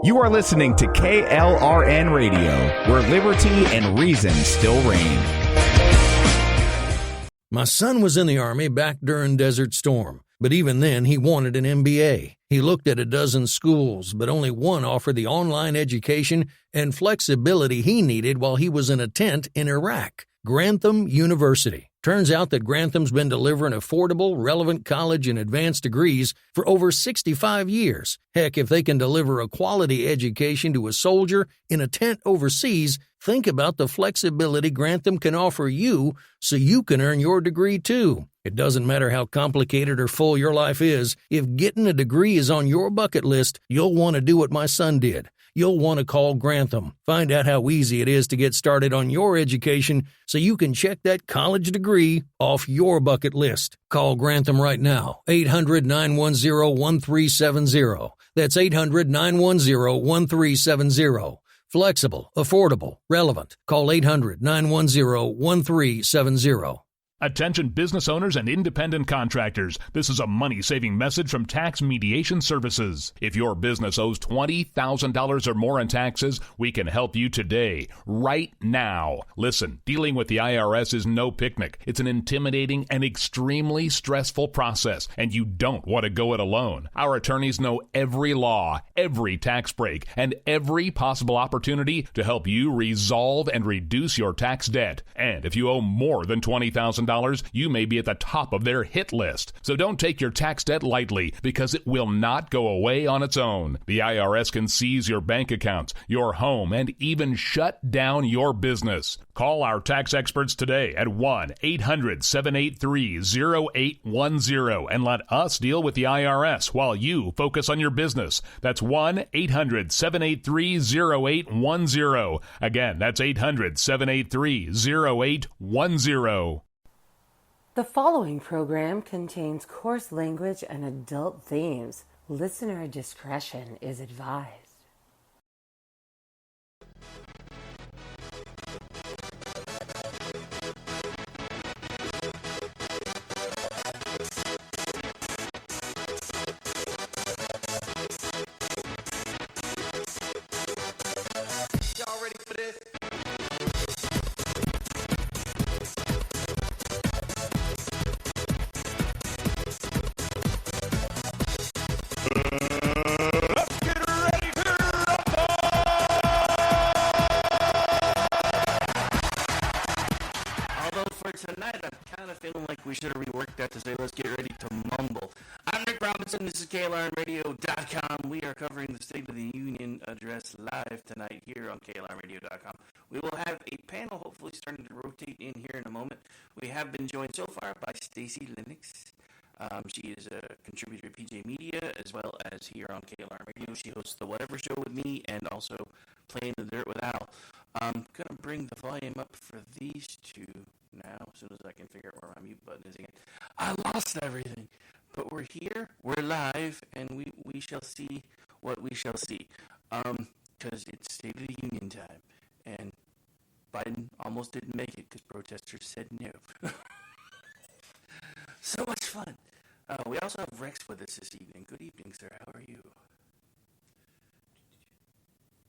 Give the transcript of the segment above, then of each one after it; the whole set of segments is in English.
You are listening to KLRN Radio, where liberty and reason still reign. My son was in the Army back during Desert Storm, but even then he wanted an MBA. He looked at a dozen schools, but only one offered the online education and flexibility he needed while he was in a tent in Iraq. Grantham University. Turns out that Grantham's been delivering affordable, relevant college and advanced degrees for over 65 years. Heck, if they can deliver a quality education to a soldier in a tent overseas, think about the flexibility Grantham can offer you so you can earn your degree too. It doesn't matter how complicated or full your life is, if getting a degree is on your bucket list, you'll want to do what my son did. You'll want to call Grantham. Find out how easy it is to get started on your education so you can check that college degree off your bucket list. Call Grantham right now, 800-910-1370. That's 800-910-1370. Flexible, affordable, relevant. Call 800-910-1370. Attention business owners and independent contractors. This is a money-saving message from Tax Mediation Services. If your business owes $20,000 or more in taxes, we can help you today, right now. Listen, dealing with the IRS is no picnic. It's an intimidating and extremely stressful process, and you don't want to go it alone. Our attorneys know every law, every tax break, and every possible opportunity to help you resolve and reduce your tax debt. And if you owe more than $20,000, you may be at the top of their hit list. So don't take your tax debt lightly, because it will not go away on its own. The IRS can seize your bank accounts, your home, and even shut down your business. Call our tax experts today at 1-800-783-0810 and let us deal with the IRS while you focus on your business. That's 1-800-783-0810. Again, that's 800-783-0810. The following program contains coarse language and adult themes. Listener discretion is advised. Y'all ready for this? Tonight, I'm kind of feeling like we should have reworked that to say, let's get ready to mumble. I'm Rick Robinson. This is KLRNradio.com. We are covering the State of the Union address live tonight here on KLRNradio.com. We will have a panel hopefully starting to rotate in here in a moment. We have been joined so far by Stacy Lennox. She is a contributor at PJ Media as well as here on KLR Radio. She hosts the Whatever Show with me and also Playing the Dirt with Al. I'm going to bring the volume up for these two now, as soon as I can figure out where my mute button is again. I lost everything, but we're here, we're live, and we shall see what we shall see. Because it's State of the Union time, and Biden almost didn't make it because protesters said no. So much fun. We also have Rex with us this evening. Good evening, sir. How are you?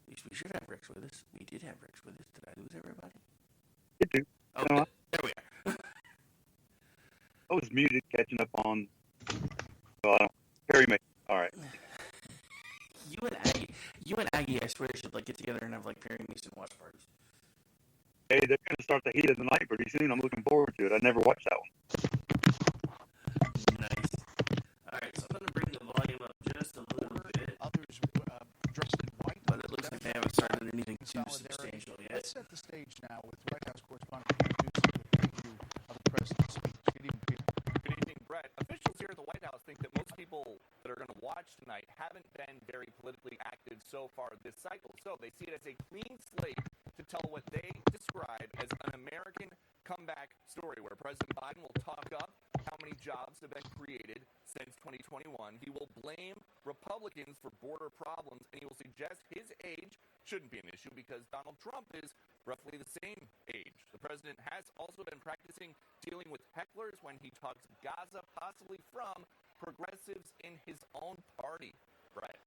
We should have Rex with us. We did have Rex with us. Did I lose everybody? You do. Oh, there we are. I was muted, catching up on. Perry May. All right. You and Aggie, I swear, should get together and have Perry Mason watch parties. Hey, they're going to start the heat of the night pretty soon. I'm looking forward to it. I never watched that one. Nice. All right, so I'm going to bring the volume up just a little bit. Others dressed in white. But it looks like they haven't started anything too substantial yet. Let's set the stage now with White House correspondent introducing the preview of the president's speech. Good evening, Peter. Good evening, Brett. Officials here at the White House think that most people that are going to watch tonight haven't been very politically active so far this cycle. So they see it as a clean slate to tell what they describe as an American comeback story, where President Biden will talk up how many jobs have been created since 2021. He will blame Republicans for border problems, and he will suggest his age shouldn't be an issue because Donald Trump is roughly the same age. The president has also been practicing dealing with hecklers when he talks Gaza, possibly from progressives in his own party. Right.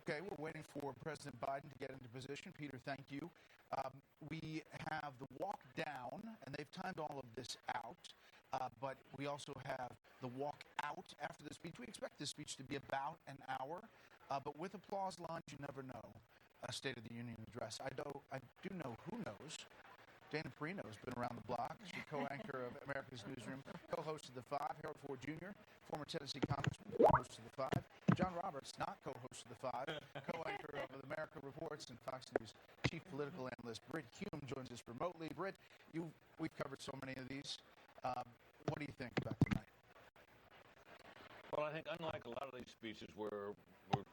Okay, we're waiting for President Biden to get into position. Peter, thank you. We have the walk down, and they've timed all of this out, but we also have the walk out after the speech. We expect this speech to be about an hour, but with applause lines, you never know. State of the Union address. I do know who knows. Dana Perino has been around the block. She's co-anchor of America's Newsroom, co-host of The Five. Harold Ford Jr., former Tennessee congressman, co-host of The Five. John Roberts, not co-host of The Five, co-anchor of America Reports and Fox News chief political analyst. Britt Hume joins us remotely. Britt, we've covered so many of these. What do you think about tonight? Well, I think unlike a lot of these speeches where we're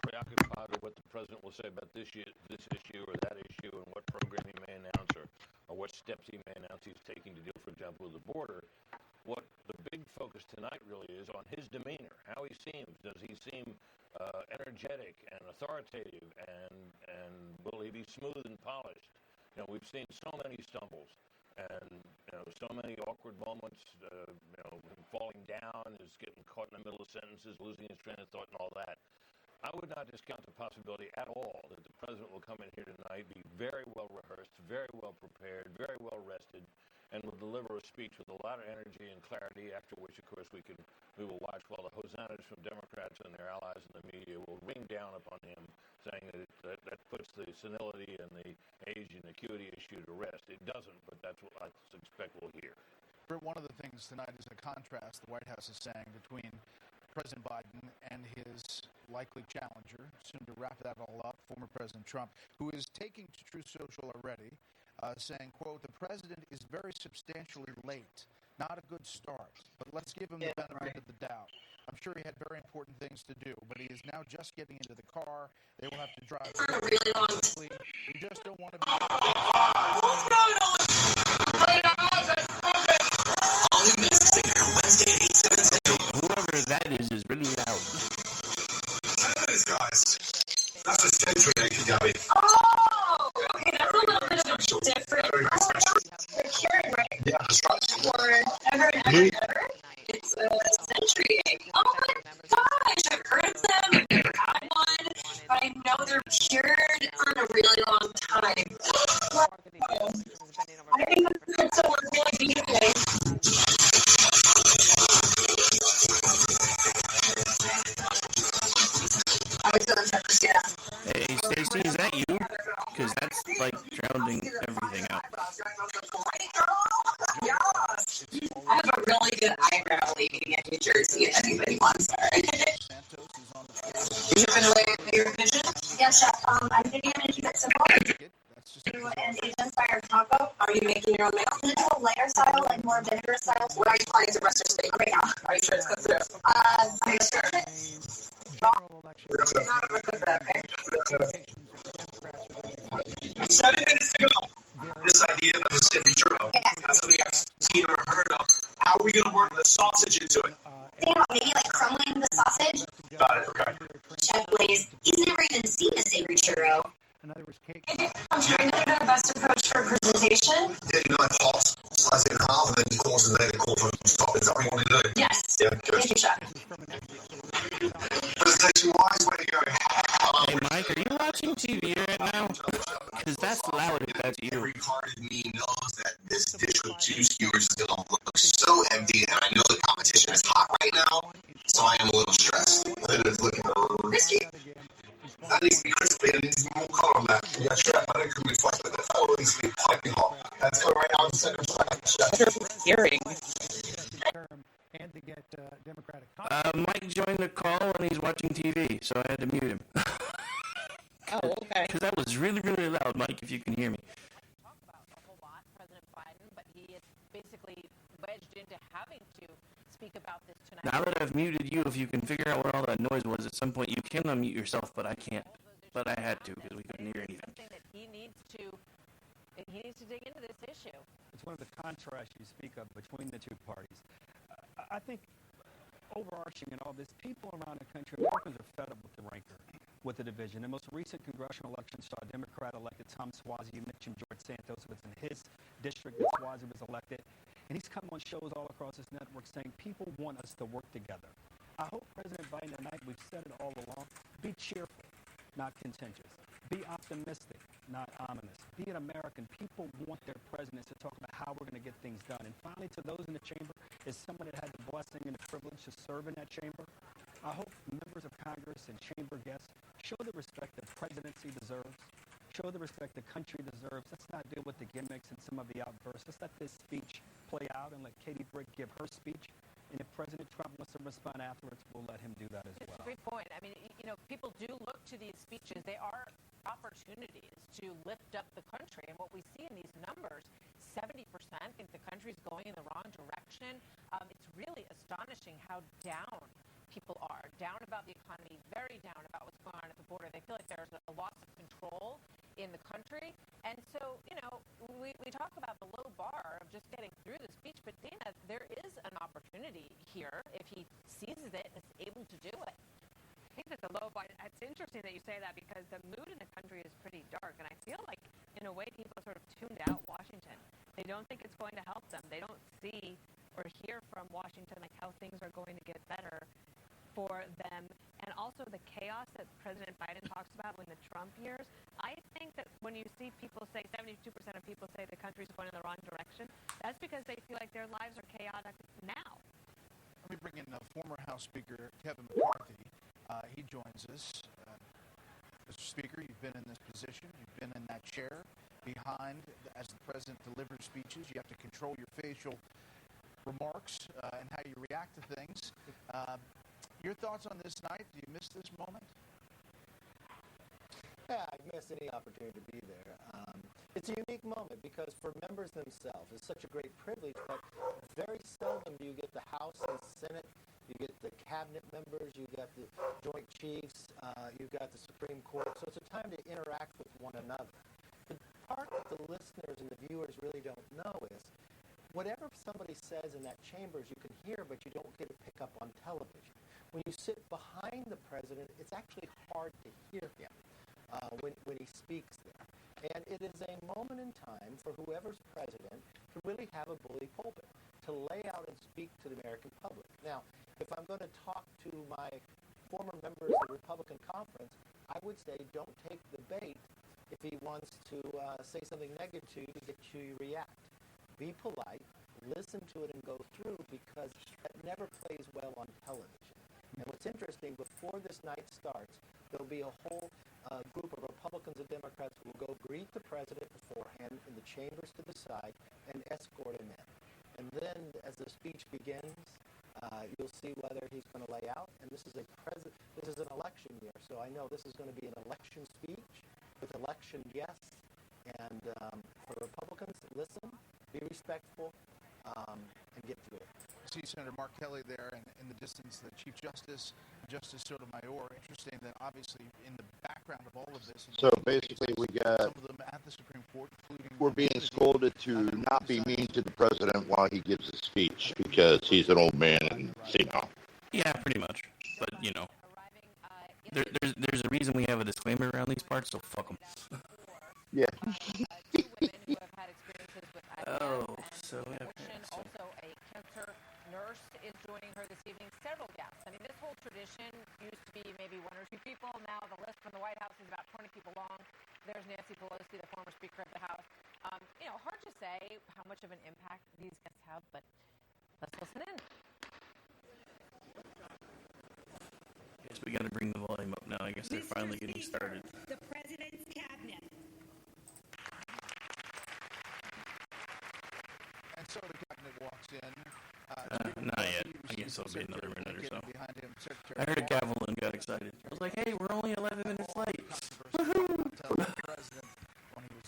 preoccupied with what the president will say about this issue or that issue and what program he may announce or what steps he may announce he's taking to deal, for example, with the border, what the big focus tonight really is on his demeanor, how he seems. Does he seem energetic and authoritative, and will he be smooth and polished? You know, we've seen so many stumbles and so many awkward moments, falling down, is getting caught in the middle of sentences, losing his train of thought and all that. I would not discount the possibility at all that the president will come in here tonight, be very well rehearsed, very well prepared, very well rested, and will deliver a speech with a lot of energy and clarity, after which, of course, we will watch while the hosannas from Democrats and their allies in the media will ring down upon him, saying that puts the senility and the age and acuity issue to rest. It doesn't, but that's what I suspect we'll hear. One of the things tonight is a contrast the White House is saying between President Biden and his likely challenger, soon to wrap that all up, former President Trump, who is taking to Truth Social already, saying, quote, the president is very substantially late. Not a good start, but let's give him the benefit of the doubt. I'm sure he had very important things to do, but he is now just getting into the car. They will have to drive really long. We just don't want to be... Whoever that is really loud. Those guys. That's a Century Gabby. Oh, okay, that's a little bit of a different. They're curing right. Yeah, that's right. Or ever. It's a Century egg. Oh my gosh, I've heard of them. I've never had one, but I know they're cured on a really long time. I think that's what we're going to be today. Hey, Stacey, is that you? Because that's like drowning everything out. I have a really good eyebrow leading in New Jersey if anybody wants her. You familiar with your vision? Yes, Chef. I'm thinking I'm going to keep it simple. And Asian fire taco. Are you making your own meal? Is it a layer style, like more vinegar style? Where are you planning to rest your steak right now? Are you sure it's good through? Are you sure? This idea of a churro, that's something I've seen or heard of. How are we going to work the sausage into it? Think about maybe like crumbling the sausage. Got it, okay. Chef Blaze, he's never even seen a savory churro. I'm trying to think of the best approach for presentation. Yeah, you know, like hot, slice it in half, and then you course and then course on top. Is that what you want to do? Yes. Yeah, good. Thank you, Chef. Presentation-wise, where are you going? Hey, Mike, are you watching TV right now? Because that's loud if that's you. Every part of me knows that this dish with 2 skewers is going to look so empty, and I know the competition is hot right now, so I am a little stressed. But it is looking risky. That needs to be crispy, and it needs to be more color on that. Yeah, Chef, I don't think we flash, but that's all needs to be piping hot. Let's go right now and set it Hearing. And to get Democratic... Mike joined the call and he's watching TV, so I had to mute him. Oh, okay. Because that was really, really loud, Mike, if you can hear me. Talk about a whole lot, President Biden, but he is basically wedged into having to speak about this tonight. Now that I've muted you, if you can figure out what all that noise was, at some point you can unmute yourself, but I can't. But I had to because we couldn't hear anything. Something that he needs to dig into this issue. It's one of the contrasts you speak of between the two parties. I think overarching in all this, people around the country, Americans are fed up with the rancor, with the division. The most recent congressional election saw Democrat-elected Tom Suozzi. You mentioned George Santos was in his district that Suozzi was elected. And he's come on shows all across his network saying people want us to work together. I hope President Biden tonight, we've said it all along, be cheerful. not contentious. Be optimistic, not ominous. Be an American. People want their presidents to talk about how we're going to get things done. And finally, to those in the chamber, as someone that had the blessing and the privilege to serve in that chamber, I hope members of Congress and chamber guests show the respect the presidency deserves, show the respect the country deserves. Let's not deal with the gimmicks and some of the outbursts. Let's let this speech play out and let Katie Brick give her speech. And if President Trump wants to respond afterwards, we'll let him do that as well. It's a great point. I mean, people do look to these speeches. They are opportunities to lift up the country. And what we see in these numbers, 70% think the country's going in the wrong direction. It's really astonishing how down people are. Down about the economy, very down about what's going on at the border. They feel like there's a loss of control in the country. And so, we talk about the low bar of just getting through the speech, but Dana, there is an opportunity here if he seizes it and is able to do it. I think that the low bar, it's interesting that you say that because the mood in the country is pretty dark, and I feel like, in a way, people sort of tuned out Washington. They don't think it's going to help them. They don't see or hear from Washington like how things are going to get better for them, and also the chaos that President Biden talks about in the Trump years. I think that when you see people say, 72% of people say the country's going in the wrong direction, that's because they feel like their lives are chaotic now. Let me bring in former House Speaker Kevin McCarthy. He joins us. Mr. Speaker, you've been in this position. You've been in that chair behind as the president delivers speeches. You have to control your facial remarks and how you react to things. Your thoughts on this night? Do you miss this moment? Yeah, I miss any opportunity to be there. It's a unique moment because for members themselves, it's such a great privilege, but very seldom do you get the House and Senate, you get the cabinet members, you got the Joint Chiefs, you've got the Supreme Court, so it's a time to interact with one another. The part that the listeners and the viewers really don't know is whatever somebody says in that chambers you can hear, but you don't get to pick up on television. When you sit behind the president, it's actually hard to hear him when he speaks there. And it is a moment in time for whoever's president to really have a bully pulpit, to lay out and speak to the American public. Now, if I'm going to talk to my former members of the Republican conference, I would say don't take the bait if he wants to say something negative to you to get you to react. Be polite, listen to it and go through because that never plays well on television. And what's interesting, before this night starts, there'll be a whole group of Republicans and Democrats who will go greet the president beforehand in the chambers to the side and escort him in. And then as the speech begins, you'll see whether he's going to lay out. And this is an election year, so I know this is going to be an election speech with election guests. And for Republicans, listen, be respectful, and get through it. See Senator Mark Kelly there, and in the distance, the Chief Justice, Justice Sotomayor. Interesting that obviously in the background of all of this. So basically, we got some of them at the Supreme Court, including we're being scolded to not be mean to the president while he gives a speech because he's an old man and senile. Yeah, pretty much. But there's a reason we have a disclaimer around these parts, so fuck them. Yeah. Also a cancer nurse is joining her this evening. Several guests. I mean, this whole tradition used to be maybe one or two people. Now the list from the White House is about 20 people long. There's Nancy Pelosi, the former Speaker of the House. Hard to say how much of an impact these guests have, but let's listen in. Guess we got to bring the volume up now. I guess they're finally getting started. The President's Cabinet. And so the cabinet walks in. Not yet. I guess it'll be another minute or so. I heard a gavel and got excited. I was like, hey, we're only 11 minutes late.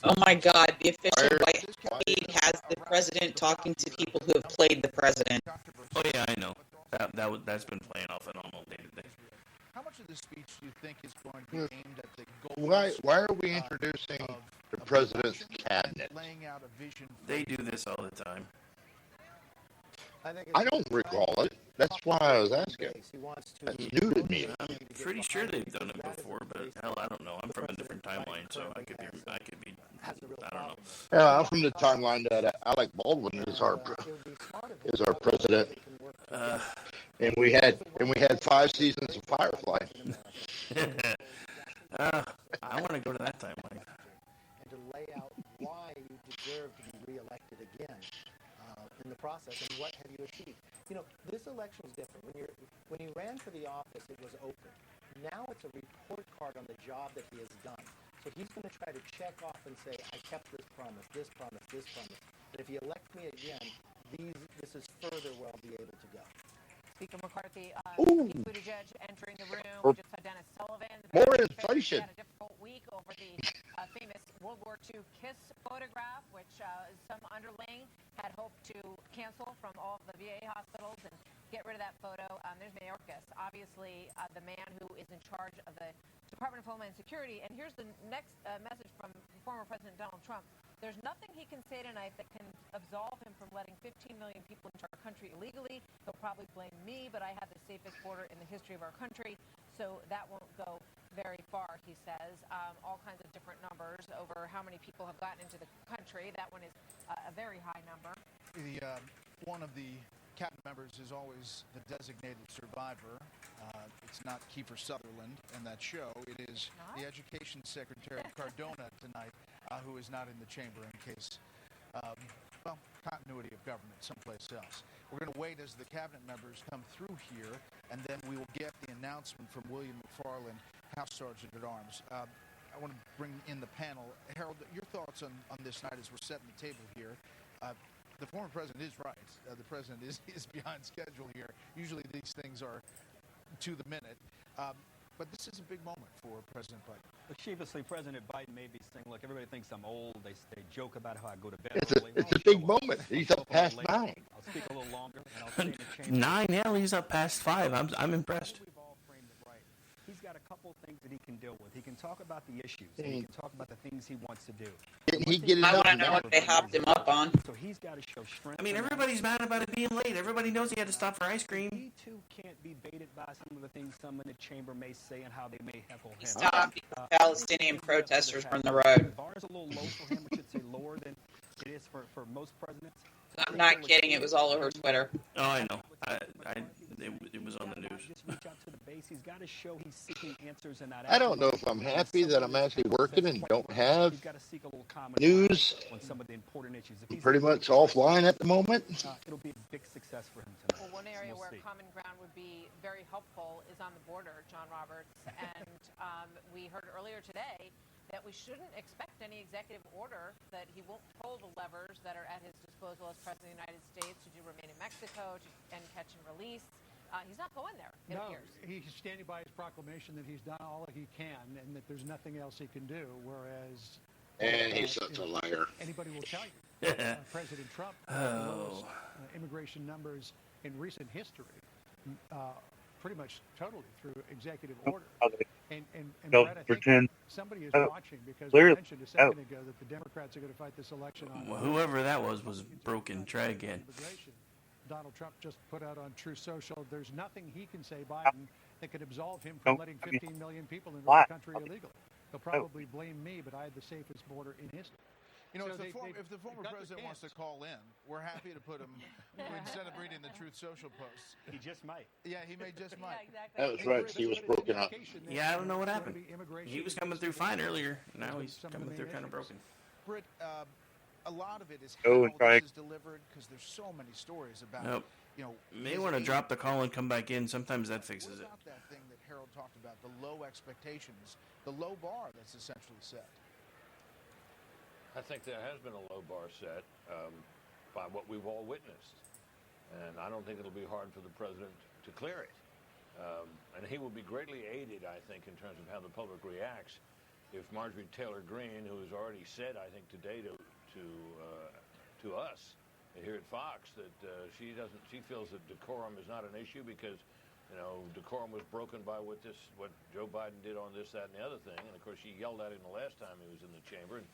Oh my God, the official White House feed has the president talking to people who have played the president. Oh yeah, I know. That's been playing off and on all day today. How much of this speech do you think is going to be aimed at the goals? Why are we introducing the president's cabinet? They do this all the time. I don't recall it. That's why I was asking. That's new to me. I'm pretty sure they've done it before, but hell, I don't know. I'm from a different timeline, so I could be, I don't know. Yeah, I'm from the timeline that Alec Baldwin is our president, and we had 5 seasons of Firefly. I want to go to that time, Mike. And to lay out why you deserve to be reelected again in the process, and what have you achieved. This election is different. When he ran for the office, it was open. Now it's a report card on the job that he has done. So he's going to try to check off and say, I kept this promise, this promise, this promise. But if you elect me again, this is further where I'll be able to go. Speaker McCarthy, Ooh. Pete Buttigieg entering the room. Or We just had Dennis Sullivan. more He inflation. had a difficult week over the famous World War II kiss photograph, which some underling had hoped to cancel from all of the VA hospitals and get rid of that photo. There's Mayorkas, obviously the man who is in charge of the Department of Homeland Security. And here's the next message from former President Donald Trump. There's nothing he can say tonight that can absolve him from letting 15 million people into our country illegally. He'll probably blame me, but I have the safest border in the history of our country, so that won't go very far, he says. All kinds of different numbers over how many people have gotten into the country. That one is a very high number. One of the cabinet members is always the designated survivor. It's not Kiefer Sutherland in that show. It is the Education Secretary Cardona tonight, who is not in the chamber in case, continuity of government someplace else. We're going to wait as the cabinet members come through here, and then we will get the announcement from William McFarland, House Sergeant at Arms. I want to bring in the panel. Harold, your thoughts on this night as we're setting the table here. The former president is right. The president is behind schedule here. Usually these things are to the minute. But this is a big moment for President Biden. Sheepishly, President Biden may be saying, look, everybody thinks I'm old. They joke about how I go to bed It's early. a big moment. He's up past 9. I'll speak a little longer, and I'll stay in the chamber. 9, yeah, he's up past 5. I'm impressed. We've all framed it right. He's got a couple things that he can deal with. He can talk about the issues. And he can talk about the things he wants to do. Didn't he get it I up? want to know what they hopped him up on. So he's got to show strength. I mean, everybody's mad about it being late. Everybody knows he had to stop for ice cream. He, too, can't be baited by some of the things some in the chamber may say and how they may heckle him. Stop Palestinian protesters from the road. The bar is a little low for him, I should say lower than it is for most presidents. I'm not kidding. It was all over Twitter. Oh, I know. It was on the news. Just reach out to the base. He's got to show he's seeking answers and not. I don't know if I'm happy that I'm actually working and don't have news. On some of the important issues. I'm pretty much offline at the moment. It'll be a big success for him tonight. Well, one area where common ground would be very helpful is on the border, John Roberts. And we heard earlier today that we shouldn't expect any executive order, that he won't pull the levers that are at his disposal as President of the United States to do remain in Mexico and catch and release. He's not going there, it appears. He's standing by his proclamation that he's done all that he can and that there's nothing else he can do, whereas... And he's such a liar. Anybody will tell you. President Trump lowest immigration numbers in recent history, pretty much totally through executive order. And Brett, I think somebody is watching, because we mentioned a second ago that the Democrats are going to fight this election on... Well, whoever that was broken. Try again. Donald Trump just put out on True Social, there's nothing he can say, Biden, that could absolve him from letting 15 million people into the country illegally. He'll probably blame me, but I had the safest border in history. You know, So if the former president wants to call in, we're happy to put him, instead of reading the Truth Social posts. He just might. Yeah, he may just might. That was right. He was broken up. Yeah, I don't know what happened. He was coming through fine earlier. Now he's coming through kind of broken. Britt, a lot of it is how this is delivered, because there's so many stories about, you know... May want to drop the call and come back in. Sometimes that fixes it. What about that thing that Harold talked about, the low expectations, the low bar that's essentially set? I think there has been a low bar set by what we've all witnessed. And I don't think it'll be hard for the president to clear it. And he will be greatly aided, I think, in terms of how the public reacts if Marjorie Taylor Greene, who has already said, I think, today to us here at Fox that she feels that decorum is not an issue because, you know, decorum was broken by what Joe Biden did on this, that, and the other thing. And, of course, she yelled at him the last time he was in the chamber. And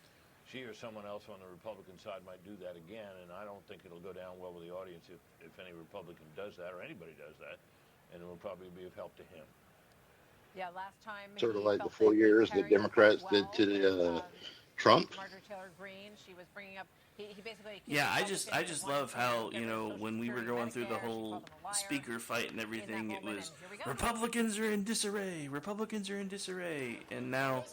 she or someone else on the Republican side might do that again, and I don't think it'll go down well with the audience if any Republican does that or anybody does that, and it will probably be of help to him. Yeah, last time... Sort of like the 4 years the Democrats did to Trump. Marjorie Taylor Greene, she was bringing up He basically Yeah, I just love how, when we were going through the whole speaker fight and everything, it was Republicans are in disarray, Republicans are in disarray, and now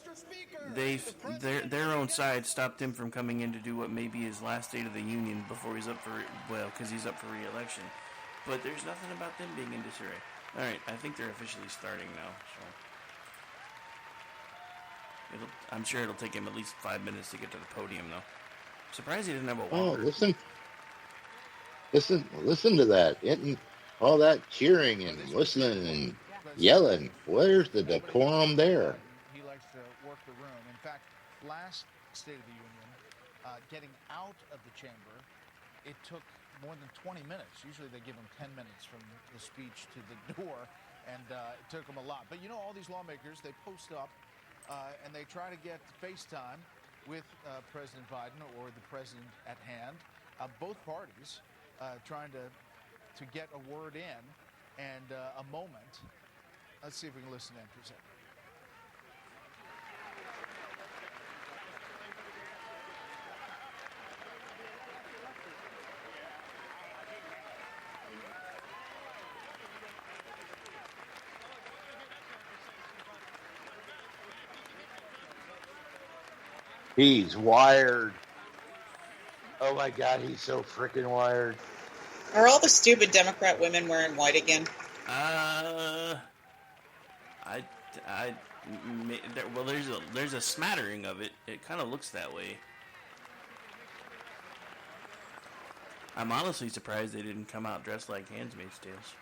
their own side stopped him from coming in to do what may be his last State of the Union before he's up for, because he's up for re-election. But there's nothing about them being in disarray. All right, I think they're officially starting now. So I'm sure it'll take him at least 5 minutes to get to the podium, though. Surprised he didn't have a walker. Oh, listen to that. All that cheering and listening and yelling. Where's the decorum there? He likes to work the room. In fact, last State of the Union, getting out of the chamber, it took more than 20 minutes. Usually they give him 10 minutes from the speech to the door, and it took them a lot. But all these lawmakers, they post up, and they try to get FaceTime with President Biden or the president at hand. Both parties trying to get a word in and a moment. Let's see if we can listen in for a second. He's wired. Oh my God, he's so freaking wired. Are all the stupid Democrat women wearing white again? There's a smattering of it. It kind of looks that way. I'm honestly surprised they didn't come out dressed like Handmaid's Tales.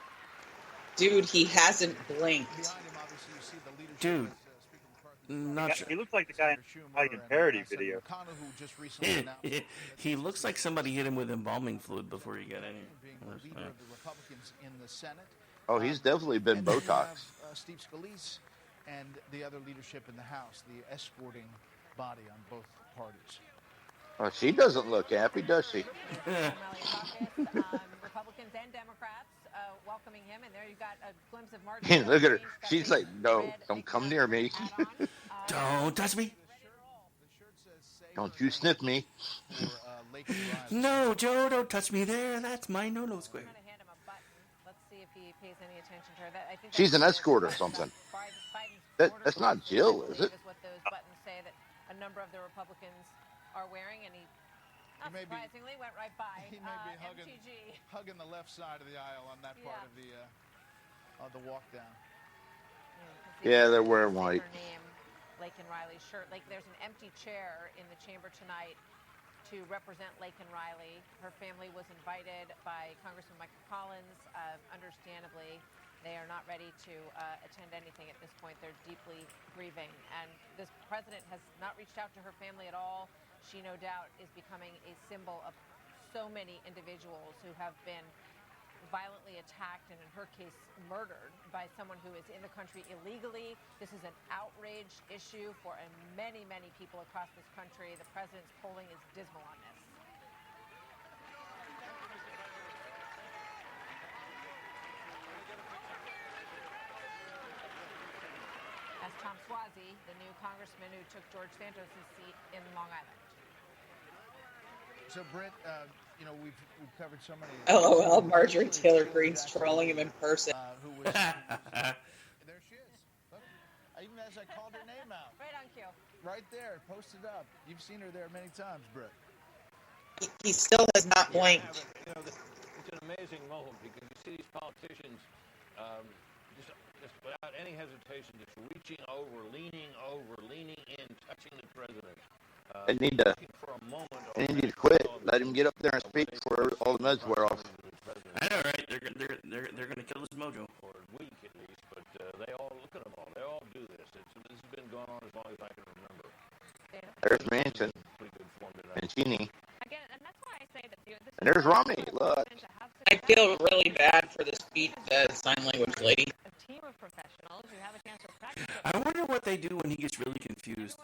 Dude, he hasn't blinked. Dude, not sure. He looks like the guy in the Italian parody video. He looks like somebody hit him with embalming fluid before he got in. Oh, he's definitely been Botox. Steve Scalise and the other leadership in the House, the escorting body on both parties. Oh, she doesn't look happy, does she? Republicans and Democrats welcoming him, and there you got a glimpse of Marjorie. Look at her. She's like, no, don't come near me. Don't touch me. Don't you sniff me. No, Joe, don't touch me there. That's my no-no square. Let's see if he pays any attention to her. I think She's an escort or something. That's not Jill, is it? What those buttons say that a number of the Republicans are wearing, and he, not surprisingly, went right by. He may be hugging the left side of the aisle on that part of the walk down. Yeah, they're wearing white. Her name, Laken Riley's shirt. Like, there's an empty chair in the chamber tonight to represent Laken Riley. Her family was invited by Congressman Michael Collins. Understandably, they are not ready to attend anything at this point. They're deeply grieving. And this president has not reached out to her family at all. She, no doubt, is becoming a symbol of so many individuals who have been violently attacked and, in her case, murdered by someone who is in the country illegally. This is an outrage issue for many, many people across this country. The president's polling is dismal on this. As Tom Suozzi, the new congressman who took George Santos' seat in Long Island. So, Britt, we've covered so many. LOL, Marjorie Taylor Greene's trolling him in person. There she is. Look, even as I called her name out. Right on cue. Right there, posted up. You've seen her there many times, Britt. He still has not blinked. It's an amazing moment because you see these politicians just without any hesitation, just reaching over, leaning in, touching the president. They need to quit. Let him get up there and speak before all the meds wear off. I know, right? They're going to kill his mojo. For a week at least, but they all look at them all. They all do this. This has been going on as long as I can remember. There's Manchin and Cheney. Again, and that's why I say that and there's Romney. Look. I feel really bad for the speech sign language lady. a team of professionals who have a chance to practice it. I wonder what they do when he gets really confused.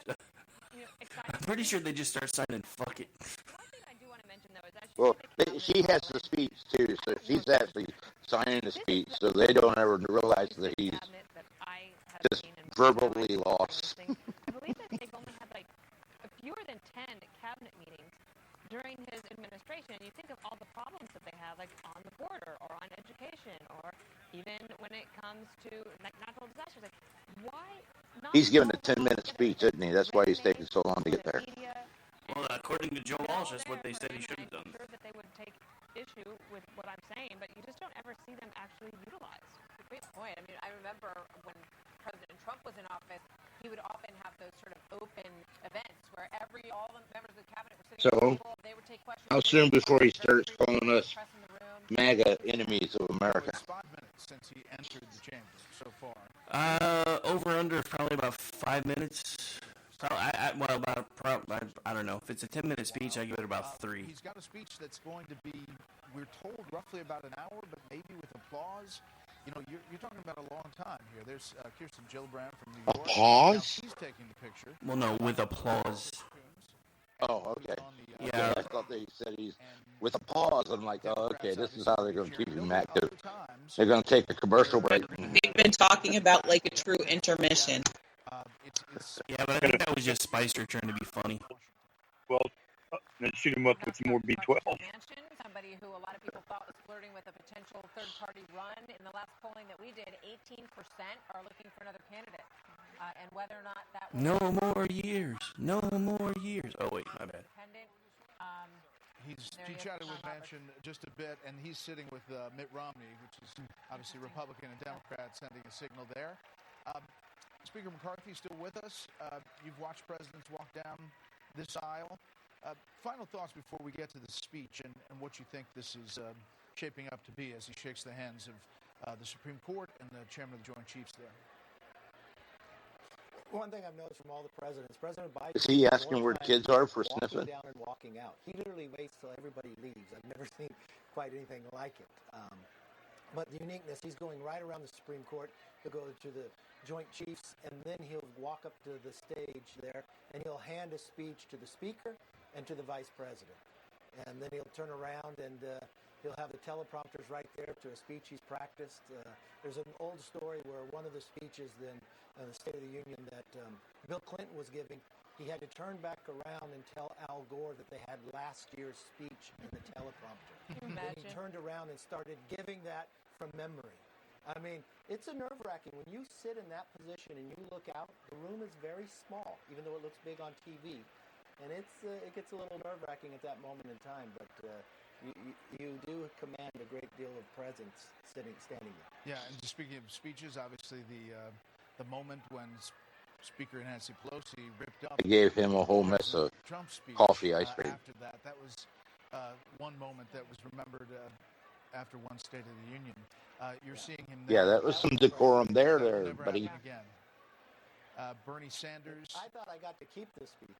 I'm pretty sure they just start signing "fuck it." Well, she has the speech too, so she's actually signing the speech, so they don't ever realize that he's just verbally lost. I believe that they've only had like fewer than 10 cabinet meetings during his administration, and you think of all the problems that they have, like on the border or on education or even when it comes to like natural disasters. Like, why not? He's giving a 10-minute speech, isn't he? That's why he's taking so long to get there. Well, according to Joe Walsh, that's what they said he should have done. I'm sure that they would take issue with what I'm saying, but you just don't ever see them actually utilized. Great point. I mean, I remember when President Trump was in office, he would often have those sort of open events where all the members of the cabinet were sitting at the table. They would take questions. How soon before he starts calling us MAGA enemies of America? It's 5 minutes since he entered the chamber so far. Over under probably about 5 minutes. I don't know. If it's a 10-minute speech, I give it about 3. He's got a speech that's going to be, we're told, roughly about an hour, but maybe with applause. You know, you're talking about a long time here. There's Kirsten Gillibrand from New York. Applause? Now she's taking the picture. Well, no, with applause. Oh, okay. Yeah, I thought they said he's with a pause. I'm like, oh, okay, this is how they're going to keep him active. They're going to take a commercial break. They've been talking about like a true intermission. Yeah, but I think that was just Spicer trying to be funny. Well, then shoot him up with some more B12. Somebody who a lot of people thought was flirting with a potential third-party run. In the last polling that we did, 18% are looking for another candidate. And whether or not that was No more years. No more years. Oh, wait, my bad. He chatted with Manchin just a bit, and he's sitting with Mitt Romney, which is obviously Republican and Democrat, sending a signal there. Speaker McCarthy still with us. You've watched presidents walk down this aisle. Final thoughts before we get to the speech and what you think this is shaping up to be as he shakes the hands of the Supreme Court and the chairman of the Joint Chiefs there. One thing I've noticed from all the presidents, President Biden... Is he asking where kids are for sniffing? Down and walking out. He literally waits till everybody leaves. I've never seen quite anything like it. But the uniqueness, he's going right around the Supreme Court. He'll go to the Joint Chiefs, and then he'll walk up to the stage there, and he'll hand a speech to the Speaker and to the Vice President. And then he'll turn around and he'll have the teleprompters right there to a speech he's practiced. There's an old story where one of the speeches in the State of the Union that Bill Clinton was giving, he had to turn back around and tell Al Gore that they had last year's speech in the teleprompter. Can you Then imagine? he turned around and started giving that from memory. I mean, it's a nerve-wracking. When you sit in that position and you look out, the room is very small, even though it looks big on TV. And it gets a little nerve-wracking at that moment in time, but you do command a great deal of presence standing there. Yeah, and speaking of speeches, obviously the moment when Speaker Nancy Pelosi ripped up... I gave him a whole mess of Trump's speech, coffee ice cream. After that was one moment that was remembered after one State of the Union. You're seeing him there. Yeah, that was some decorum there, Never buddy. happen again. Bernie Sanders. I thought I got to keep this speech.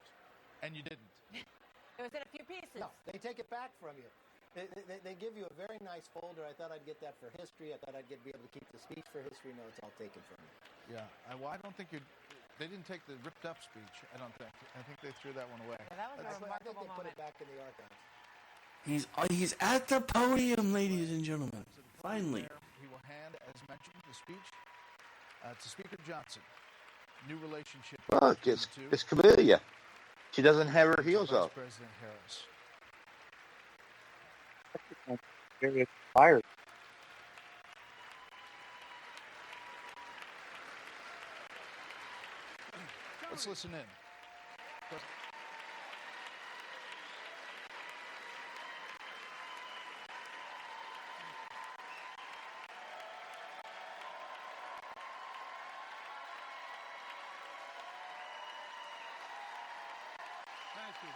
And you didn't. It was in a few pieces. No, they take it back from you. They give you a very nice folder. I thought I'd get that for history. I thought I'd be able to keep the speech for history. No, it's all taken from you. Yeah. Well, I don't think they didn't take the ripped up speech. I don't think. I think they threw that one away. Yeah, that was a I think remarkable they put moment. it back in the archives. He's at the podium, ladies and gentlemen. Finally. He will hand, as mentioned, the speech to Speaker Johnson. New relationship. Look, it's Camellia. She doesn't have her heels up. President Harris. Very tired. Let's listen in. Thank you.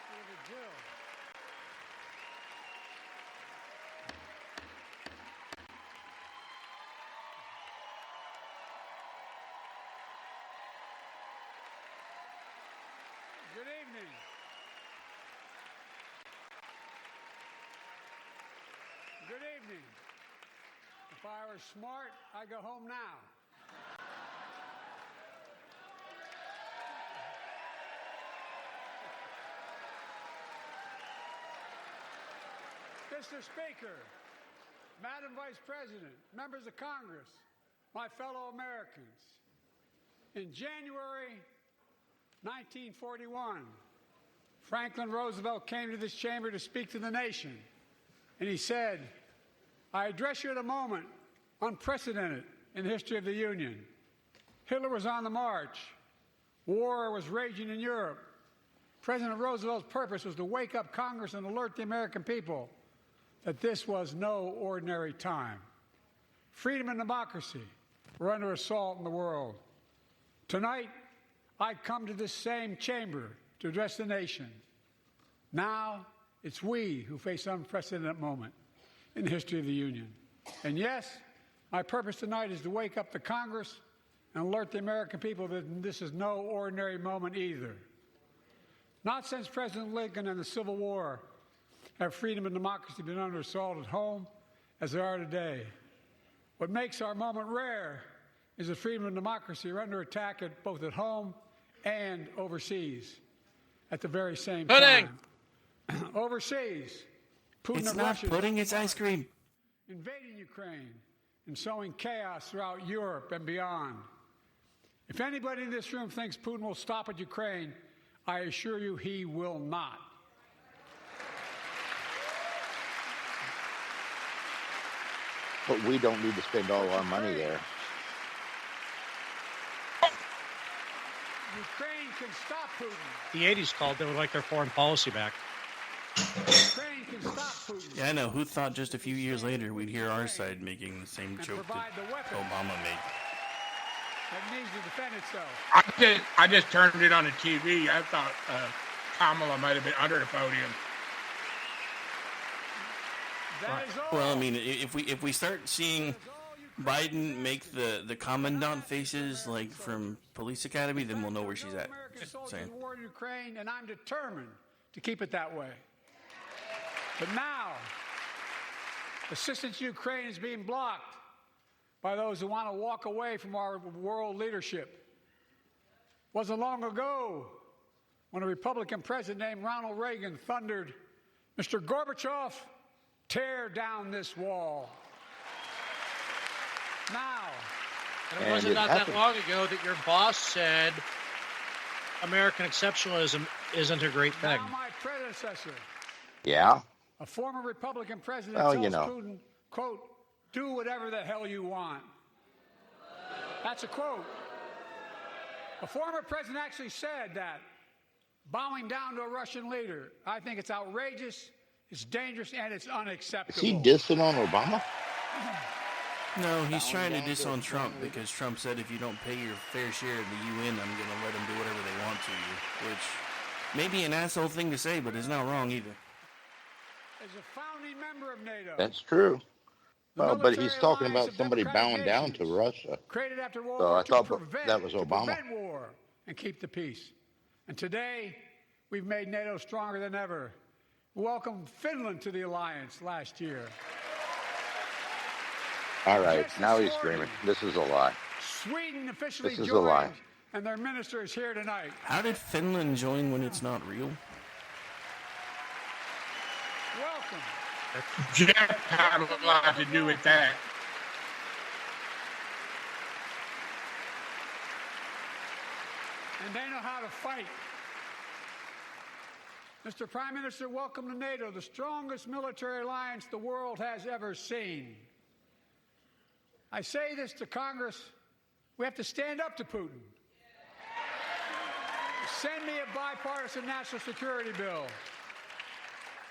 Senator Jill. Good evening. Good evening. If I were smart, I'd go home now. Mr. Speaker, Madam Vice President, members of Congress, my fellow Americans, In January 1941, Franklin Roosevelt came to this chamber to speak to the nation, and he said, "I address you at a moment unprecedented in the history of the Union. Hitler was on the march. War was raging in Europe. President Roosevelt's purpose was to wake up Congress and alert the American people that this was no ordinary time. Freedom and democracy were under assault in the world. Tonight, I come to this same chamber to address the nation. Now, it's we who face an unprecedented moment in the history of the Union. And yes, my purpose tonight is to wake up the Congress and alert the American people that this is no ordinary moment either. Not since President Lincoln and the Civil War have freedom and democracy been under assault at home as they are today. What makes our moment rare is that freedom and democracy are under attack both at home and overseas at the very same Pudding. time. Overseas, Putin It's of not Russia pudding, it's ice cream. invading Ukraine and sowing chaos throughout Europe and beyond. If anybody in this room thinks Putin will stop at Ukraine, I assure you he will not. But we don't need to spend all our money there. Ukraine can stop Putin. The 80s called, they would like their foreign policy back. Ukraine can stop Putin. Yeah, I know. Who thought just a few years later we'd hear our side making the same joke that Obama made? That needs to defend itself. I just turned it on the TV. I thought Kamala might have been under the podium. Well, I mean, if we start seeing Biden make the commandant faces like from Police Academy, then we'll know where she's at. Just saying. The war in Ukraine, and I'm determined to keep it that way. But now, assistance to Ukraine is being blocked by those who want to walk away from our world leadership. It wasn't long ago when a Republican president named Ronald Reagan thundered, "Mr. Gorbachev, tear down this wall." Now, And it wasn't not that long ago that your boss said American exceptionalism isn't a great thing. now my predecessor, Yeah. a former Republican president, Well, tells you know. Putin, quote, "Do whatever the hell you want." That's a quote. A former president actually said that, bowing down to a Russian leader. I think it's outrageous, it's dangerous, and it's Is unacceptable. he dissing on Obama? No, he's trying to diss on Trump because Trump said if you don't pay your fair share of the UN, I'm going to let them do whatever they want to you. Which may be an asshole thing to say, but it's not wrong either. As a founding member of NATO, That's true. Well, but he's military talking alliance about of somebody democratic bowing down to nations, Russia. created after World So War I II thought to prevent, that was to Obama. prevent war and keep the peace. And today, we've made NATO stronger than ever. We welcomed Finland to the alliance last year. All right, now he's screaming. This is a lie. Sweden officially This is a joined, lie. and their minister is here tonight. How did Finland join when it's not real? Welcome. Jeff had a lot to do with that. And they know how to fight. Mr. Prime Minister, welcome to NATO, the strongest military alliance the world has ever seen. I say this to Congress, we have to stand up to Putin. Send me a bipartisan national security bill.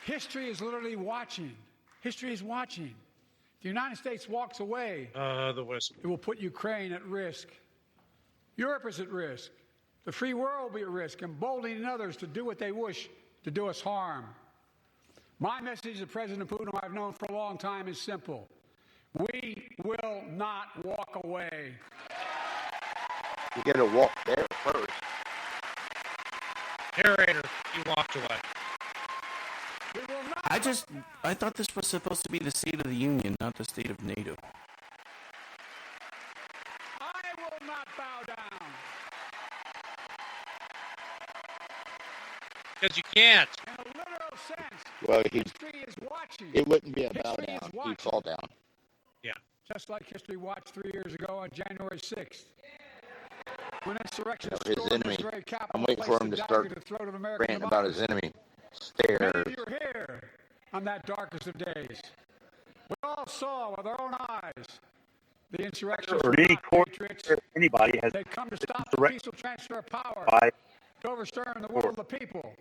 History is literally watching. History is watching. If the United States walks away, The whistle. it will put Ukraine at risk. Europe is at risk. The free world will be at risk, emboldening others to do what they wish to do us harm. My message to President Putin, who I've known for a long time, is simple. We will not walk away. You got to walk there first. Narrator, he walked away. I thought this was supposed to be the State of the Union, not the State of NATO. I will not bow down. Because you can't. In a literal sense, Well, history is watching. it wouldn't be a bow History is down. watching. He'd fall down. Just like history watched 3 years ago on January 6th. When insurrection his enemy. I'm waiting for him to start ranting about his enemy. Stairs. Many of you are here on that darkest of days. We all saw with our own eyes the insurrection. Or any court, anybody has they come to stop the peaceful transfer of power, to overturn the will of the people.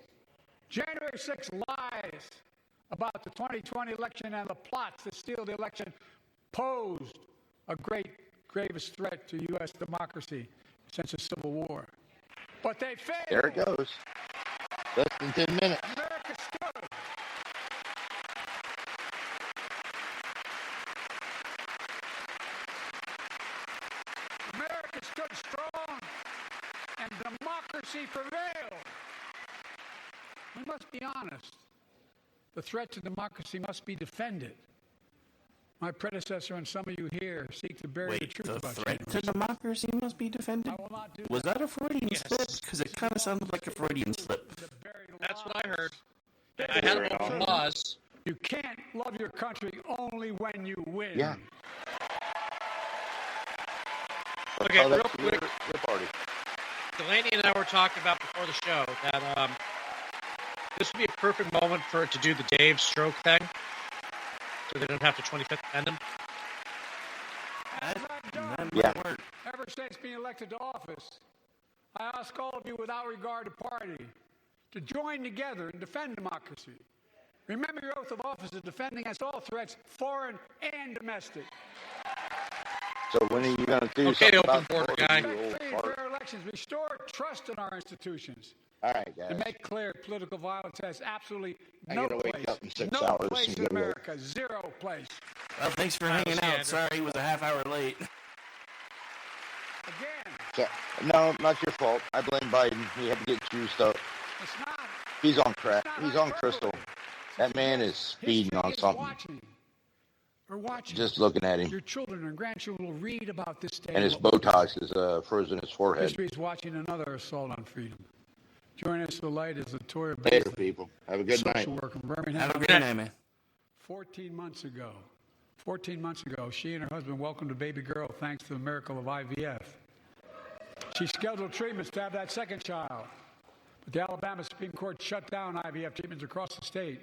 January 6th lies about the 2020 election and the plots to steal the election posed a gravest threat to U.S. democracy since the Civil War. But they failed. There it goes. Less than 10 minutes. America stood. America stood strong, and democracy prevailed. We must be honest. The threat to democracy must be defended. My predecessor and some of you here seek to bury the truth about threat to democracy must be defended? Was that a Freudian slip? Because it kind of sounded like a Freudian slip. That's what I heard. I had a applause. You can't love your country only when you win. Yeah. Okay, real quick. Delaney and I were talking about before the show that this would be a perfect moment for it to do the Dave stroke thing. So they don't have to 25th amend him. Ever since being elected to office, I ask all of you without regard to party to join together and defend democracy. Remember your oath of office to defend against all threats, foreign and domestic. So when are you going to do something about the guy? Fair elections, restore trust in our institutions. All right, guys. And make clear political violence has absolutely I no gotta place. wake up in 6 no hours place and in go to work. America. Zero place. Well, thanks for hanging out. Sorry it was a half hour late. So, no, not your fault. I blame Biden. He had to get juiced up. He's on crack. He's on crystal. That man is speeding on something. Just looking at him. Your children and grandchildren will read about this day. And his Botox is frozen in his forehead. History is watching another assault on freedom. Joining us tonight is Latoya Later, Bailey, people. Have a good night. social worker in Birmingham. Have a good night, man. 14 months ago, she and her husband welcomed a baby girl thanks to the miracle of IVF. She scheduled treatments to have that second child. But the Alabama Supreme Court shut down IVF treatments across the state,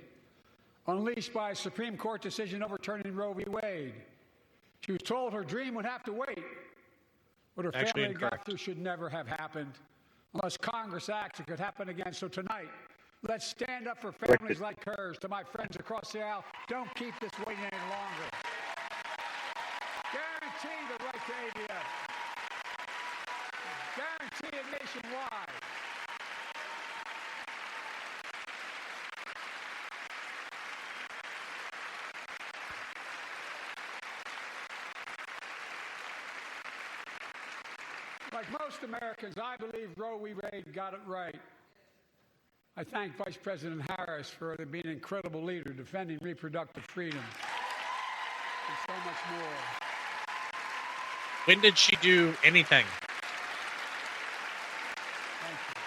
unleashed by a Supreme Court decision overturning Roe v. Wade. She was told her dream would have to wait. What her family got through should never have happened. Unless Congress acts, it could happen again. So tonight, let's stand up for families like hers. To my friends across the aisle, don't keep this waiting any longer. Guarantee the right to AVF. Guarantee it nationwide. Like most Americans, I believe Roe v. Wade got it right. I thank Vice President Harris for being an incredible leader defending reproductive freedom and so much more. When did she do anything? Thank you.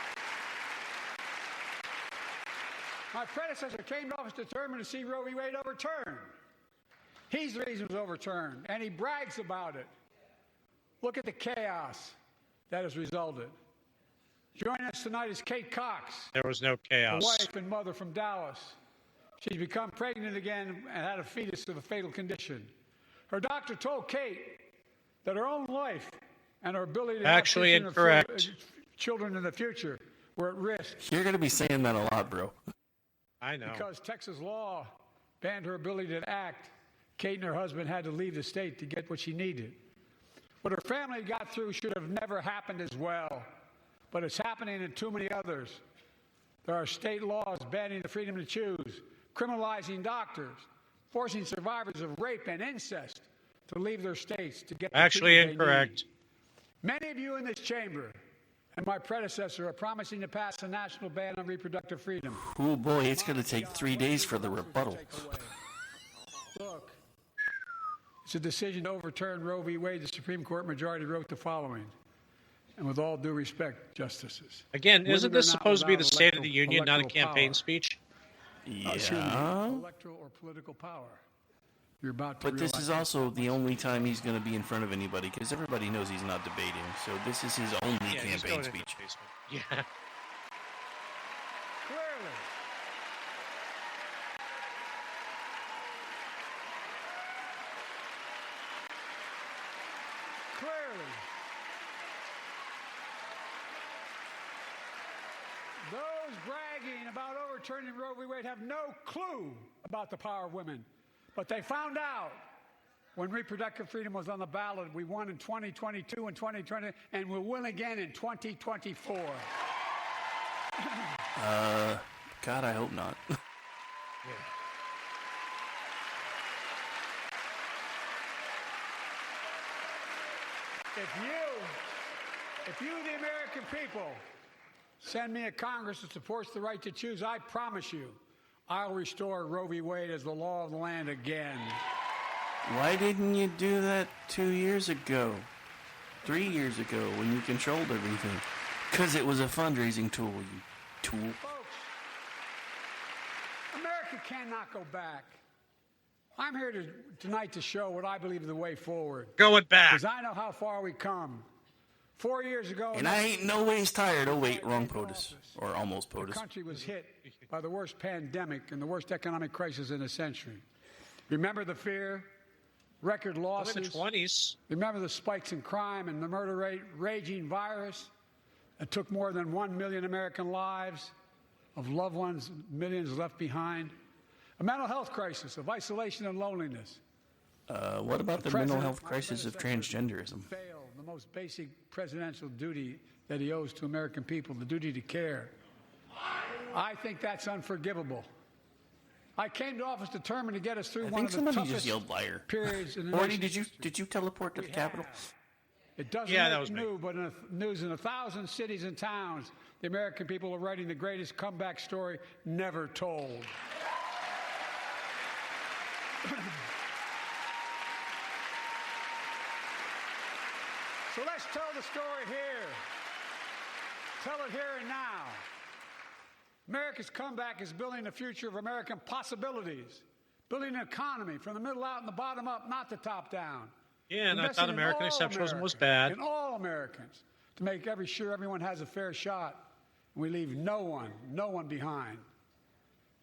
My predecessor came to office determined to see Roe v. Wade overturned. He's the reason it was overturned, and he brags about it. Look at the chaos that has resulted. Joining us tonight is Kate Cox. There was no chaos. A wife and mother from Dallas. She's become pregnant again and had a fetus with a fatal condition. Her doctor told Kate that her own life and her ability to actually have incorrect. Children in the future were at risk. You're going to be saying that a lot, bro. I know. Because Texas law banned her ability to act, Kate and her husband had to leave the state to get what she needed. What her family got through should have never happened as well, but it's happening in too many others. There are state laws banning the freedom to choose, criminalizing doctors, forcing survivors of rape and incest to leave their states to get the actually treatment they incorrect. need. Many of you in this chamber and my predecessor are promising to pass a national ban on reproductive freedom. Oh boy, it's going to take 3 days for the rebuttal. Look, it's a decision to overturn Roe v. Wade. The Supreme Court majority wrote the following. And with all due respect, justices. Again, isn't this supposed to be the State of the electoral Union, not a campaign power. speech? Yeah. Electoral or political power. you're about to But this realize is also the only time he's going to be in front of anybody because everybody knows he's not debating. So this is his only campaign speech. Yeah. clearly. Clearly. Those bragging about overturning Roe v. Wade have no clue about the power of women. But they found out when reproductive freedom was on the ballot. We won in 2022 and 2020, and we'll win again in 2024. God, I hope not. If you, the American people, send me a Congress that supports the right to choose, I promise you, I'll restore Roe v. Wade as the law of the land again. Why didn't you do that 2 years ago? 3 years ago when you controlled everything? Because it was a fundraising tool, you tool. Folks, America cannot go back. I'm here tonight to show what I believe is the way forward. Going back. Because I know how far we come. 4 years ago... And I ain't no ways tired. Oh, wait, wrong POTUS. Or almost POTUS. The country was hit by the worst pandemic and the worst economic crisis in a century. Remember the fear? Record losses. In the 20s. Remember the spikes in crime and the murder rate, raging virus that took more than 1 million American lives, of loved ones, millions left behind. A mental health crisis of isolation and loneliness. What about the mental health crisis of transgenderism? Failed the most basic presidential duty that he owes to American people, the duty to care. I think that's unforgivable. I came to office determined to get us through one of the toughest just yelled liar. periods in the Morty, nation's did you teleport to the Capitol? It doesn't make news, but in news in 1,000 cities and towns, the American people are writing the greatest comeback story never told. So let's tell the story here. Tell it here and now. America's comeback is building the future of American possibilities, building an economy from the middle out and the bottom up, not the top down. Yeah, and I Investing thought in American all exceptionalism was Americans, bad. in all Americans, to make sure everyone has a fair shot. We leave no one behind.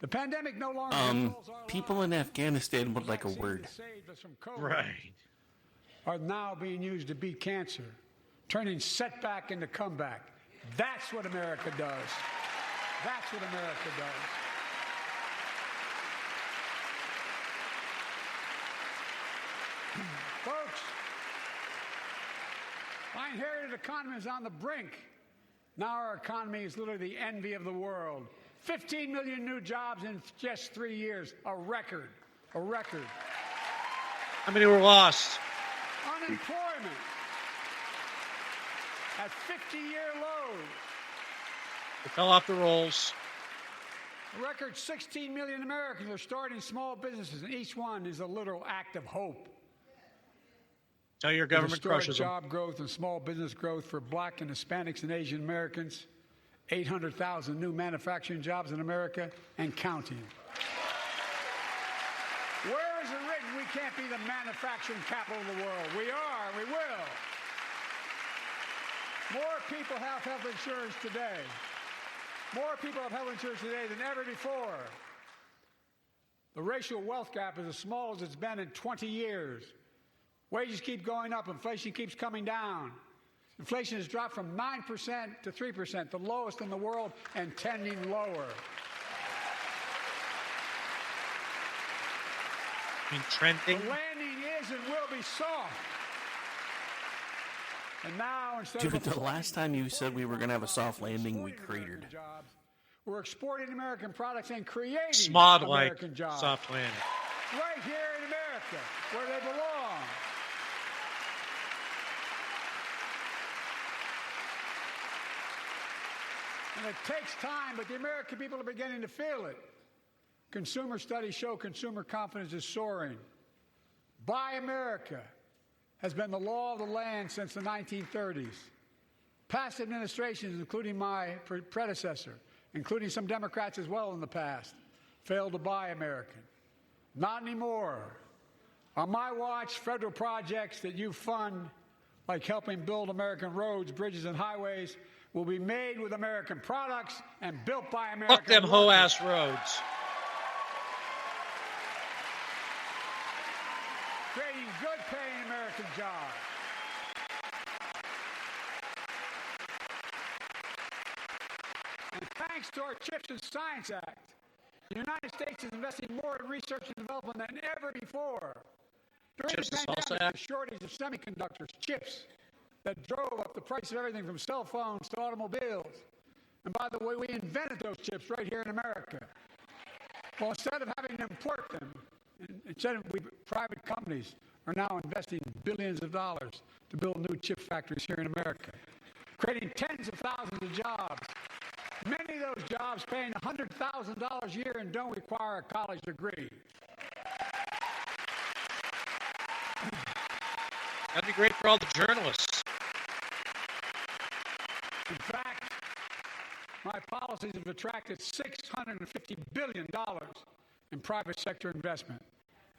The pandemic no longer controls our people in Afghanistan would like a word. Right. Are now being used to beat cancer, turning setback into comeback. That's what America does. That's what America does. Folks, my inherited economy is on the brink. Now our economy is literally the envy of the world. 15 million new jobs in just 3 years. A record. A record. How many were lost? Unemployment at 50-year lows. It fell off the rolls. A record 16 million Americans are starting small businesses, and each one is a literal act of hope. Tell your government crushes them. Job growth and small business growth for Black and Hispanics and Asian Americans. 800,000 new manufacturing jobs in America and counting. Where is it written we can't be the manufacturing capital of the world? We are. We will. More people have health insurance today. More people have health insurance today than ever before. The racial wealth gap is as small as it's been in 20 years. Wages keep going up. Inflation keeps coming down. Inflation has dropped from 9% to 3%, the lowest in the world, and tending lower. Trending. The landing is and will be soft. And now, instead Dude, of the last time you said we were going to have a soft landing, we cratered. we're exporting American products and creating Smod-like American jobs. soft landing. Right here in America, where they belong. And it takes time, but the American people are beginning to feel it. Consumer studies show consumer confidence is soaring. Buy America has been the law of the land since the 1930s. Past administrations, including my predecessor, including some Democrats as well in the past, failed to buy American. Not anymore. On my watch, federal projects that you fund, like helping build American roads, bridges, and highways, will be made with American products and built by American Fuck them workers. hoe-ass roads. Creating good-paying American jobs. And thanks to our CHIPS and Science Act, the United States is investing more in research and development than ever before. During CHIPS the and Science pandemic, Act? the shortage of semiconductors, chips, that drove up the price of everything from cell phones to automobiles. And by the way, we invented those chips right here in America. Well, instead of having to import them, private companies are now investing billions of dollars to build new chip factories here in America, creating tens of thousands of jobs. Many of those jobs paying $100,000 a year and don't require a college degree. That'd be great for all the journalists. In fact, my policies have attracted $650 billion in private sector investment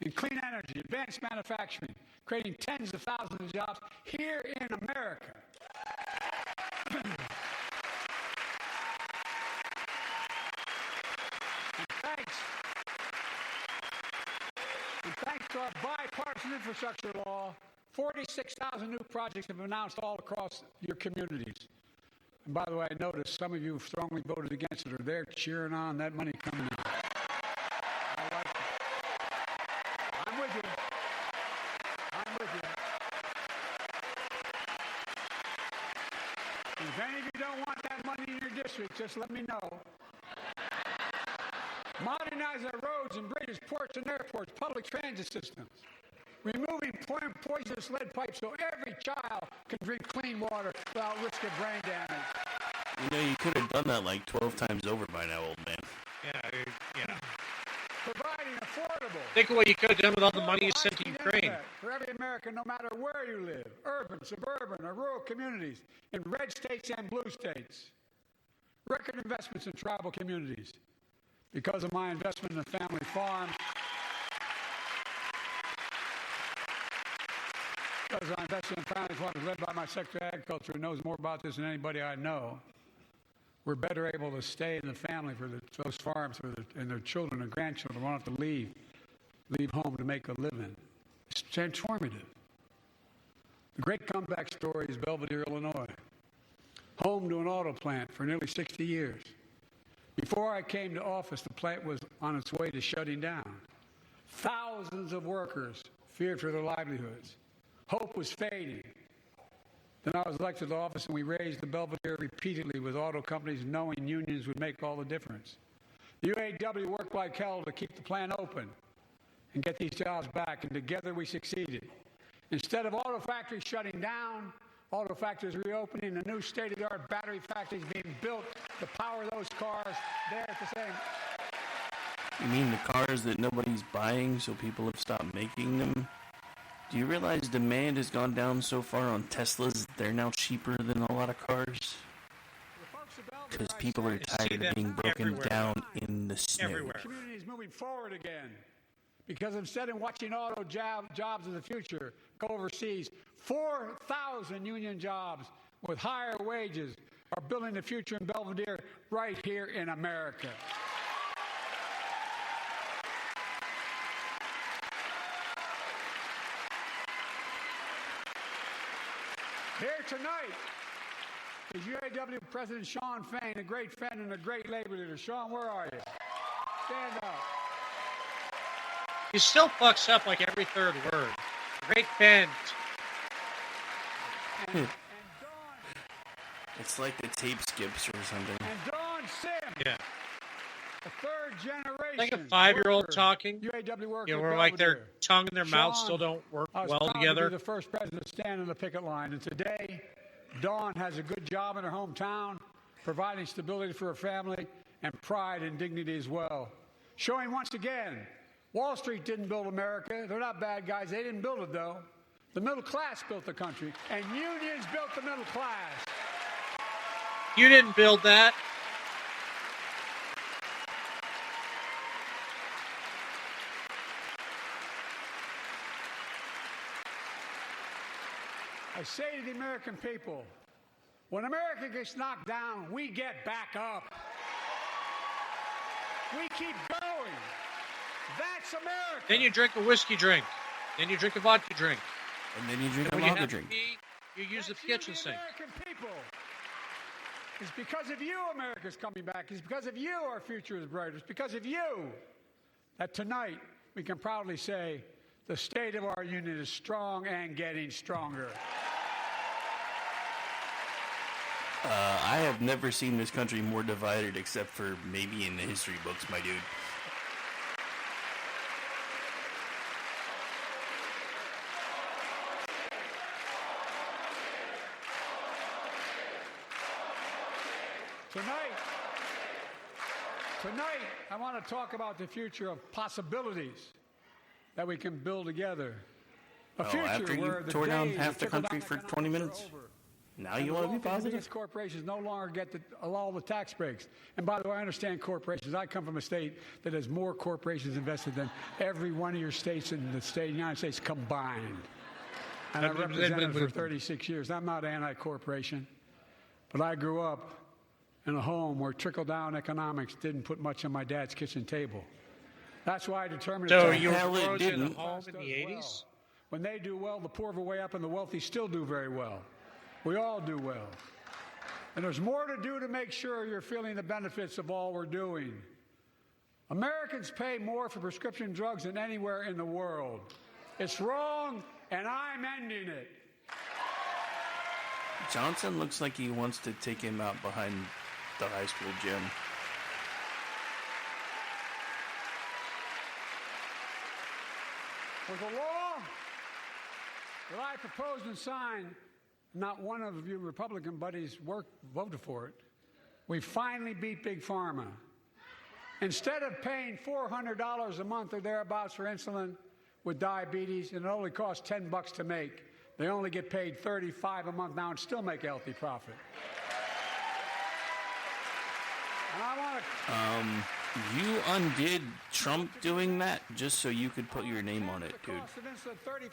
in clean energy, advanced manufacturing, creating tens of thousands of jobs here in America. And thanks to our bipartisan infrastructure law, 46,000 new projects have been announced all across your communities. And by the way, I noticed some of you have strongly voted against it, or they're cheering on that money coming in. I like it. I'm with you. I'm with you. And if any of you don't want that money in your district, just let me know. Modernize our roads and bridges, ports and airports, public transit systems. Removing poisonous lead pipes so every child can drink clean water without risk of brain damage. You know, you could have done that like 12 times over by now, old man. Yeah. Providing affordable. Think of what you could have done with all the money you sent to Ukraine. For every American, no matter where you live, urban, suburban, or rural communities, in red states and blue states. Record investments in tribal communities. Because of my investment in the family farm, because I invested in family farms led by my Secretary of Agriculture, who knows more about this than anybody I know, we're better able to stay in the family for those farms and their children and grandchildren won't have to leave home to make a living. It's transformative. The great comeback story is Belvedere, Illinois, home to an auto plant for nearly 60 years. Before I came to office, the plant was on its way to shutting down. Thousands of workers feared for their livelihoods. Hope was fading. Then I was elected to office, and we raised the Belvedere repeatedly with auto companies, knowing unions would make all the difference. The UAW worked like hell to keep the plant open and get these jobs back, and together we succeeded. Instead of auto factories shutting down, auto factories reopening, and new state-of-the-art battery factories being built to power those cars there at the same. You mean the cars that nobody's buying, so people have stopped making them? Do you realize demand has gone down so far on Teslas that they're now cheaper than a lot of cars? Because people are tired of being broken down in the snow. Community is moving forward again. Because instead of watching auto jobs of the future go overseas, 4,000 union jobs with higher wages are building the future in Belvedere right here in America. Here tonight is UAW President Shawn Fain, a great friend and a great labor leader. Shawn, where are you? Stand up. He still fucks up like every third word. Great fan. It's like the tape skips or something. And Dawn Sim. Yeah. A third generation. Like a 5-year-old talking. UAW worker. You know, where like their tongue and their mouth still don't work well together. To be the first president to stand on the picket line, and today, Dawn has a good job in her hometown, providing stability for her family and pride and dignity as well. Showing once again, Wall Street didn't build America. They're not bad guys. They didn't build it, though. The middle class built the country, and unions built the middle class. You didn't build that. I say to the American people, when America gets knocked down, we get back up. We keep going. That's America. Then you drink a whiskey drink. Then you drink a vodka drink. And then you drink And a when you lager have to drink. pee, you use the kitchen sink. American people. It's because of you America's coming back. It's because of you our future is bright. It's because of you that tonight we can proudly say the state of our union is strong and getting stronger. I have never seen this country more divided except for maybe in the history books, my dude. Tonight, I want to talk about the future of possibilities that we can build together. A future after you where the tore down days half of the country trickle-down for 20 economics minutes? are over. Now And you the want to be wealthy and positive? biggest corporations no longer get all the tax breaks. And by the way, I understand corporations. I come from a state that has more corporations invested than every one of your states in the United States combined. And I represented for 36 years. I'm not anti-corporation, but I grew up in a home where trickle-down economics didn't put much on my dad's kitchen table. That's why I determined. So you were raised in a home in the 80s? When they do well, the poor are way up and the wealthy still do very well. We all do well. And there's more to do to make sure you're feeling the benefits of all we're doing. Americans pay more for prescription drugs than anywhere in the world. It's wrong, and I'm ending it. Johnson looks like he wants to take him out behind the high school gym. With the law that I proposed and signed, not one of you Republican buddies voted for it. We finally beat Big Pharma. Instead of paying $400 a month or thereabouts for insulin with diabetes, and it only costs $10 to make, they only get paid $35 a month now and still make a healthy profit. And I want to... You undid Trump doing that just so you could put your name on it, dude.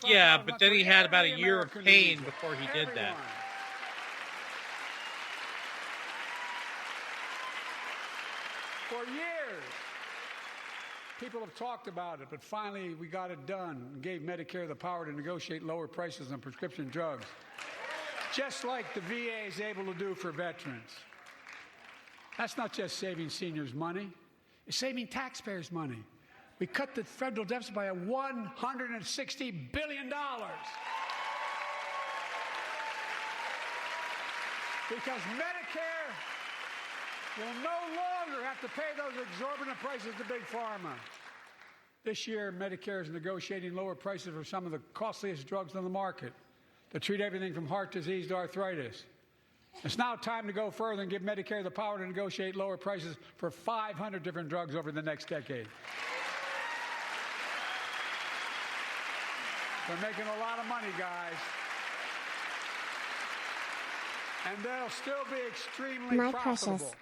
Yeah, but then he had about a year of pain before he did that. For years, people have talked about it, but finally we got it done and gave Medicare the power to negotiate lower prices on prescription drugs, just like the VA is able to do for veterans. That's not just saving seniors money. It's saving taxpayers money. We cut the federal deficit by $160 billion. Because Medicare will no longer have to pay those exorbitant prices to Big Pharma. This year, Medicare is negotiating lower prices for some of the costliest drugs on the market to treat everything from heart disease to arthritis. It's now time to go further and give Medicare the power to negotiate lower prices for 500 different drugs over the next decade. They're making a lot of money, guys. And they'll still be extremely profitable. Precious.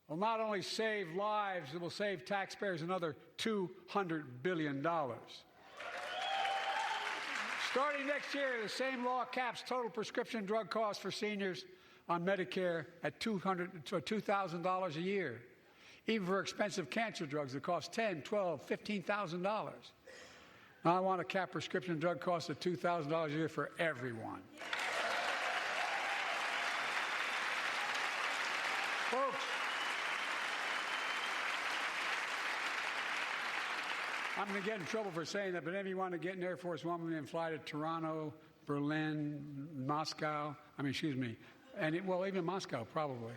Will not only save lives, it will save taxpayers another $200 billion. Starting next year, the same law caps total prescription drug costs for seniors on Medicare at $2,000 a year, even for expensive cancer drugs that cost $10,000, $12,000, $15,000. Now I want to cap prescription drug costs at $2,000 a year for everyone. Folks, I'm going to get in trouble for saying that, but anyone to get in Air Force One and fly to Toronto, Berlin, Moscow, even Moscow, probably.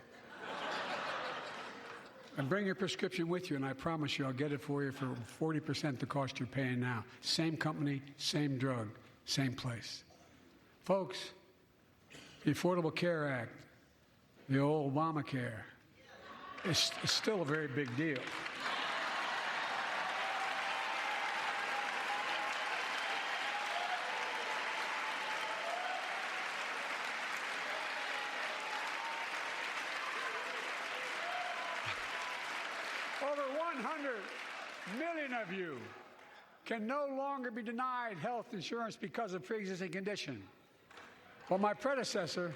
And bring your prescription with you, and I promise you I'll get it for you for 40% the cost you're paying now. Same company, same drug, same place. Folks, the Affordable Care Act, the old Obamacare, is still a very big deal. Over 100 million of you can no longer be denied health insurance because of pre-existing condition. But my predecessor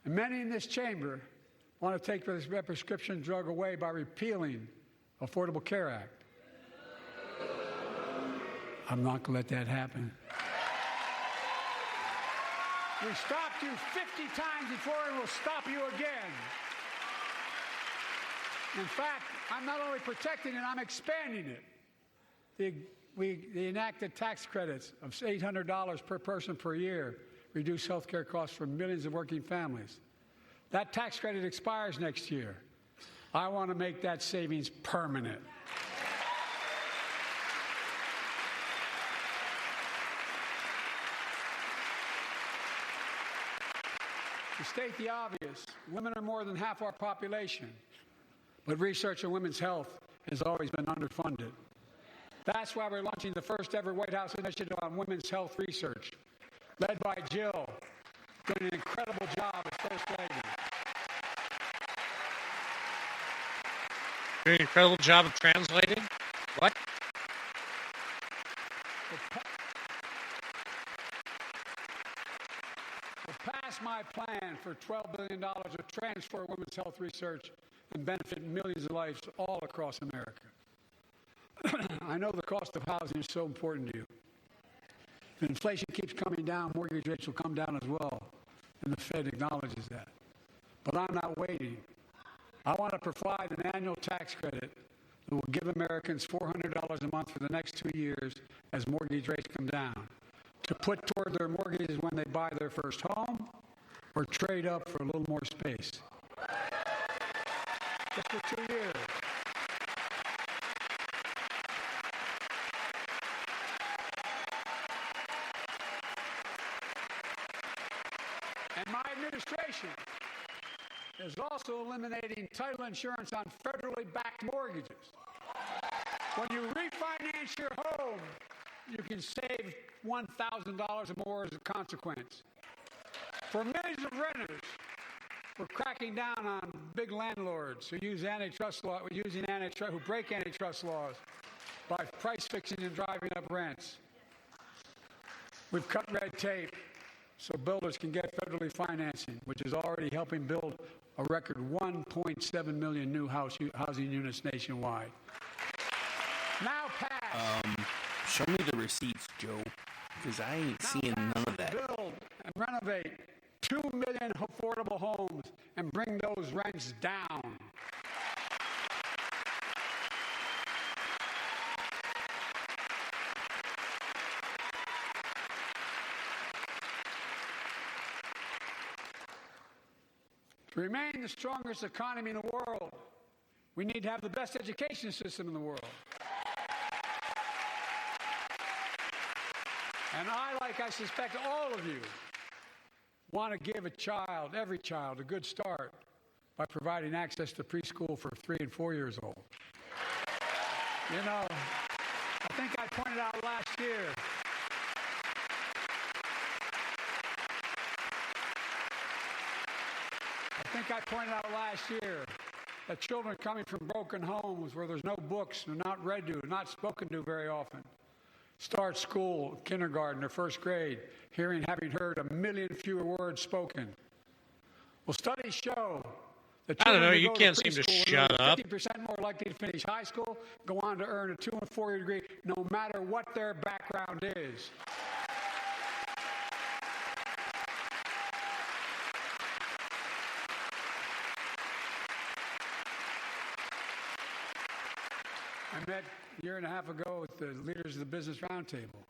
and many in this chamber want to take this prescription drug away by repealing Affordable Care Act. I'm not going to let that happen. We stopped you 50 times before and we'll stop you again. In fact, I'm not only protecting it, I'm expanding it. We enacted tax credits of $800 per person per year, reduce health care costs for millions of working families. That tax credit expires next year. I want to make that savings permanent. To state the obvious, women are more than half our population, but research on women's health has always been underfunded. That's why we're launching the first ever White House initiative on women's health research, led by Jill, doing an incredible job as First Lady. Doing an incredible job of translating? What? We'll pass my plan for $12 billion to transfer women's health research and benefit millions of lives all across America. I know the cost of housing is so important to you. If inflation keeps coming down, mortgage rates will come down as well, and the Fed acknowledges that. But I'm not waiting. I want to provide an annual tax credit that will give Americans $400 a month for the next 2 years as mortgage rates come down, to put toward their mortgages when they buy their first home or trade up for a little more space. Just for 2 years. And my administration is also eliminating title insurance on federally backed mortgages. When you refinance your home, you can save $1,000 or more as a consequence. For millions of renters, we're cracking down on big landlords who use antitrust law, who break antitrust laws by price fixing and driving up rents. We've cut red tape so builders can get federally financing, which is already helping build a record 1.7 million new housing units nationwide. Now pass. Show me the receipts, Joe, because I ain't seeing none of that. Build and renovate 2 million affordable homes and bring those rents down. To remain the strongest economy in the world, we need to have the best education system in the world. And I suspect all of you, want to give every child, a good start by providing access to preschool for 3 and 4 years old. You know, I think I pointed out last year, that children coming from broken homes where there's no books, they're not read to, not spoken to very often, start school, kindergarten, or first grade, having heard 1 million fewer words spoken. Well, studies show that I don't know, you children can't seem to shut up. 50% more likely to finish high school, go on to earn a 2- and 4-year degree, no matter what their background is. I met a year and a half ago with the leaders of the Business Roundtable.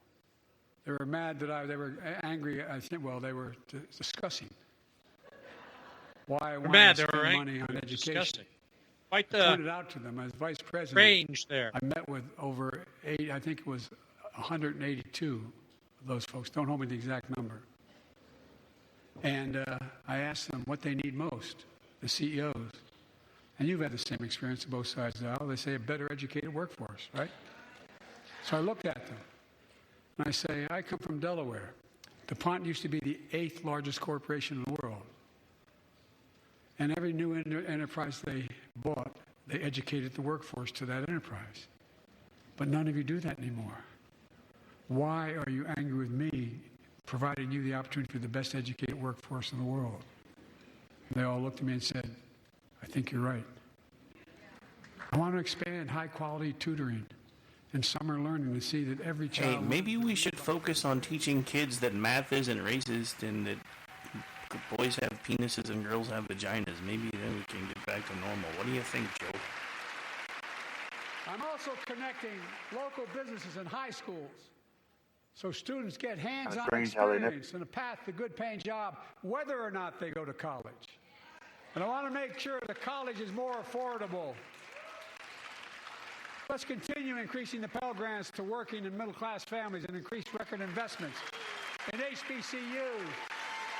They were mad that they were angry. I think, well, they were discussing why I wanted to spend money on education. Quite I pointed out to them as vice president. Range there. I met with over 182 of those folks. Don't hold me to the exact number. And I asked them what they need most, the CEOs. And you've had the same experience on both sides of the aisle. They say a better educated workforce, right? So I looked at them, and I say, I come from Delaware. DuPont used to be the 8th largest corporation in the world. And every new enterprise they bought, they educated the workforce to that enterprise. But none of you do that anymore. Why are you angry with me providing you the opportunity for the best educated workforce in the world. And they all looked at me and said, I think you're right. I want to expand high-quality tutoring and summer learning to see that every child... Hey, maybe we should focus on teaching kids that math isn't racist and that boys have penises and girls have vaginas. Maybe then we can get back to normal. What do you think, Joe? I'm also connecting local businesses in high schools so students get hands-on experience and a path to good paying job whether or not they go to college. And I want to make sure the college is more affordable. Let's continue increasing the Pell Grants to working and middle-class families and increase record investments in HBCUs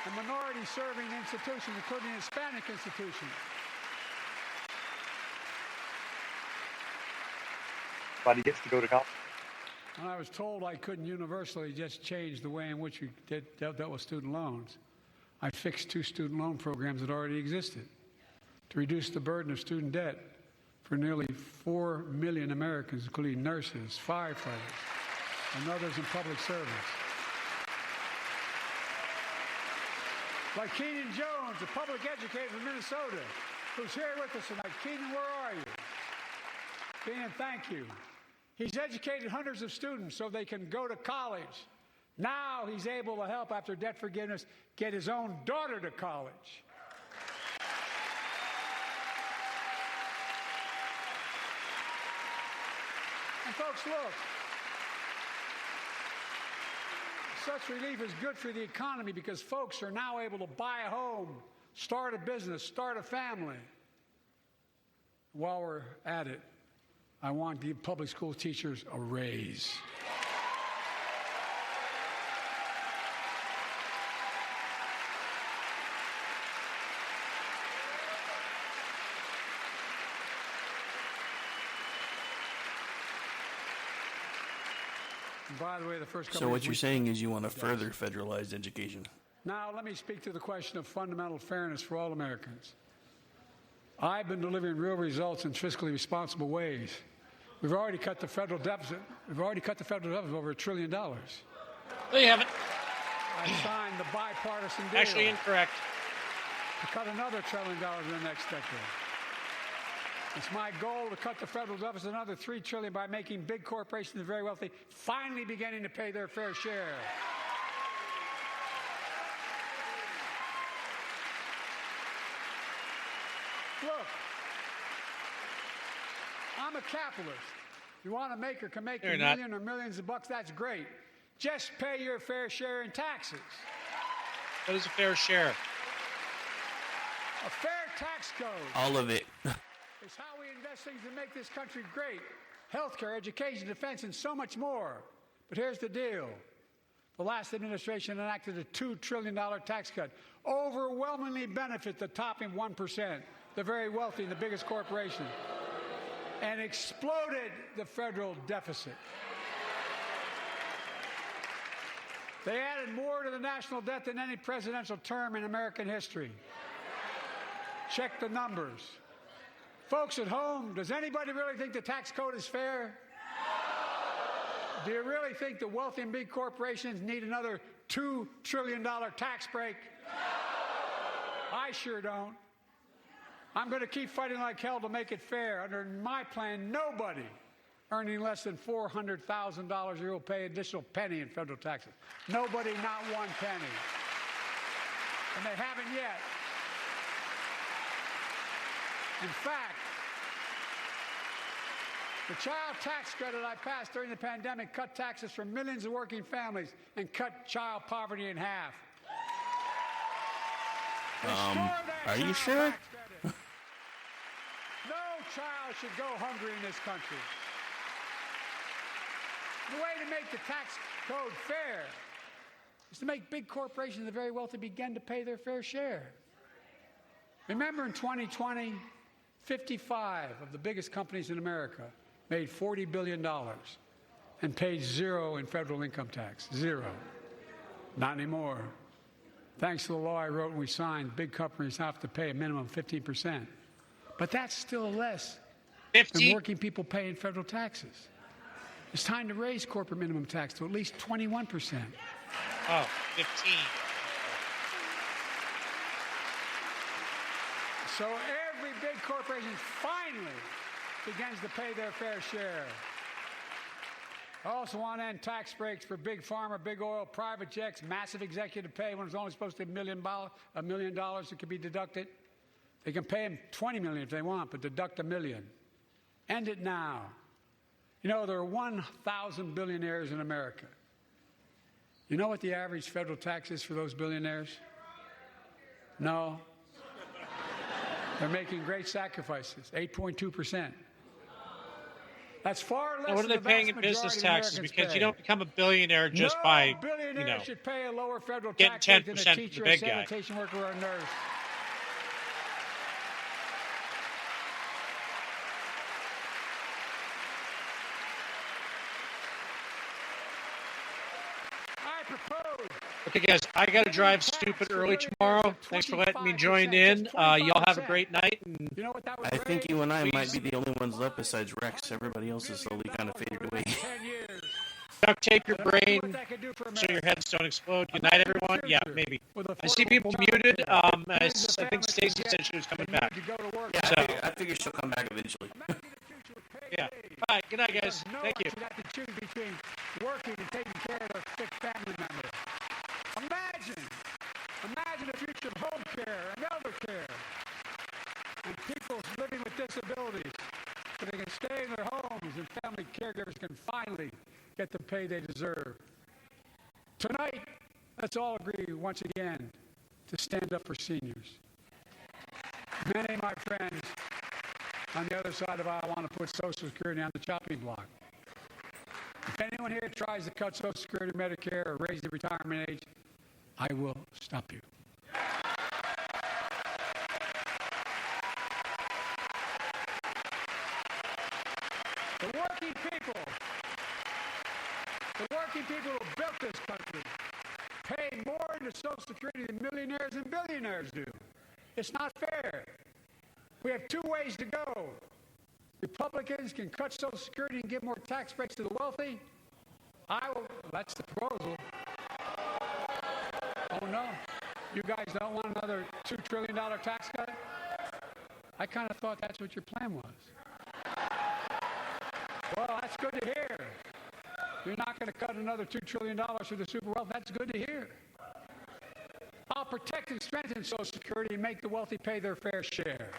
and minority-serving institutions, including Hispanic institutions. But he gets to go to college. And I was told I couldn't universally just change the way in which we dealt with student loans. I fixed 2 student loan programs that already existed to reduce the burden of student debt for nearly 4 million Americans, including nurses, firefighters, and others in public service. Like Keenan Jones, a public educator from Minnesota, who's here with us tonight. Keenan, where are you? Keenan, thank you. He's educated hundreds of students so they can go to college. Now he's able to help, after debt forgiveness, get his own daughter to college. And folks, look, such relief is good for the economy because folks are now able to buy a home, start a business, start a family. While we're at it, I want to give public school teachers a raise. And by the way, the first couple So what you're saying is you want a further federalized education. Now, let me speak to the question of fundamental fairness for all Americans. I've been delivering real results in fiscally responsible ways. We've already cut the federal deficit. Over $1 trillion. No, you haven't. I signed the bipartisan deal. Actually incorrect. To cut another $1 trillion in the next decade. It's my goal to cut the federal deficit another $3 trillion by making big corporations and very wealthy finally beginning to pay their fair share. Look, I'm a capitalist. You want to make or can make a million or millions of bucks, that's great. Just pay your fair share in taxes. What is a fair share? A fair tax code. All of it. It's how we invest things that make this country great. Healthcare, education, defense, and so much more. But here's the deal. The last administration enacted a $2 trillion tax cut. Overwhelmingly benefit the top 1%, the very wealthy and the biggest corporations. And exploded the federal deficit. They added more to the national debt than any presidential term in American history. Check the numbers. Folks at home, does anybody really think the tax code is fair? Do you really think the wealthy and big corporations need another $2 trillion tax break? I sure don't. I'm going to keep fighting like hell to make it fair. Under my plan, nobody earning less than $400,000 a year will pay an additional penny in federal taxes. Nobody, not one penny. And they haven't yet. In fact, the child tax credit I passed during the pandemic cut taxes for millions of working families and cut child poverty in half. Are you sure? No child should go hungry in this country. The way to make the tax code fair is to make big corporations and the very wealthy begin to pay their fair share. Remember in 2020, 55 of the biggest companies in America made $40 billion and paid zero in federal income tax. Zero. Not anymore. Thanks to the law I wrote and we signed, big companies have to pay a minimum of 15%. But that's still less than working people pay in federal taxes. It's time to raise corporate minimum tax to at least 21%. Oh, 15. So every big corporation finally begins to pay their fair share. I also want to end tax breaks for big pharma, big oil, private jets, massive executive pay when it's only supposed to be $1 million that can be deducted. They can pay them $20 million if they want, but deduct $1 million. End it now. You know, there are 1,000 billionaires in America. You know what the average federal tax is for those billionaires? No. They're making great sacrifices, 8.2%. That's far less. Now, what are they paying in business taxes? Because you don't become a billionaire just by, billionaire should pay a lower federal getting tax rate 10% than a for the teacher, a big guy. sanitation worker, or a nurse. I propose. Okay, guys, I got to drive stupid early tomorrow. Thanks for letting me join in. Y'all have a great night. And I think you and I might be the only ones left besides Rex. Everybody else is slowly kind of faded away. duct tape your brain so your heads don't explode. Good night, everyone. Yeah, maybe. I see people muted. I think Stacy said she was coming back. Yeah, So, I figure she'll come back eventually. yeah. All right, good night, guys. Thank you. Have to choose between working and taking care of their sick family members. Imagine the future of home care and elder care, and people living with disabilities, so they can stay in their homes and family caregivers can finally get the pay they deserve. Tonight, let's all agree once again to stand up for seniors. Many of my friends on the other side of the aisle want to put Social Security on the chopping block. If anyone here tries to cut Social Security, Medicare, or raise the retirement age, I will stop you. The working people who built this country pay more into Social Security than millionaires and billionaires do. It's not fair. We have two ways to go. Republicans can cut Social Security and give more tax breaks to the wealthy. That's the proposal. Oh no, you guys don't want another $2 trillion tax cut? I kind of thought that's what your plan was. Well, that's good to hear. You're not going to cut another $2 trillion for the super wealth. That's good to hear. I'll protect and strengthen Social Security and make the wealthy pay their fair share.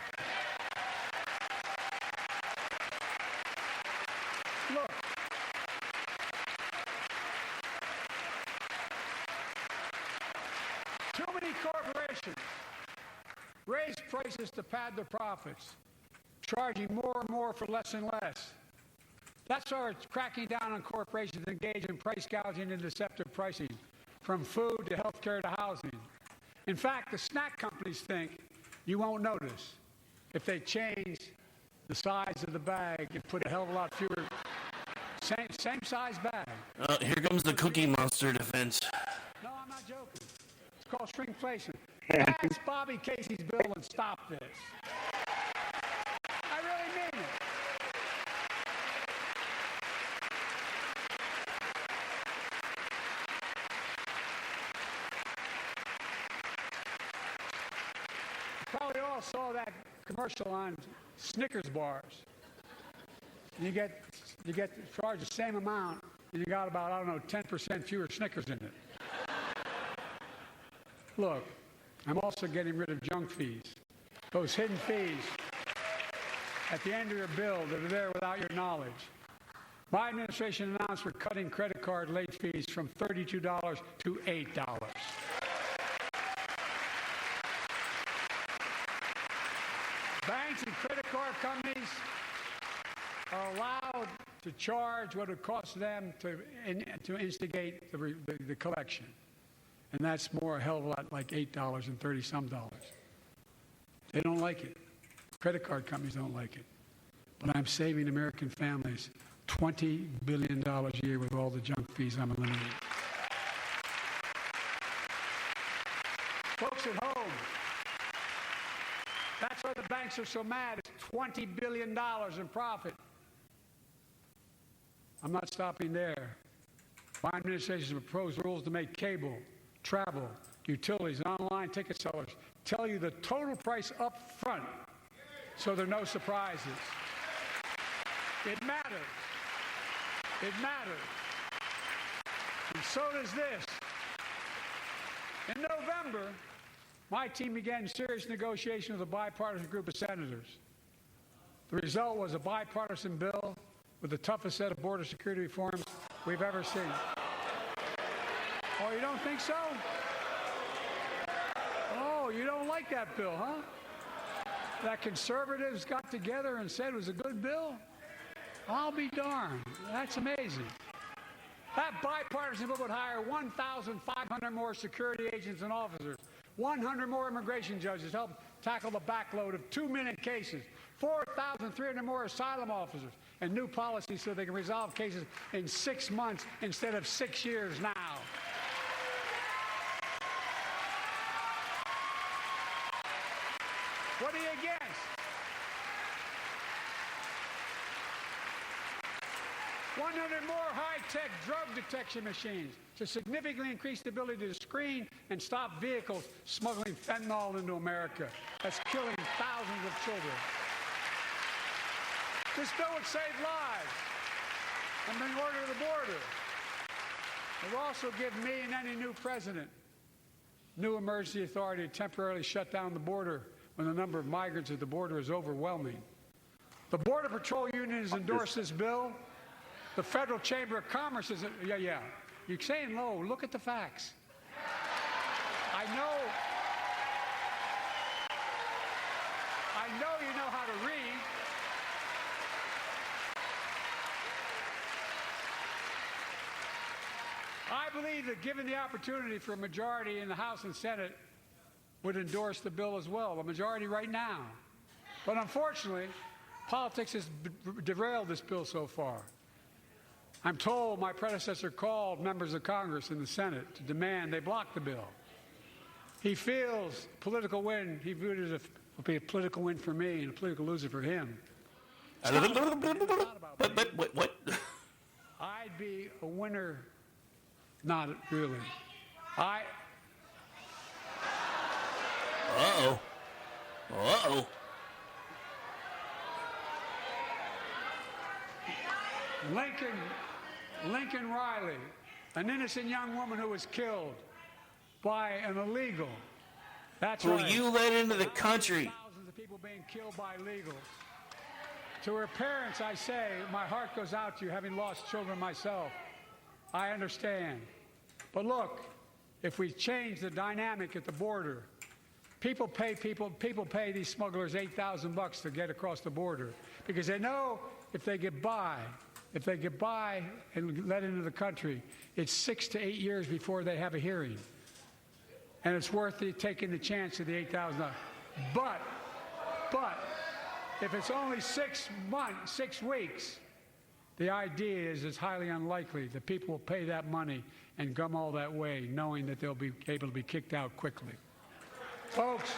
Look, too many corporations raise prices to pad their profits, charging more and more for less and less. That's why it's cracking down on corporations engaged in price gouging and deceptive pricing, from food to healthcare to housing. In fact, the snack companies think you won't notice if they change the size of the bag and put a hell of a lot fewer, same size bag. Here comes the Cookie Monster defense. No, I'm not joking. It's called shrinkflation. Pass Bobby Casey's bill and stop this. I really mean it. Probably all saw that commercial on Snickers bars. You get charged the same amount, and you got about 10% fewer Snickers in it. Look, I'm also getting rid of junk fees, those hidden fees at the end of your bill that are there without your knowledge. My administration announced we're cutting credit card late fees from $32 to $8. Banks and credit card companies are allowed to charge what it costs them to instigate the collection. And that's a hell of a lot, like $8 and $30-some. They don't like it. Credit card companies don't like it. But I'm saving American families $20 billion a year with all the junk fees I'm eliminating. Folks at home, that's why the banks are so mad. It's $20 billion in profit. I'm not stopping there. My administration's proposed rules to make cable, travel, utilities, and online ticket sellers tell you the total price up front so there are no surprises. It matters. It matters. And so does this. In November, my team began serious negotiation with a bipartisan group of senators. The result was a bipartisan bill with the toughest set of border security reforms we've ever seen. Oh, you don't think so? Oh, you don't like that bill, huh? That conservatives got together and said it was a good bill? I'll be darned. That's amazing. That bipartisan bill would hire 1,500 more security agents and officers, 100 more immigration judges to help tackle the backload of 2-minute cases, 4,300 more asylum officers, and new policies so they can resolve cases in 6 months instead of 6 years now. What are you against? 100 more high-tech drug detection machines to significantly increase the ability to screen and stop vehicles smuggling fentanyl into America. That's killing thousands of children. This bill would save lives and bring order to the border. It will also give me and any new president new emergency authority to temporarily shut down the border when the number of migrants at the border is overwhelming. The Border Patrol Union has endorsed this bill. The Federal Chamber of Commerce is, yeah. You're saying low. Look at the facts. I know you know how to read. I believe that given the opportunity for a majority in the House and Senate would endorse the bill as well, a majority right now. But unfortunately, politics has derailed this bill so far. I'm told my predecessor called members of Congress in the Senate to demand they block the bill. He feels political win. He viewed it as a political win for me and a political loser for him. What? I'd be a winner. Not really. Uh-oh. Lincoln Riley, an innocent young woman who was killed by an illegal. That's who right. you let into the country. Thousands of people being killed by illegals. To her parents, I say, my heart goes out to you, having lost children myself. I understand. But look, if we change the dynamic at the border, people pay these smugglers $8,000 to get across the border because they know if they get by and let into the country, it's 6 to 8 years before they have a hearing. And it's worth taking the chance of the $8,000. But if it's only 6 weeks, the idea is it's highly unlikely that people will pay that money and come all that way knowing that they'll be able to be kicked out quickly. Folks,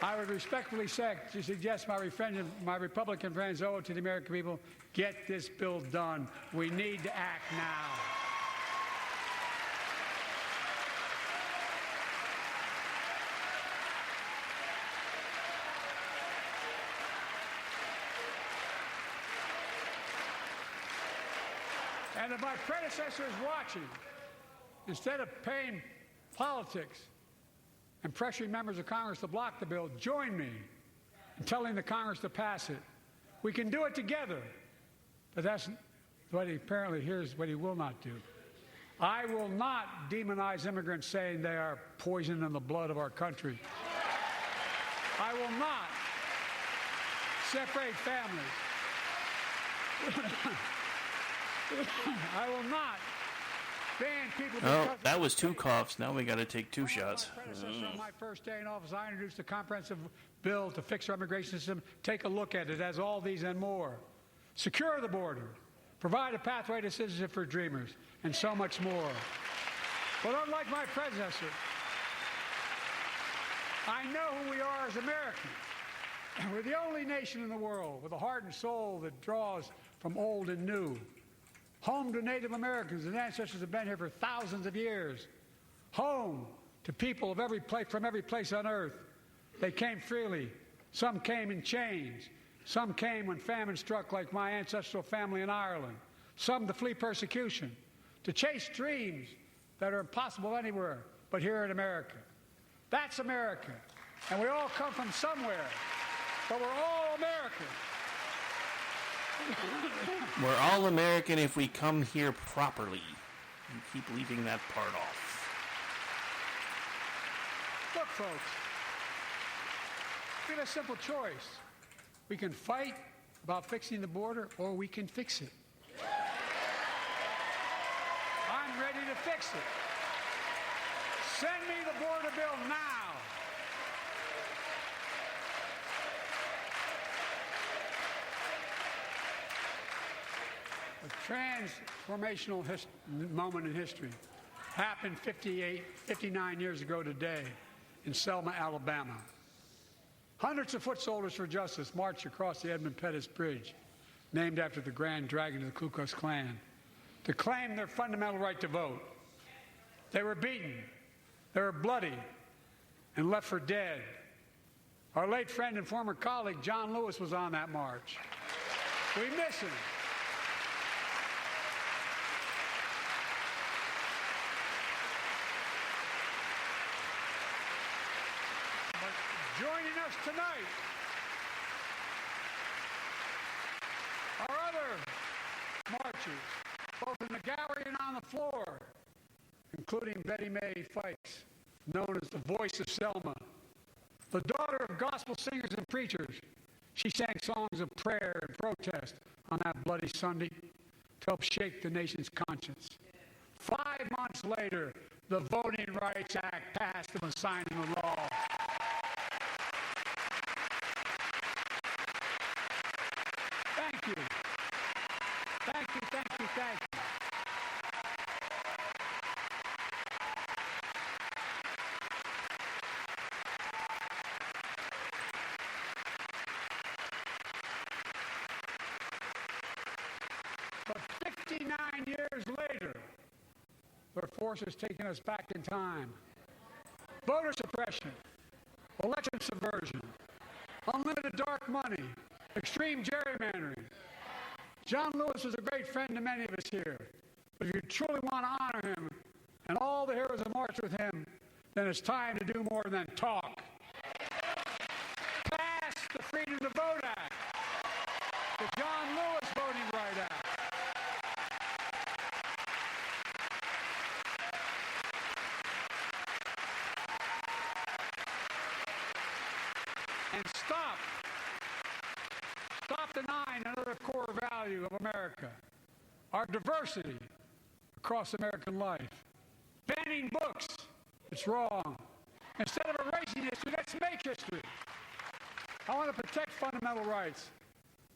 I would respectfully suggest my Republican friends owe it to the American people, get this bill done. We need to act now. And if my predecessor is watching, instead of paying politics and pressuring members of Congress to block the bill, join me in telling the Congress to pass it. We can do it together. But that's what here's what he will not do. I will not demonize immigrants saying they are poison in the blood of our country. I will not separate families. I will not ban people because that was 2 coughs. Now we got to take 2 shots. On my first day in office, I introduced a comprehensive bill to fix our immigration system. Take a look at it. It has all these and more. Secure the border. Provide a pathway to citizenship for dreamers. And so much more. But unlike my predecessor, I know who we are as Americans. We're the only nation in the world with a heart and soul that draws from old and new. Home to Native Americans whose ancestors have been here for thousands of years. Home to people of from every place on earth. They came freely. Some came in chains. Some came when famine struck, like my ancestral family in Ireland. Some to flee persecution, to chase dreams that are impossible anywhere but here in America. That's America. And we all come from somewhere, but we're all American. We're all American if we come here properly. You keep leaving that part off. Look, folks, we have a simple choice. We can fight about fixing the border, or we can fix it. I'm ready to fix it. Send me the border bill now. A transformational moment in history happened 59 years ago today in Selma, Alabama. Hundreds of foot soldiers for justice marched across the Edmund Pettus Bridge, named after the Grand Dragon of the Ku Klux Klan, to claim their fundamental right to vote. They were beaten, they were bloody, and left for dead. Our late friend and former colleague, John Lewis, was on that march. We miss him. Joining us tonight are other marchers, both in the gallery and on the floor, including Betty Mae Fikes, known as the voice of Selma, the daughter of gospel singers and preachers. She sang songs of prayer and protest on that bloody Sunday to help shake the nation's conscience. 5 months later, the Voting Rights Act passed and was signed into law. Thank you. Thank you, thank you, thank you. But 59 years later, their force has taken us back in time. Voter suppression, election subversion, unlimited dark money, extreme gerrymandering. John Lewis was a great friend to many of us here. But if you truly want to honor him and all the heroes that marched with him, then it's time to do more than talk. Pass the Freedom to Vote Act, the John Lewis Voting Right Act. And stop denying another core value of America, our diversity across American life. Banning books, it's wrong. Instead of erasing history, let's make history. I want to protect fundamental rights.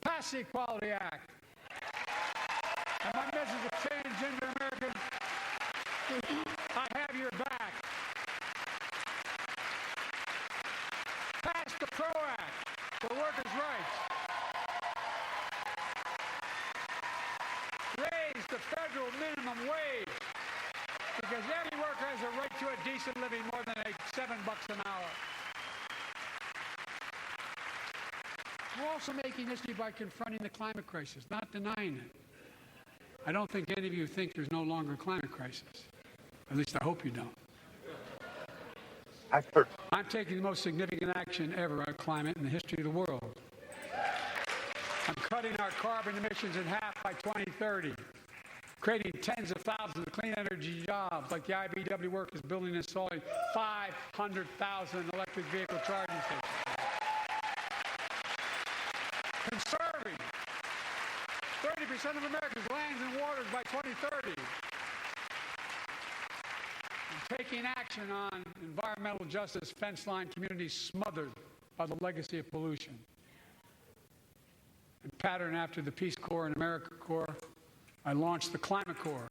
Pass the Equality Act. And my message of transgender Americans, I have your back. Pass the PRO Act for workers' rights. Raise the federal minimum wage, because every worker has a right to a decent living more than $7 an hour. We're also making history by confronting the climate crisis, not denying it. I don't think any of you think there's no longer a climate crisis. At least I hope you don't. I'm taking the most significant action ever on climate in the history of the world. I'm cutting our carbon emissions in half by 2030, creating tens of thousands of clean energy jobs, like the IBEW workers building and installing 500,000 electric vehicle charging stations. Conserving 30% of America's lands and waters by 2030. And taking action on environmental justice, fence line communities smothered by the legacy of pollution. And pattern after the Peace Corps and AmeriCorps, I launched the Climate Corps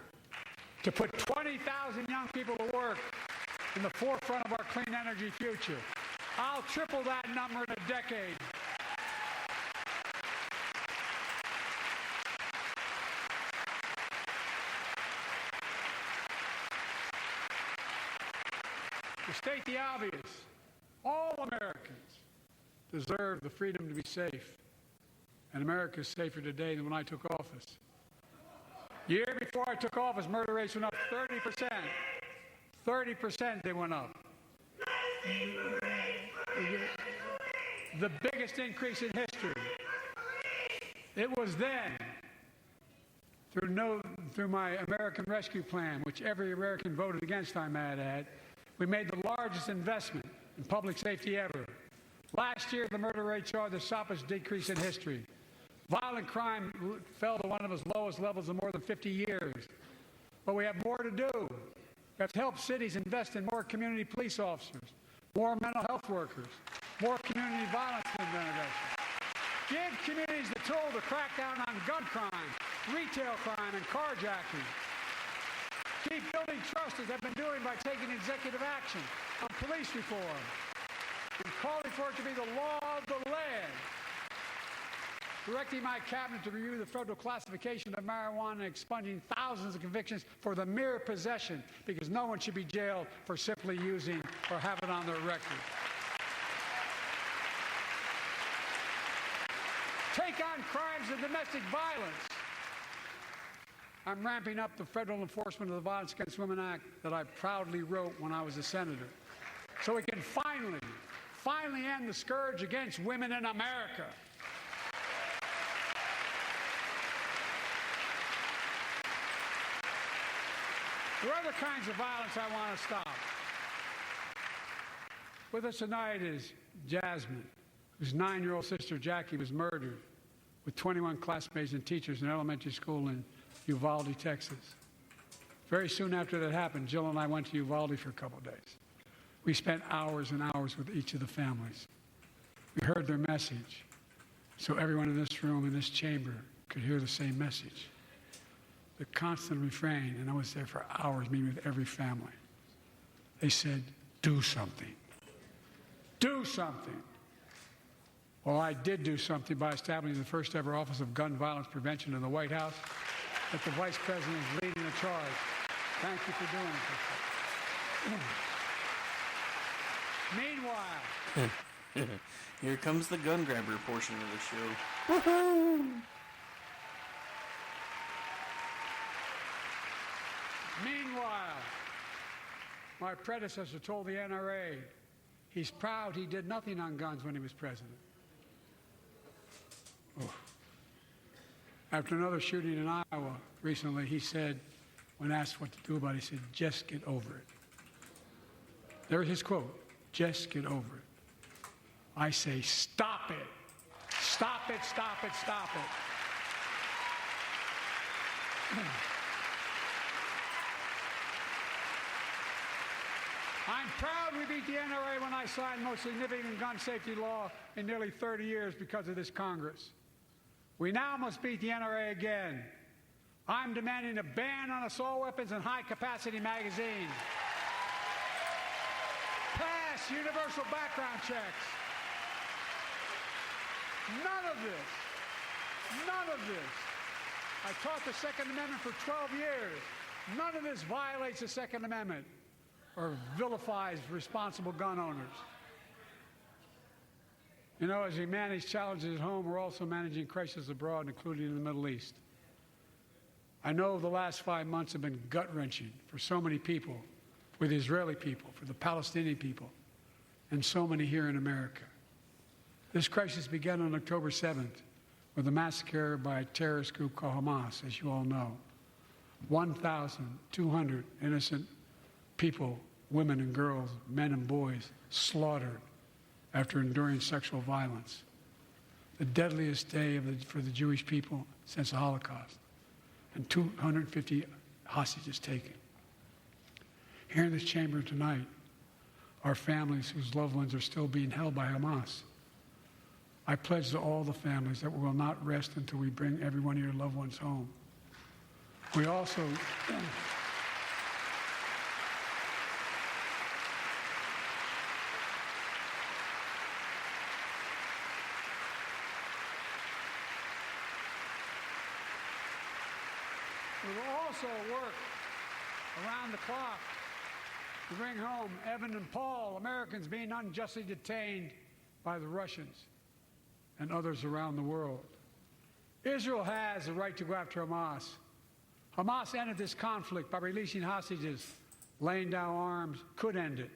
to put 20,000 young people to work in the forefront of our clean energy future. I'll triple that number in a decade. To state the obvious, all Americans deserve the freedom to be safe. And America is safer today than when I took office. The year before I took office, murder rates went up 30%. 30% they went up. The biggest increase in history. It was then, through my American Rescue Plan, which every American voted against, I might add, we made the largest investment in public safety ever. Last year, the murder rate saw the sharpest decrease in history. Violent crime fell to one of its lowest levels in more than 50 years. But we have more to do. We have to help cities invest in more community police officers, more mental health workers, more community violence intervention. Give communities the tool to crack down on gun crime, retail crime, and carjacking. Keep building trust as they've been doing by taking executive action on police reform and calling for it to be the law of the land. Directing my cabinet to review the federal classification of marijuana and expunging thousands of convictions for the mere possession, because no one should be jailed for simply using or have it on their record. Take on crimes of domestic violence. I'm ramping up the federal enforcement of the Violence Against Women Act that I proudly wrote when I was a senator, so we can finally end the scourge against women in America. There are other kinds of violence I want to stop. With us tonight is Jasmine, whose 9-year-old sister Jackie was murdered with 21 classmates and teachers in an elementary school in Uvalde, Texas. Very soon after that happened, Jill and I went to Uvalde for a couple of days. We spent hours and hours with each of the families. We heard their message, so everyone in this room, in this chamber, could hear the same message. The constant refrain, and I was there for hours meeting with every family. They said, do something. Do something. Well, I did do something by establishing the first ever Office of Gun Violence Prevention in the White House that the Vice President is leading the charge. Thank you for doing it. Meanwhile, here comes the gun grabber portion of the show. Woohoo! Meanwhile, my predecessor told the NRA he's proud he did nothing on guns when he was president. Oh. After another shooting in Iowa recently, he said, when asked what to do about it, he said, just get over it. There's his quote, just get over it. I say, stop it. Stop it, stop it, stop it. I'm proud we beat the NRA when I signed the most significant gun safety law in nearly 30 years because of this Congress. We now must beat the NRA again. I'm demanding a ban on assault weapons and high-capacity magazines. Pass universal background checks. None of this. I taught the Second Amendment for 12 years. None of this violates the Second Amendment or vilifies responsible gun owners. You know, as we manage challenges at home, we're also managing crises abroad, including in the Middle East. I know the last 5 months have been gut-wrenching for so many people, for the Israeli people, for the Palestinian people, and so many here in America. This crisis began on October 7th with a massacre by a terrorist group called Hamas, as you all know. 1,200 innocent people, women and girls, men and boys, slaughtered after enduring sexual violence. The deadliest day for the Jewish people since the Holocaust, and 250 hostages taken. Here in this chamber tonight are families whose loved ones are still being held by Hamas. I pledge to all the families that we will not rest until we bring every one of your loved ones home. We also work around the clock to bring home Evan and Paul, Americans being unjustly detained by the Russians and others around the world. Israel has the right to go after Hamas. Hamas ended this conflict by releasing hostages, laying down arms, could end it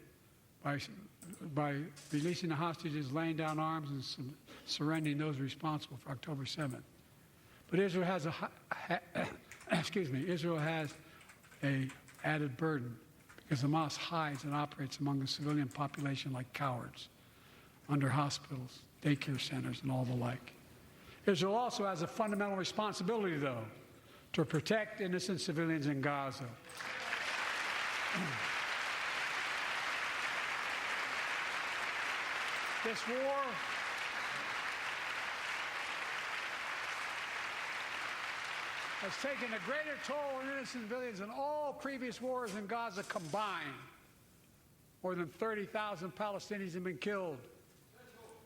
by releasing the hostages, laying down arms, and surrendering those responsible for October 7th. But Israel has Israel has a added burden because Hamas hides and operates among the civilian population like cowards, under hospitals, daycare centers, and all the like. Israel also has a fundamental responsibility, though, to protect innocent civilians in Gaza. This war has taken a greater toll on innocent civilians than all previous wars in Gaza combined. More than 30,000 Palestinians have been killed,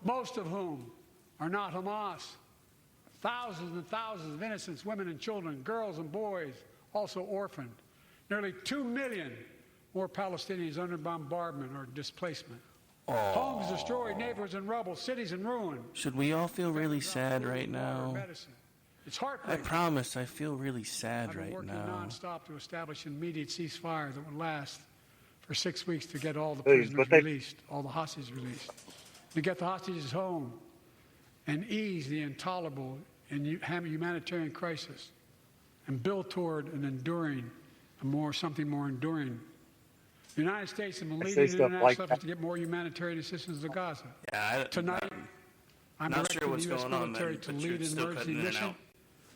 most of whom are not Hamas. Thousands and thousands of innocents, women and children, girls and boys, also orphaned. Nearly 2 million more Palestinians under bombardment or displacement. Homes destroyed, neighborhoods in rubble, cities in ruin. Should we all feel really sad right now? It's I heartbreaking. promise I feel really sad I've been right working now. nonstop to establish an immediate ceasefire that would last for 6 weeks to get all the Please, prisoners but they- released, all the hostages released, to get the hostages home and ease the intolerable and humanitarian crisis and build toward an enduring, something more enduring. The United States has been I say leading stuff international like efforts to get more humanitarian assistance to Gaza. Yeah, Tonight, I'm not directing sure what's the U.S. going on, military man, to but you're lead an still emergency cutting in and mission out.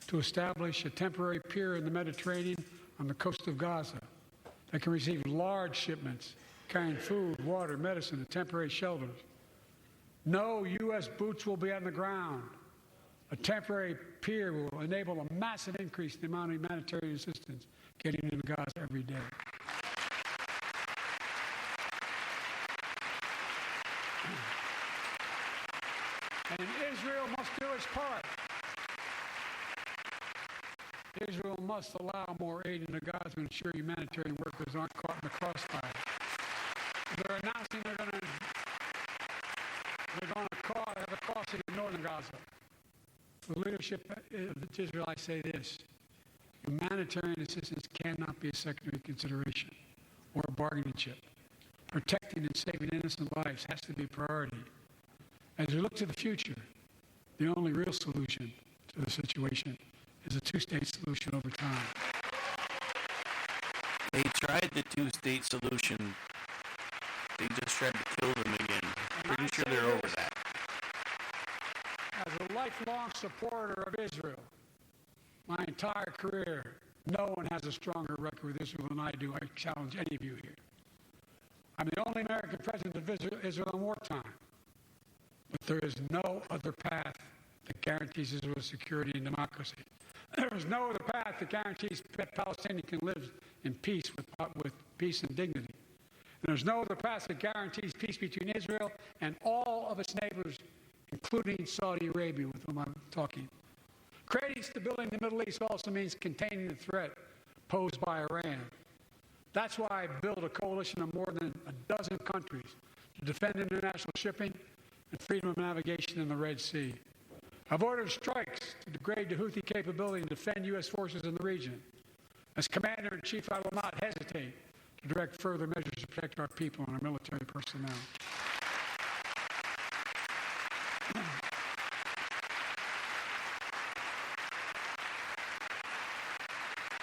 to establish a temporary pier in the Mediterranean on the coast of Gaza that can receive large shipments carrying food, water, medicine, and temporary shelters. No U.S. boots will be on the ground. A temporary pier will enable a massive increase in the amount of humanitarian assistance getting into Gaza every day. And Israel must do its part. Israel must allow more aid into Gaza to ensure humanitarian workers aren't caught in the crossfire. They're announcing they're going to have a crossing in northern Gaza. The leadership of the Israelites say this: humanitarian assistance cannot be a secondary consideration or a bargaining chip. Protecting and saving innocent lives has to be a priority. As we look to the future, the only real solution to the situation is a two-state solution over time. They tried the two-state solution. They just tried to kill them again. Pretty sure they're over that. As a lifelong supporter of Israel, my entire career, no one has a stronger record with Israel than I do. I challenge any of you here. I'm the only American president of Israel in wartime. But there is no other path that guarantees Israel's security and democracy. There is no other path that guarantees that Palestinians can live in peace with peace and dignity. And there's no other path that guarantees peace between Israel and all of its neighbors, including Saudi Arabia, with whom I'm talking. Creating stability in the Middle East also means containing the threat posed by Iran. That's why I built a coalition of more than a dozen countries to defend international shipping and freedom of navigation in the Red Sea. I've ordered strikes to degrade the Houthi capability and defend U.S. forces in the region. As Commander-in-Chief, I will not hesitate to direct further measures to protect our people and our military personnel.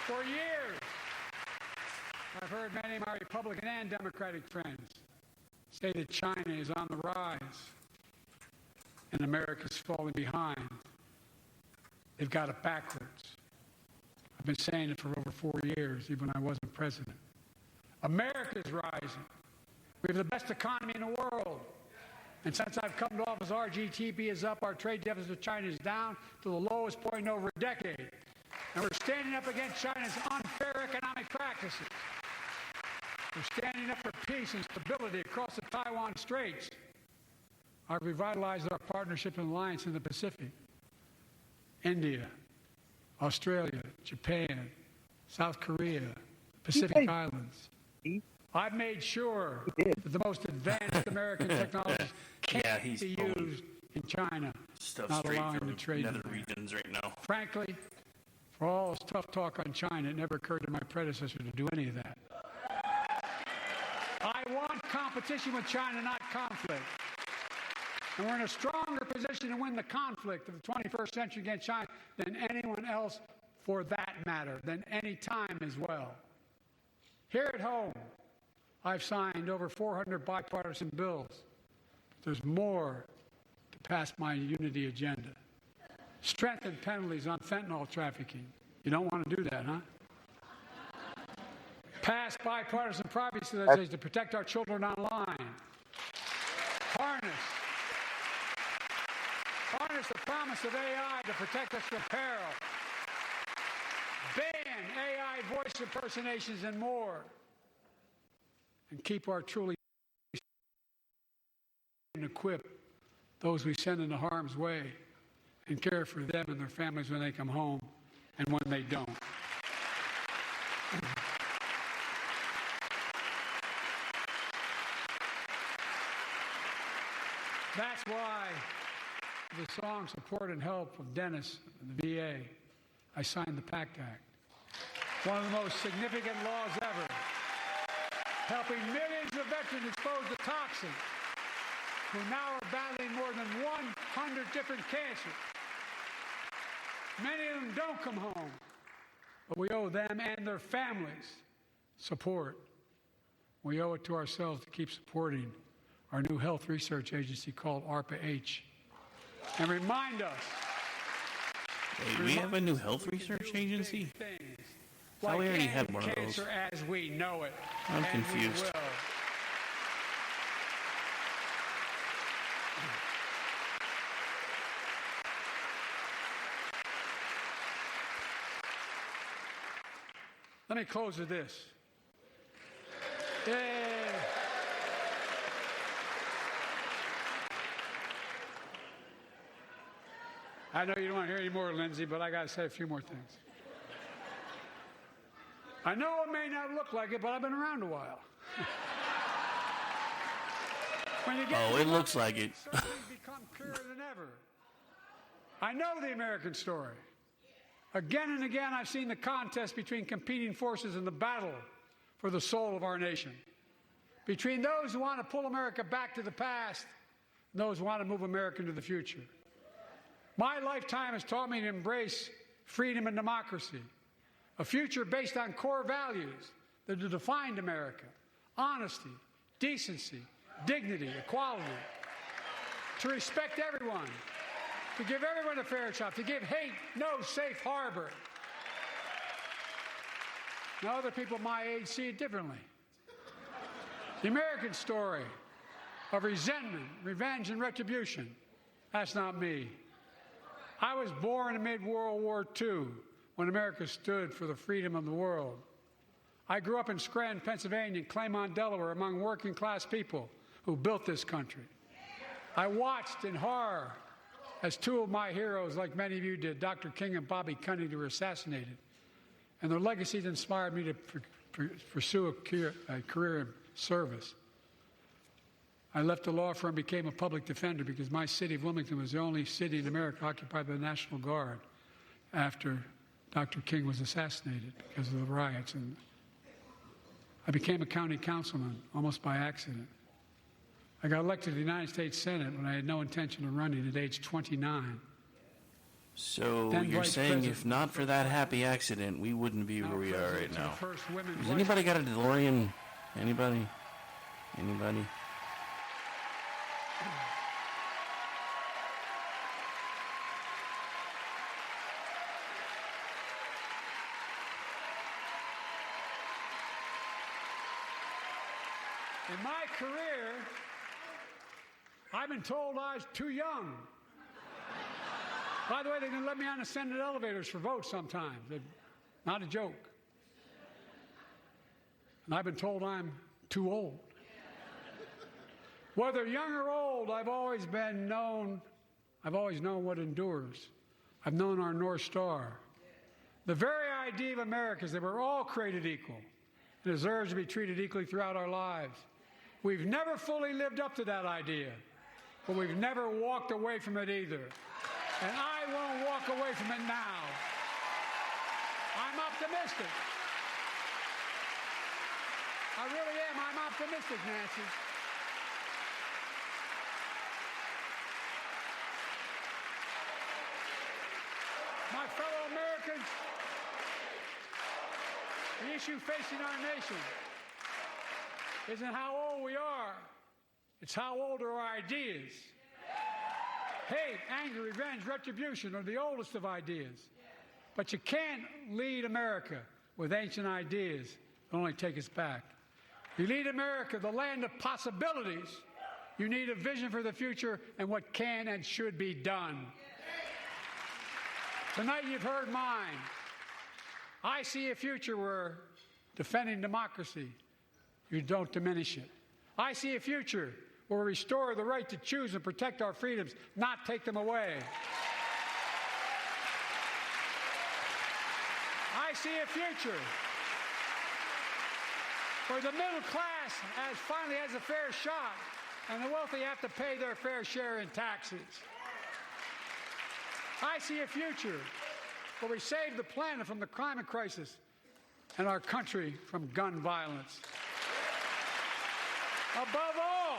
For years, I've heard many of my Republican and Democratic friends say that China is on the rise and America's falling behind. They've got it backwards. I've been saying it for over 4 years, even when I wasn't president. America's rising. We have the best economy in the world. And since I've come to office, our GDP is up, our trade deficit with China is down to the lowest point in over a decade. And we're standing up against China's unfair economic practices. We're standing up for peace and stability across the Taiwan Straits. I've revitalized our partnership and alliance in the Pacific. India, Australia, Japan, South Korea, Pacific Islands. I've made sure that the most advanced American technologies can't be used in China, Stuff not straight allowing from the trade. nether regions right now. Frankly, for all this tough talk on China, it never occurred to my predecessor to do any of that. I want competition with China, not conflict. And we're in a stronger position to win the conflict of the 21st century against China than anyone else, for that matter, than any time as well. Here at home, I've signed over 400 bipartisan bills. There's more to pass my unity agenda. Strengthen penalties on fentanyl trafficking. You don't want to do that, huh? Pass bipartisan privacy legislation to protect our children online. Harness the promise of AI to protect us from peril. Ban AI voice impersonations and more. And keep our truly and equip those we send into harm's way and care for them and their families when they come home and when they don't. That's why the song Support and Help of Dennis and the VA, I signed the PACT Act. One of the most significant laws ever, helping millions of veterans exposed to toxins who now are battling more than 100 different cancers. Many of them don't come home, but we owe them and their families support. We owe it to ourselves to keep supporting our new health research agency called ARPA-H. And remind us. Wait, we have a new health research agency? I thought we already had one of those. Cancer as we know it. I'm confused. Let me close with this. Yay. I know you don't want to hear any more, Lindsay, but I got to say a few more things. I know it may not look like it, but I've been around a while. It looks like it. Become clearer than ever. I know the American story. Again and again, I've seen the contest between competing forces in the battle for the soul of our nation. Between those who want to pull America back to the past and those who want to move America into the future. My lifetime has taught me to embrace freedom and democracy, a future based on core values that have defined America: honesty, decency, dignity, equality, to respect everyone, to give everyone a fair shot, to give hate no safe harbor. Now, other people my age see it differently. The American story of resentment, revenge, and retribution, that's not me. I was born amid World War II when America stood for the freedom of the world. I grew up in Scranton, Pennsylvania, and Claymont, Delaware, among working-class people who built this country. I watched in horror as two of my heroes, like many of you did, Dr. King and Bobby Kennedy, were assassinated. And their legacies inspired me to pursue a career in service. I left the law firm and became a public defender because my city of Wilmington was the only city in America occupied by the National Guard after Dr. King was assassinated because of the riots. And I became a county councilman almost by accident. I got elected to the United States Senate when I had no intention of running at age 29. So Then you're Vice saying President. if not for that happy accident, we wouldn't be where we are right now. Has anybody got a DeLorean? Anybody? Anybody? In my career, I've been told I was too young. By the way, they didn't let me on the Senate elevators for votes sometimes. Not a joke. And I've been told I'm too old. Whether young or old, I've always known what endures. I've known our North Star. The very idea of America is that we're all created equal, and deserves to be treated equally throughout our lives. We've never fully lived up to that idea, but we've never walked away from it either. And I won't walk away from it now. I'm optimistic. I really am. I'm optimistic, Nancy. My fellow Americans, the issue facing our nation isn't how old we are. It's how old are our ideas. Hate, anger, revenge, retribution are the oldest of ideas. But you can't lead America with ancient ideas that only take us back. You lead America, the land of possibilities. You need a vision for the future and what can and should be done. Tonight you've heard mine. I see a future where defending democracy, you don't diminish it. I see a future where we restore the right to choose and protect our freedoms, not take them away. I see a future where the middle class finally has a fair shot and the wealthy have to pay their fair share in taxes. I see a future where we save the planet from the climate crisis and our country from gun violence. Above all,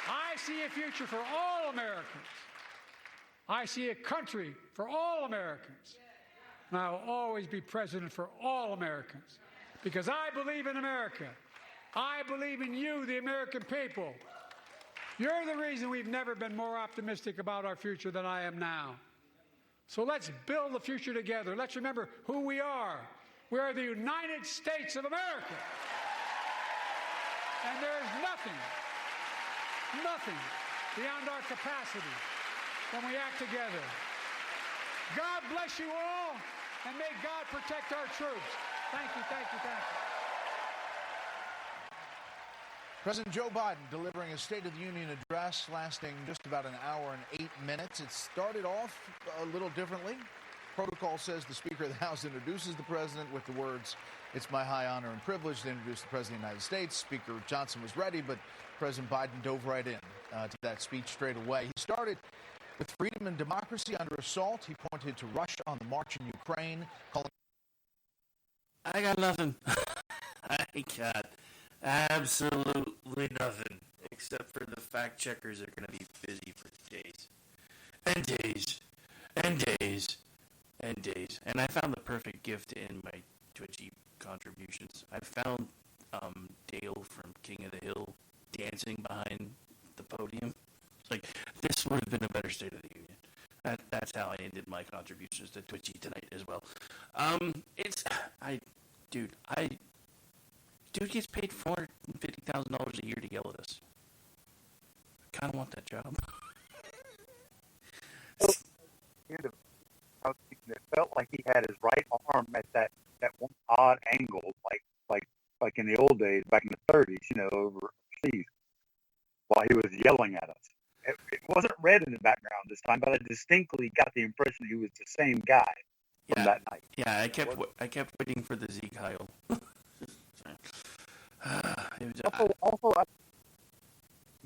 I see a future for all Americans. I see a country for all Americans. And I will always be president for all Americans because I believe in America. I believe in you, the American people. You're the reason we've never been more optimistic about our future than I am now. So let's build the future together. Let's remember who we are. We are the United States of America. And there is nothing beyond our capacity when we act together. God bless you all, and may God protect our troops. Thank you, thank you, thank you. President Joe Biden delivering a State of the Union address lasting just about an hour and 8 minutes. It started off a little differently. Protocol says the Speaker of the House introduces the President with the words, "It's my high honor and privilege to introduce the President of the United States." Speaker Johnson was ready, but President Biden dove right in to that speech straight away. He started with freedom and democracy under assault. He pointed to Russia on the march in Ukraine, calling... I got nothing. I got absolutely nothing, except for the fact checkers are going to be busy for days and days and days and days. And I found the perfect gift in my Twitchy contributions. I found Dale from King of the Hill dancing behind the podium. It's like, this would have been a better State of the Union. That's how I ended my contributions to Twitchy tonight as well. Dude gets paid $450,000 a year to yell at us. I kind of want that job. It felt like he had his right arm at that one odd angle, like in the old days, back in the 30s, overseas, while he was yelling at us. It wasn't red in the background this time, but I distinctly got the impression he was the same guy from that night. Yeah, I kept waiting for the Zeke Heil. Also, I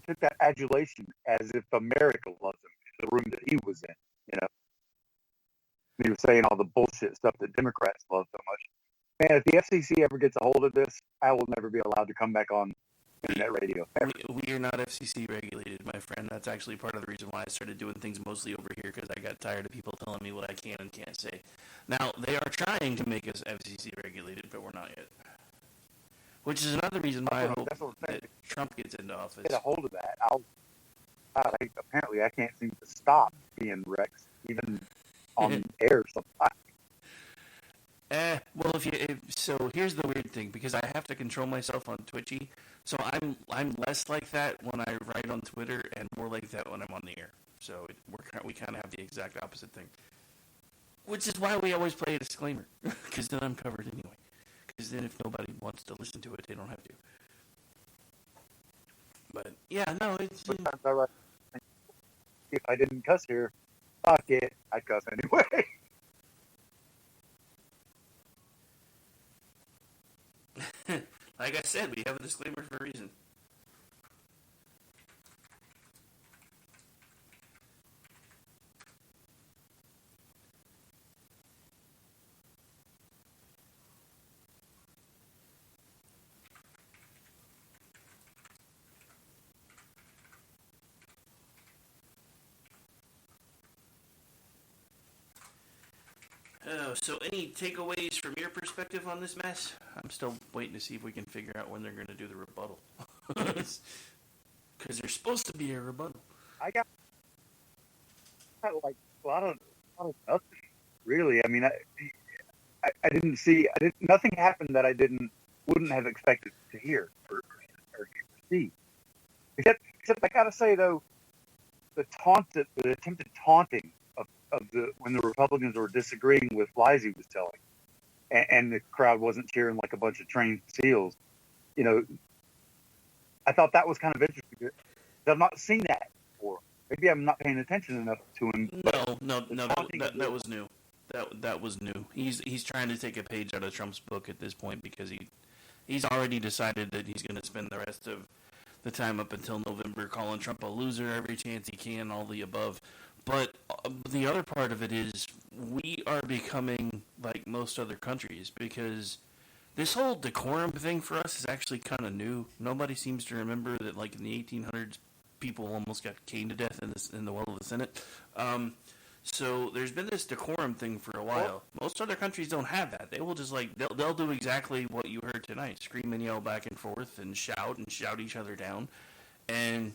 took that adulation as if America loves him in the room that he was in. He was saying all the bullshit stuff that Democrats love so much. Man, if the FCC ever gets a hold of this, I will never be allowed to come back on internet radio. We are not FCC regulated, my friend. That's actually part of the reason why I started doing things mostly over here, because I got tired of people telling me what I can and can't say. Now, they are trying to make us FCC regulated, but we're not yet. Which is another reason why I hope that Trump gets into office. Get a hold of that. Apparently, I can't seem to stop being Rex, even on air sometimes. Well, so here's the weird thing, because I have to control myself on Twitchy, so I'm less like that when I write on Twitter and more like that when I'm on the air. So we kind of have the exact opposite thing. Which is why we always play a disclaimer, because then I'm covered anyway. Because then if nobody wants to listen to it, they don't have to. But, yeah, no, it's... Sometimes I write, if I didn't cuss here, fuck it, I'd cuss anyway. Like I said, we have a disclaimer for a reason. Oh, so any takeaways from your perspective on this mess? I'm still waiting to see if we can figure out when they're going to do the rebuttal. Because there's supposed to be a rebuttal. I got like a lot of nothing, really. I mean, I didn't see, nothing happened that I wouldn't have expected to hear or see. Except I gotta say though, the attempted taunting of when the Republicans were disagreeing with lies he was telling, and the crowd wasn't cheering like a bunch of trained seals. You know, I thought that was kind of interesting. I've not seen that before. Maybe I'm not paying attention enough to him. No, that was new. That was new. He's trying to take a page out of Trump's book at this point because he's already decided that he's going to spend the rest of the time up until November calling Trump a loser every chance he can, all the above. But the other part of it is we are becoming like most other countries because this whole decorum thing for us is actually kind of new. Nobody seems to remember that, like in the 1800s, people almost got caned to death in the well of the Senate. So there's been this decorum thing for a while. Most other countries don't have that. They will just they'll do exactly what you heard tonight: scream and yell back and forth and shout each other down. And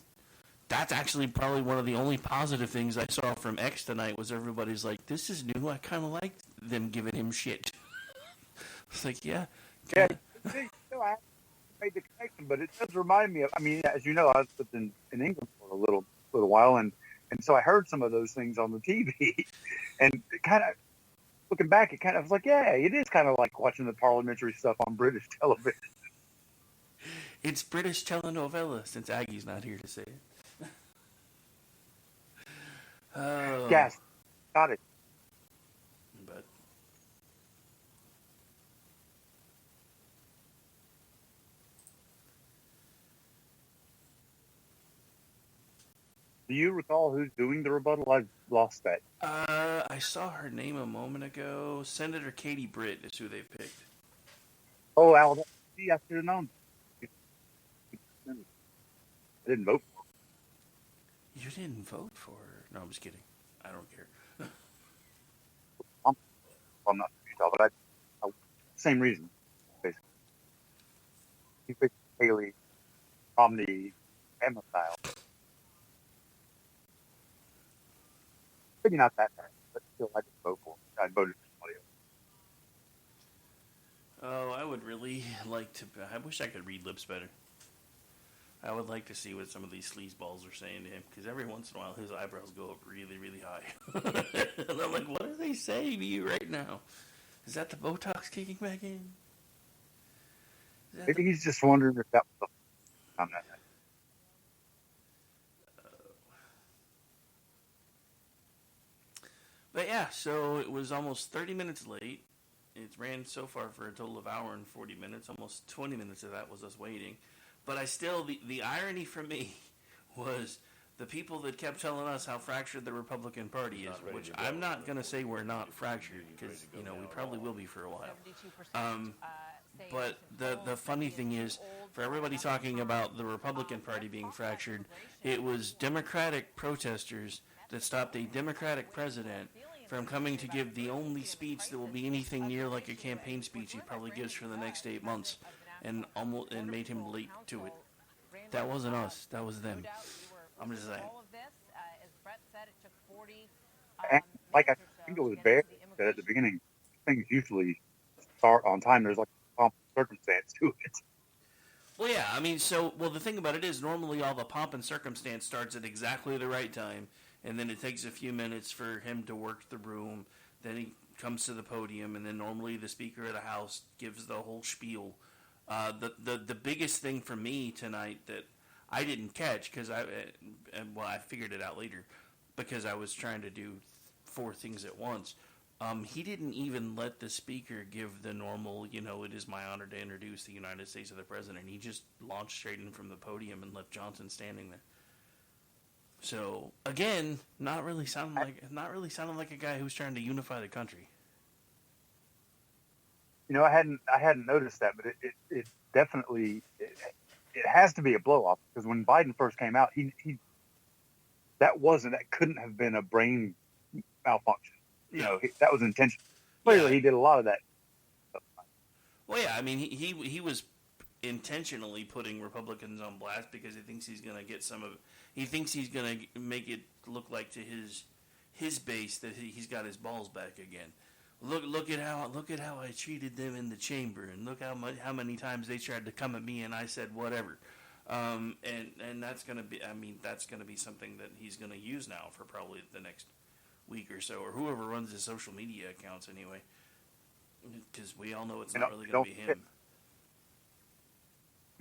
that's actually probably one of the only positive things I saw from X tonight was everybody's like, "This is new. I kind of like them giving him shit." It's like, yeah. I made the connection, but it does remind me of. I mean, as you know, I lived in England for a little while, and so I heard some of those things on the TV, and it kind of looking back, I was like, yeah, it is kind of like watching the parliamentary stuff on British television. It's British telenovela, since Aggie's not here to say it. Yes, got it. But do you recall who's doing the rebuttal? I've lost that. I saw her name a moment ago. Senator Katie Britt is who they picked. Oh, Alabama. I should have known. I didn't vote for her. You didn't vote for her? No, I'm just kidding. I don't care. I'm not sure, but same reason, basically. He picked Haley Romney Emma style. Maybe not that bad, but still, I didn't vote for her. I voted for somebody else. Oh, I would really like to. I wish I could read lips better. I would like to see what some of these sleazeballs are saying to him, because every once in a while his eyebrows go up really, really high. And I'm like, what are they saying to you right now? Is that the Botox kicking back in? Maybe he's just wondering if that was on that night. But yeah, so it was almost 30 minutes late. It ran so far for a total of hour and 40 minutes. Almost 20 minutes of that was us waiting. But I still, the irony for me was the people that kept telling us how fractured the Republican Party is, which I'm not going to say we're not fractured, because, we probably will be for a while. But the funny thing is, for everybody talking about the Republican Party being fractured, it was Democratic protesters that stopped a Democratic president from coming to give the only speech that will be anything near like a campaign speech he probably gives for the next 8 months, and made him late to it. That wasn't us. That was them. I'm just saying. And like I think it was Bear said at the beginning, things usually start on time. There's like a pomp and circumstance to it. Well, yeah. I mean, the thing about it is normally all the pomp and circumstance starts at exactly the right time, and then it takes a few minutes for him to work the room. Then he comes to the podium, and then normally the Speaker of the House gives the whole spiel. The biggest thing for me tonight that I didn't catch, because I figured it out later, because I was trying to do 4 things at once. He didn't even let the speaker give the normal, it is my honor to introduce the United States of the President. He just launched straight in from the podium and left Johnson standing there. So again, not really sounding like a guy who's trying to unify the country. I hadn't noticed that, but it definitely it has to be a blow off, because when Biden first came out, he that couldn't have been a brain malfunction. That was intentional. Clearly, he did a lot of that. Well, yeah, I mean, he was intentionally putting Republicans on blast because he thinks he's going to get he thinks he's going to make it look like to his base that he's got his balls back again. Look at how I treated them in the chamber, and look how many times they tried to come at me and I said whatever. And that's going to be something that he's going to use now for probably the next week or so, or whoever runs his social media accounts anyway, because we all know it's not really going to be him.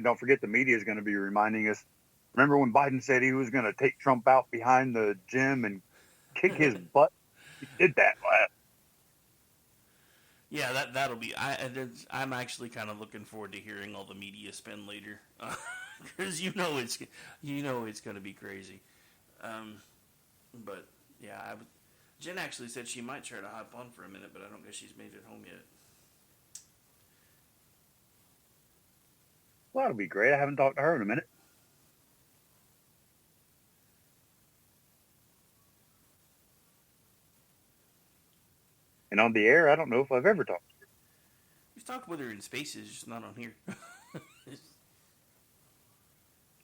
Don't forget, the media is going to be reminding us. Remember when Biden said he was going to take Trump out behind the gym and kick his butt? He did that. Yeah, that'll be. I'm actually kind of looking forward to hearing all the media spin later, because it's going to be crazy. But yeah, Jen actually said she might try to hop on for a minute, but I don't guess she's made it home yet. Well, that'll be great. I haven't talked to her in a minute. And on the air, I don't know if I've ever talked to her. We've talked with her in Spaces, just not on here. At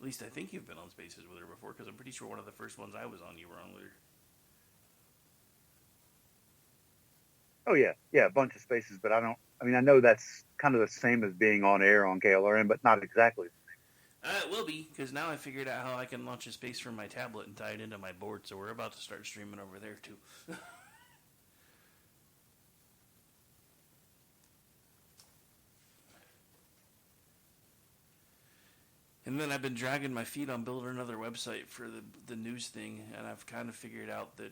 least I think you've been on Spaces with her before, because I'm pretty sure one of the first ones I was on, you were on with her. Oh, yeah, a bunch of Spaces, but I know that's kind of the same as being on air on KLRN, but not exactly. It will be, because now I figured out how I can launch a space from my tablet and tie it into my board, so we're about to start streaming over there, too. And then I've been dragging my feet on building another website for the news thing, and I've kind of figured out that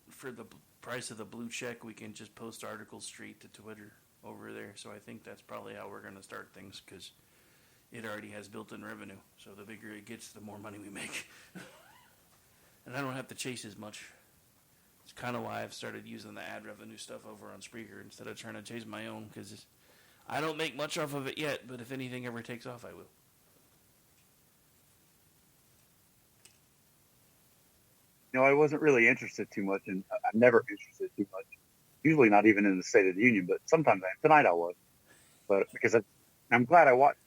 for the price of the blue check, we can just post articles straight to Twitter over there. So I think that's probably how we're going to start things, because it already has built-in revenue. So the bigger it gets, the more money we make. And I don't have to chase as much. It's kind of why I've started using the ad revenue stuff over on Spreaker instead of trying to chase my own, because I don't make much off of it yet, but if anything ever takes off, I will. I wasn't really interested too much, and I'm never interested too much. Usually not even in the State of the Union, but sometimes I am. Tonight I was. But because I'm glad I watched.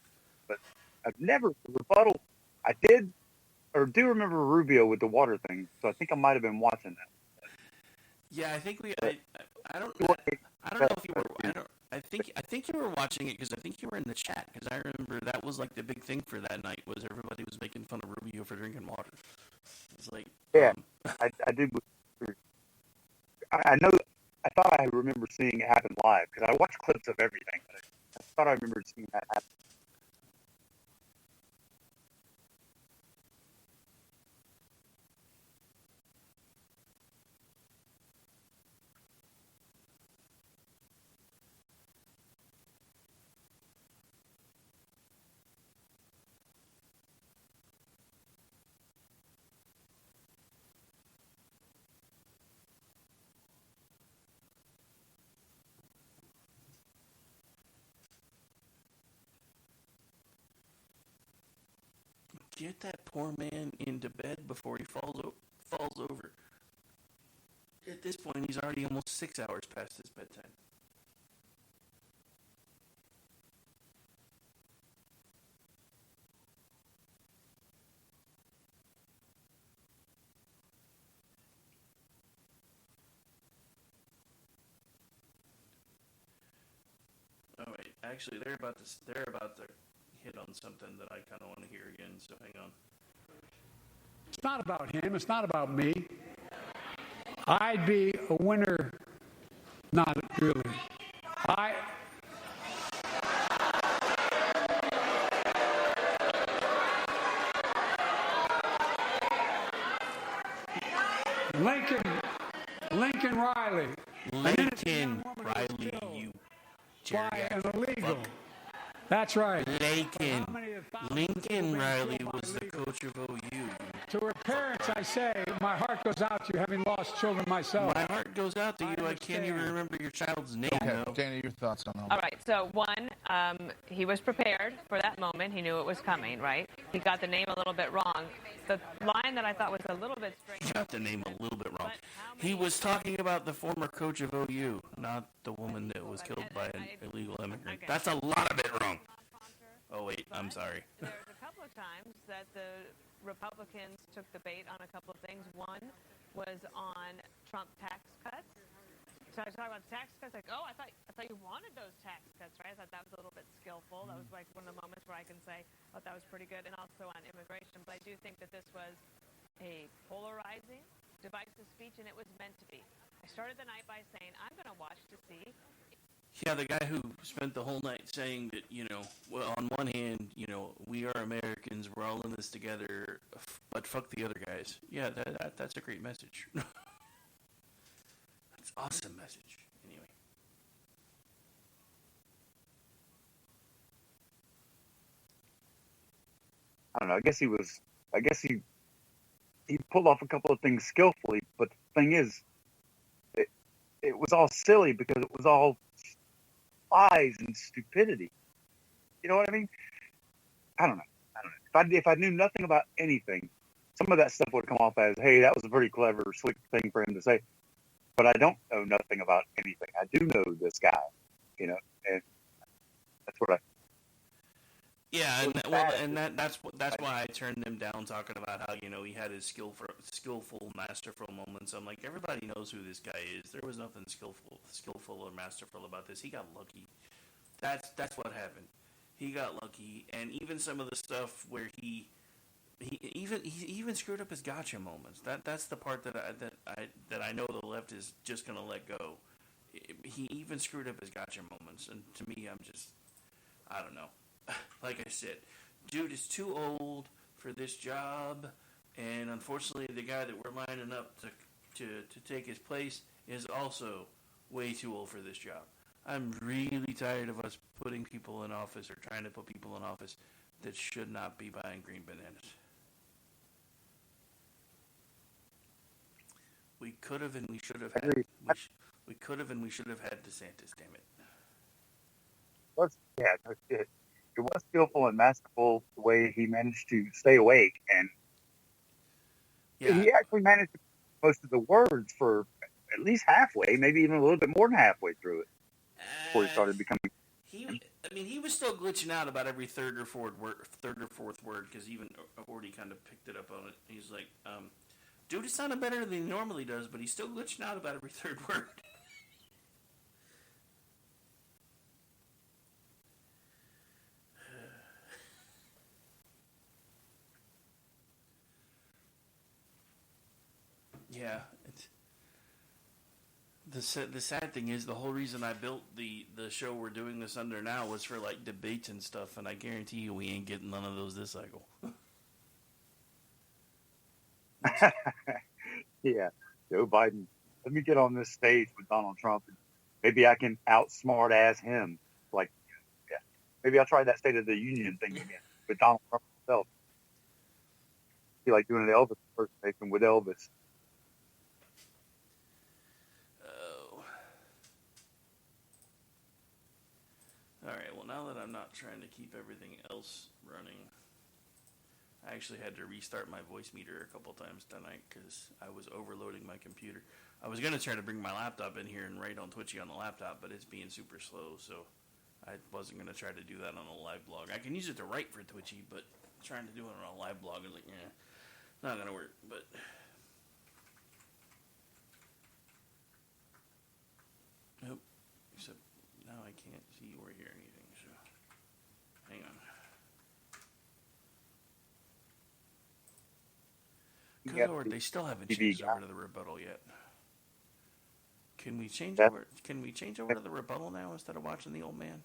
But I've never rebuttal. I do remember Rubio with the water thing, so I think I might have been watching that. Yeah, I think I don't know if you were. I think you were watching it because I think you were in the chat, because I remember that was like the big thing for that night, was everybody was making fun of Rubio for drinking water. It's like, yeah, I do. I know. I thought I remember seeing it happen live, because I watch clips of everything. I thought I remember seeing that happen. Get that poor man into bed before he falls over. At this point, he's already almost 6 hours past his bedtime. Oh wait, actually, they're about to hit on something that I kind of want to hear again. So hang on. It's not about him. It's not about me. I'd be a winner. Not really. Lincoln Riley Lakin Riley, you Why an geriatric illegal? fuck. That's right. Lakin. Lincoln Riley was the coach of OU. To her parents, I say, my heart goes out to you, having lost children myself. My heart goes out to you. I can't even remember your child's name, Okay, though. Danny, your thoughts on All right, so one, he was prepared for that moment. He knew it was coming, right? He got the name a little bit wrong. The line that I thought was a little bit strange. He got the name a little bit wrong. He was talking about the former coach of OU, not the woman that was killed by an illegal immigrant. That's a lot of it wrong. Oh, wait, I'm sorry. There's a couple of times that the Republicans took the bait on a couple of things. One was on Trump tax cuts. So I was talking about tax cuts, like, oh, I thought you wanted those tax cuts, right? I thought that was a little bit skillful. That was like one of the moments where I can say, oh, that was pretty good. And also on immigration. But I do think that this was a polarizing, divisive speech, and it was meant to be. I started the night by saying, I'm going to watch to see. Yeah, the guy who spent the whole night saying that, well, on one hand, we are Americans, we're all in this together, but fuck the other guys. Yeah, that's a great message. That's an awesome message. Anyway. I don't know. I guess he pulled off a couple of things skillfully, but the thing is, it was all silly because it was all lies and stupidity. You know what I mean? I don't know. If I knew nothing about anything, some of that stuff would come off as, hey, that was a pretty clever, slick thing for him to say. But I don't know nothing about anything. I do know this guy, and that's what I. Yeah, that's why I turned him down, talking about how he had his skillful, masterful moments. I'm like, everybody knows who this guy is. There was nothing skillful or masterful about this. He got lucky. That's what happened. He got lucky, and even some of the stuff where he even screwed up his gotcha moments. That's the part that I know the left is just gonna let go. He even screwed up his gotcha moments, and to me, I don't know. Like I said, dude is too old for this job, and unfortunately, the guy that we're lining up to take his place is also way too old for this job. I'm really tired of us putting people in office or trying to put people in office that should not be buying green bananas. We could have and we should have had. We could have and we should have had DeSantis. Damn it. It was skillful and masterful the way he managed to stay awake, and he actually managed to most of the words for at least halfway, maybe even a little bit more than halfway through it before he started becoming. He was still glitching out about every third or fourth word, because even Orty kind of picked it up on it. He's like, dude, it sounded better than he normally does, but he's still glitching out about every third word. Yeah, the sad thing is the whole reason I built the show we're doing this under now was for like debates and stuff, and I guarantee you we ain't getting none of those this cycle. Yeah, Joe Biden. Let me get on this stage with Donald Trump, and maybe I can outsmart ass him. Like, yeah, maybe I'll try that State of the Union thing again with Donald Trump himself. Be like doing an Elvis impersonation with Elvis. Alright, well, now that I'm not trying to keep everything else running, I actually had to restart my voice meter a couple times tonight because I was overloading my computer. I was going to try to bring my laptop in here and write on Twitchy on the laptop, but it's being super slow, so I wasn't going to try to do that on a live blog. I can use it to write for Twitchy, but trying to do it on a live blog is like, not going to work, but... Nope. Except now I can't see or hear anything, so hang on. Good Lord, they still haven't changed over to the rebuttal yet. Can we change over? Can we change over to the rebuttal now instead of watching the old man?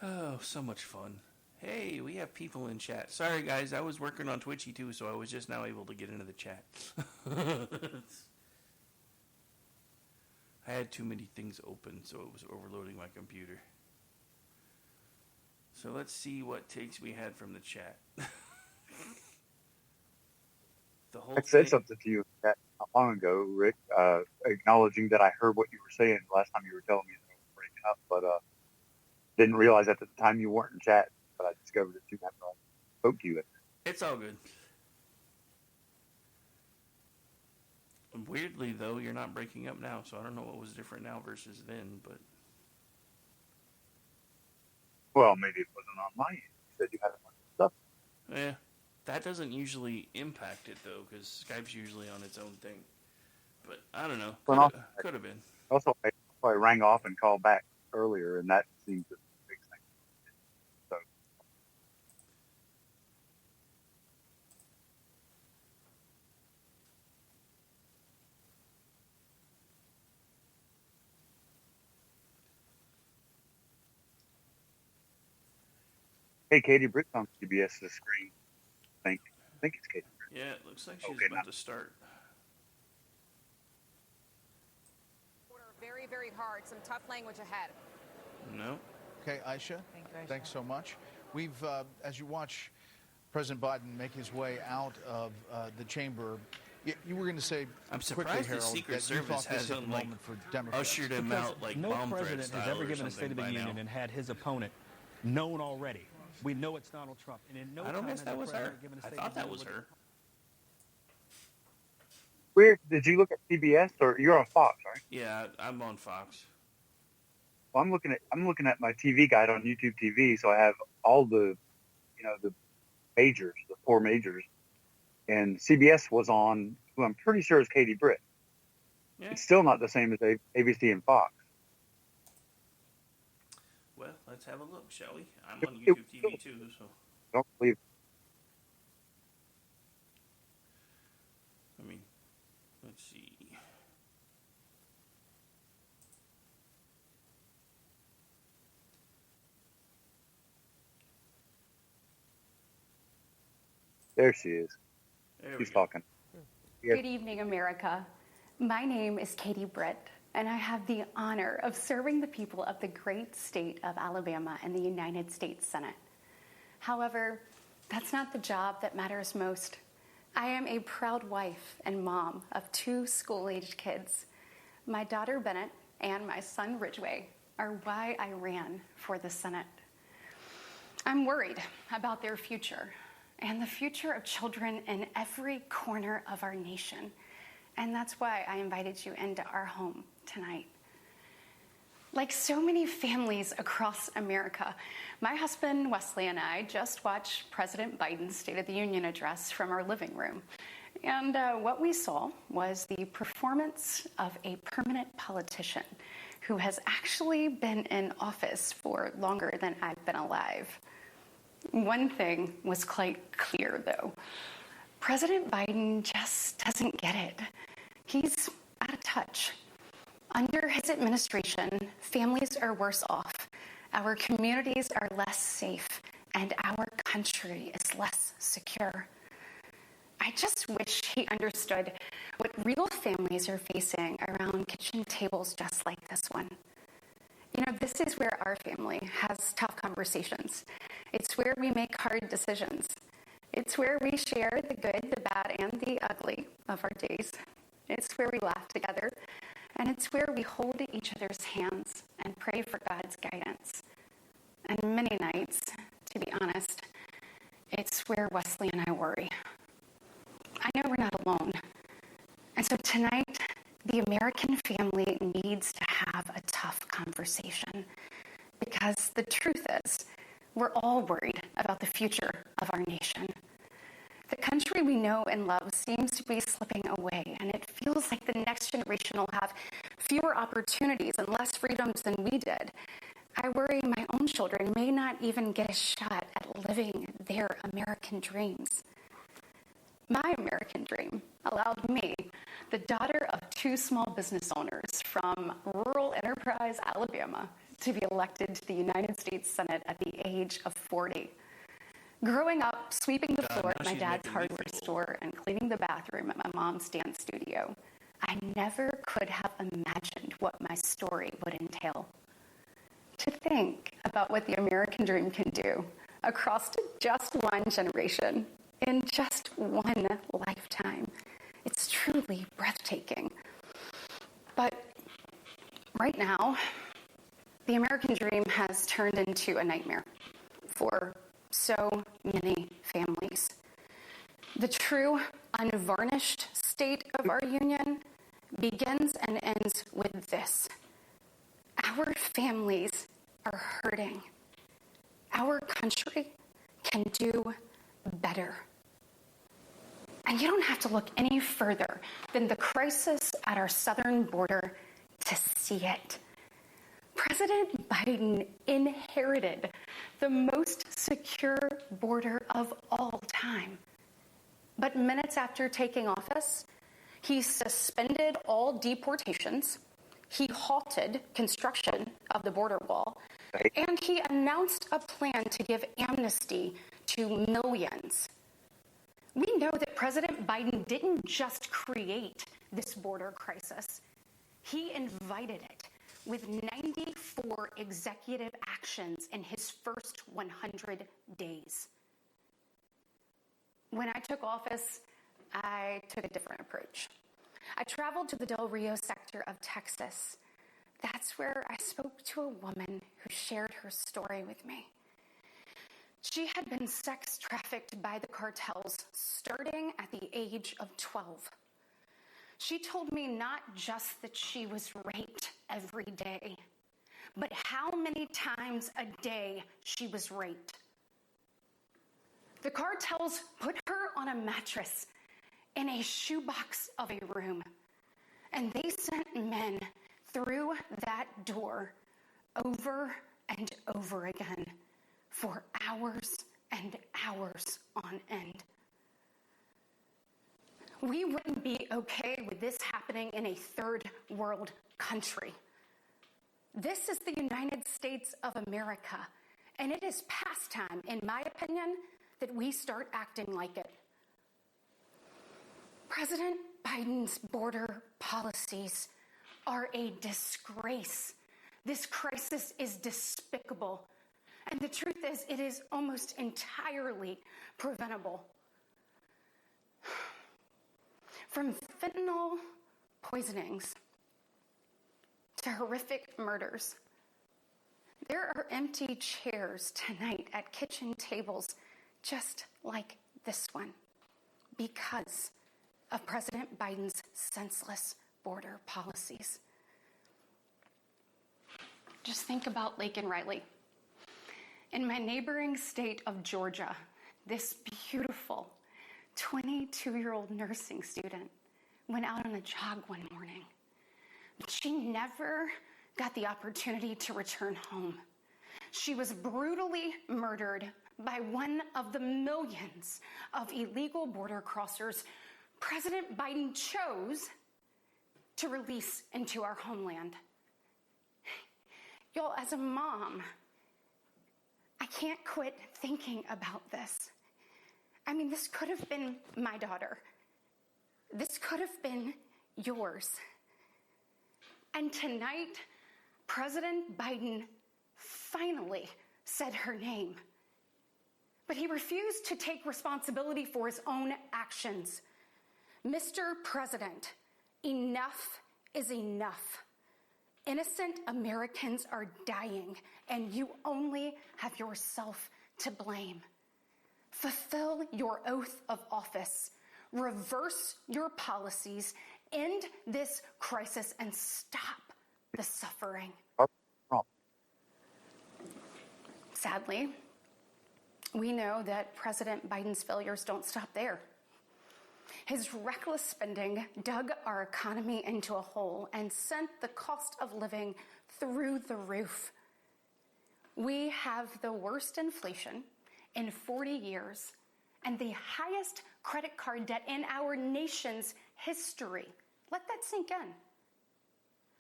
Oh, so much fun. Hey, we have people in chat. Sorry, guys, I was working on Twitchy too, so I was just now able to get into the chat. I had too many things open, so it was overloading my computer. So let's see what takes we had from the chat. The whole I said something to you not long ago, Rick, acknowledging that I heard what you were saying last time you were telling me that I was breaking up, but didn't realize at the time you weren't in chat. But I discovered it too after I spoke to you. It's all good. Weirdly, though, you're not breaking up now, so I don't know what was different now versus then, but... Well, maybe it wasn't on my end. You said you had a bunch of stuff. Yeah, that doesn't usually impact it, though, because Skype's usually on its own thing. But, I don't know. Could have been. Also, I rang off and called back earlier, and that seems to fix things. So. Hey, Katie Britt's on CBS's screen. I think it's Katie Britt. Yeah, it looks like she's about to start. Very, very hard. Some tough language ahead. No. Okay, Aisha, thanks so much. We've, as you watch President Biden make his way out of the chamber, you were going to say, I'm quickly, surprised the Harold, Secret that you Service thought this hit hasn't, the like, moment for Democrats. ushered him out, like, no bomb threat president style has ever or given a State of the something by Union now. and had his opponent known already. We know it's Donald Trump. And in no I don't time guess has that a was her. president given a I State thought of the that was Union her. Where did you look at CBS or you're on Fox, right? Yeah, I'm on Fox. Well, I'm looking at my TV guide on YouTube TV, so I have all the, the majors, the four majors, and CBS was on who I'm pretty sure is Katie Britt. Yeah. It's still not the same as ABC and Fox. Well, let's have a look, shall we? I'm on YouTube TV too, so. Don't believe. I mean, let's see. There she is. She's talking. Good evening, America. My name is Katie Britt, and I have the honor of serving the people of the great state of Alabama in the United States Senate. However, that's not the job that matters most. I am a proud wife and mom of two school-aged kids. My daughter Bennett and my son Ridgway are why I ran for the Senate. I'm worried about their future and the future of children in every corner of our nation. And that's why I invited you into our home tonight. Like so many families across America, my husband Wesley and I just watched President Biden's State of the Union address from our living room. And what we saw was the performance of a permanent politician who has actually been in office for longer than I've been alive. One thing was quite clear, though. President Biden just doesn't get it. He's out of touch. Under his administration, families are worse off, our communities are less safe, and our country is less secure. I just wish he understood what real families are facing around kitchen tables just like this one. You know, this is where our family has tough conversations. It's where we make hard decisions. It's where we share the good, the bad, and the ugly of our days. It's where we laugh together, and it's where we hold each other's hands and pray for God's guidance. And many nights, to be honest, it's where Wesley and I worry. I know we're not alone. And so tonight, the American family needs to have a tough conversation, because the truth is, we're all worried about the future of our nation. The country we know and love seems to be slipping away, and it feels like the next generation will have fewer opportunities and less freedoms than we did. I worry my own children may not even get a shot at living their American dreams. My American dream allowed me, the daughter of two small business owners from rural Enterprise, Alabama, to be elected to the United States Senate at the age of 40. Growing up, sweeping the floor at my dad's hardware store and cleaning the bathroom at my mom's dance studio, I never could have imagined what my story would entail. To think about what the American dream can do across just one generation, in just one lifetime, it's truly breathtaking. But right now, the American dream has turned into a nightmare for so many families. The true, unvarnished state of our union begins and ends with this. Our families are hurting. Our country can do better. And you don't have to look any further than the crisis at our southern border to see it. President Biden inherited the most secure border of all time. But minutes after taking office, he suspended all deportations, he halted construction of the border wall, and he announced a plan to give amnesty to millions. We know that President Biden didn't just create this border crisis. He invited it with 94 executive actions in his first 100 days. When I took office, I took a different approach. I traveled to the Del Rio sector of Texas. That's where I spoke to a woman who shared her story with me. She had been sex trafficked by the cartels starting at the age of 12. She told me not just that she was raped every day, but how many times a day she was raped. The cartels put her on a mattress in a shoebox of a room, and they sent men through that door over and over again for hours and hours on end. We wouldn't be okay with this happening in a third world country. This is the United States of America, and it is past time, in my opinion, that we start acting like it. President Biden's border policies are a disgrace. This crisis is despicable. And the truth is, it is almost entirely preventable. From fentanyl poisonings to horrific murders, there are empty chairs tonight at kitchen tables just like this one because of President Biden's senseless border policies. Just think about Lake and Riley. In my neighboring state of Georgia, this beautiful 22-year-old nursing student went out on a jog one morning, but she never got the opportunity to return home. She was brutally murdered by one of the millions of illegal border crossers President Biden chose to release into our homeland. Y'all, as a mom, I can't quit thinking about this. I mean, this could have been my daughter. This could have been yours. And tonight, President Biden finally said her name. But he refused to take responsibility for his own actions. Mr. President, enough is enough. Innocent Americans are dying, and you only have yourself to blame. Fulfill your oath of office. Reverse your policies. End this crisis and stop the suffering. Sadly, we know that President Biden's failures don't stop there. His reckless spending dug our economy into a hole and sent the cost of living through the roof. We have the worst inflation in 40 years and the highest credit card debt in our nation's history. Let that sink in.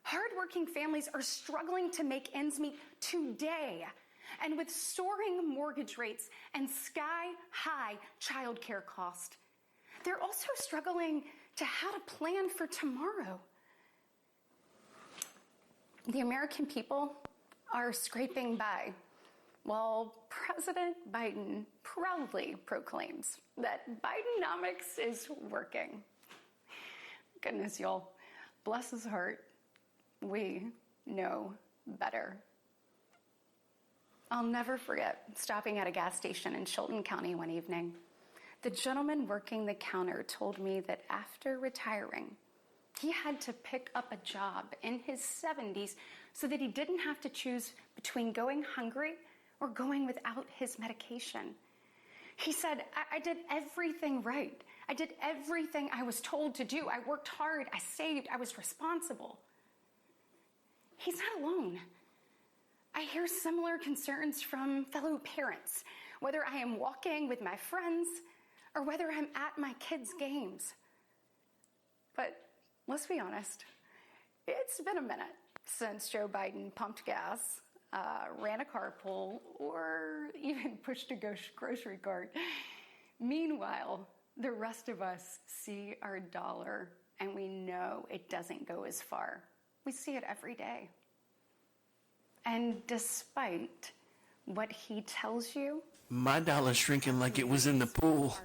Hardworking families are struggling to make ends meet today. And with soaring mortgage rates and sky-high childcare costs, they're also struggling to how to plan for tomorrow. The American people are scraping by, while President Biden proudly proclaims that Bidenomics is working. Goodness, y'all, bless his heart. We know better. I'll never forget stopping at a gas station in Chilton County one evening. The gentleman working the counter told me that after retiring, he had to pick up a job in his 70s so that he didn't have to choose between going hungry or going without his medication. He said, I did everything right. I did everything I was told to do. I worked hard, I saved, I was responsible. He's not alone. I hear similar concerns from fellow parents, whether I am walking with my friends or whether I'm at my kids' games. But let's be honest, it's been a minute since Joe Biden pumped gas, ran a carpool, or even pushed a grocery cart. Meanwhile, the rest of us see our dollar and we know it doesn't go as far. We see it every day. And despite what he tells you, my dollar's shrinking like it was in the pool.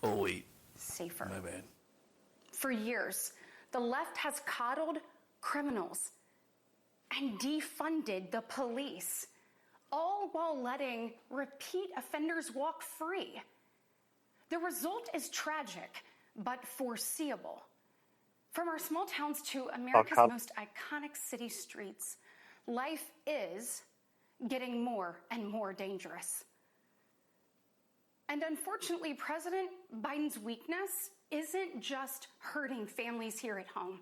Oh, wait. Safer. My bad. For years, the left has coddled criminals and defunded the police, all while letting repeat offenders walk free. The result is tragic, but foreseeable. From our small towns to America's most iconic city streets, life is getting more and more dangerous. And unfortunately, President Biden's weakness isn't just hurting families here at home.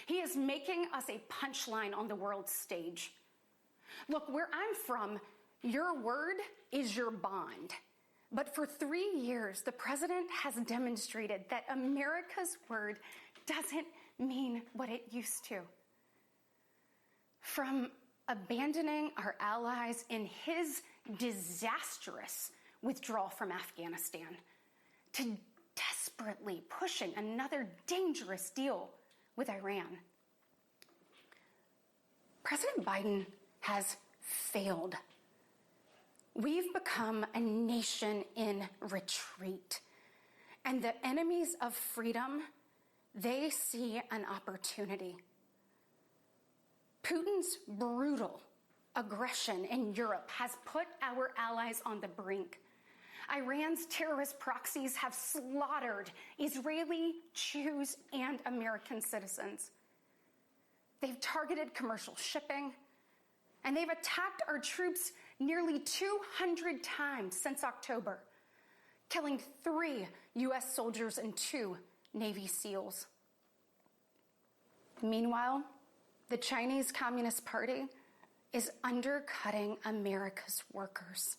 He is making us a punchline on the world stage. Look, where I'm from, your word is your bond. But for 3 years, the president has demonstrated that America's word doesn't mean what it used to. From abandoning our allies in his disastrous withdrawal from Afghanistan to desperately pushing another dangerous deal with Iran, President Biden has failed. We've become a nation in retreat, and the enemies of freedom, they see an opportunity. Putin's brutal aggression in Europe has put our allies on the brink. Iran's terrorist proxies have slaughtered Israeli, Jews, and American citizens. They've targeted commercial shipping, and they've attacked our troops nearly 200 times since October, killing 3 U.S. soldiers and 2 Navy SEALs. Meanwhile, the Chinese Communist Party is undercutting America's workers.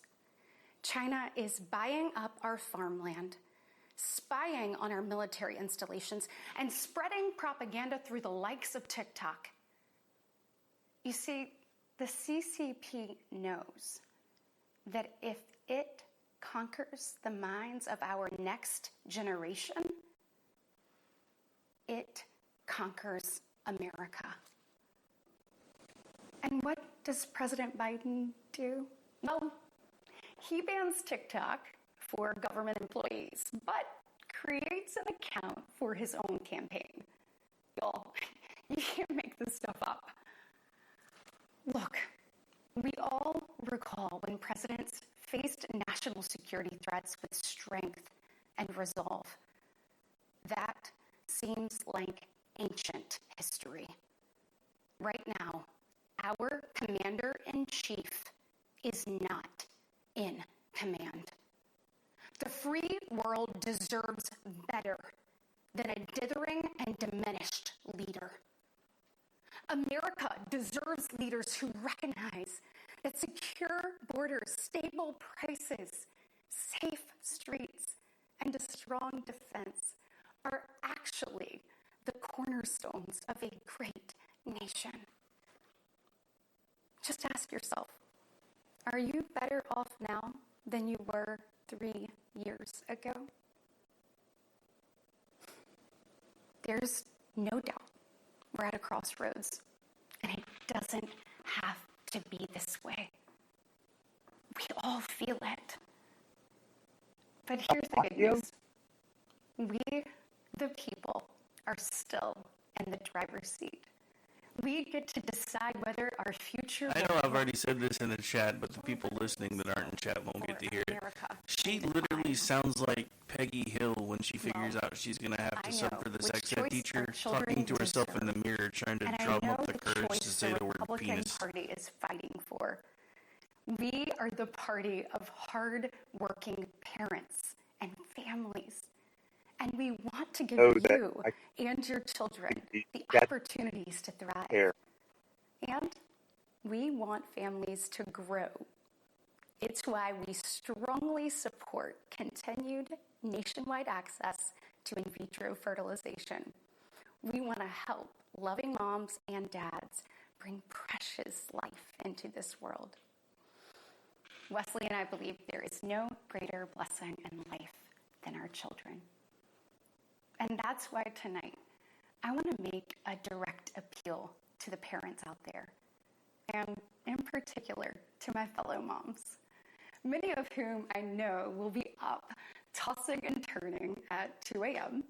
China is buying up our farmland, spying on our military installations, and spreading propaganda through the likes of TikTok. You see, the CCP knows that if it conquers the minds of our next generation, it conquers America. And what does President Biden do? Well, he bans TikTok for government employees, but creates an account for his own campaign. Y'all, you can't make this stuff up. Look, we all recall when presidents faced national security threats with strength and resolve. That seems like ancient history. Right now, our commander-in-chief is not in command. The free world deserves better than a dithering and diminished leader. America deserves leaders who recognize that secure borders, stable prices, safe streets, and a strong defense are actually the cornerstones of a great nation. nation. Just ask yourself, are you better off now than you were 3 years ago? There's no doubt we're at a crossroads, and it doesn't have to be this way. We all feel it. But here's the good news. We, the people, are still in the driver's seat. We get to decide whether our future... I know I've already said this in the chat, but the people listening that aren't in chat won't get to hear it. She literally sounds like Peggy Hill when she figures out she's going to have to sub for the sex ed teacher, talking to herself in the mirror, trying to drum up the courage to say the word penis. The Party is fighting for. We are the party of hard-working parents and families. And we want to give you and your children the opportunities to thrive. And we want families to grow. It's why we strongly support continued nationwide access to in vitro fertilization. We want to help loving moms and dads bring precious life into this world. Wesley and I believe there is no greater blessing in life than our children. And that's why tonight, I want to make a direct appeal to the parents out there, and in particular to my fellow moms, many of whom I know will be up, tossing and turning at 2 a.m.,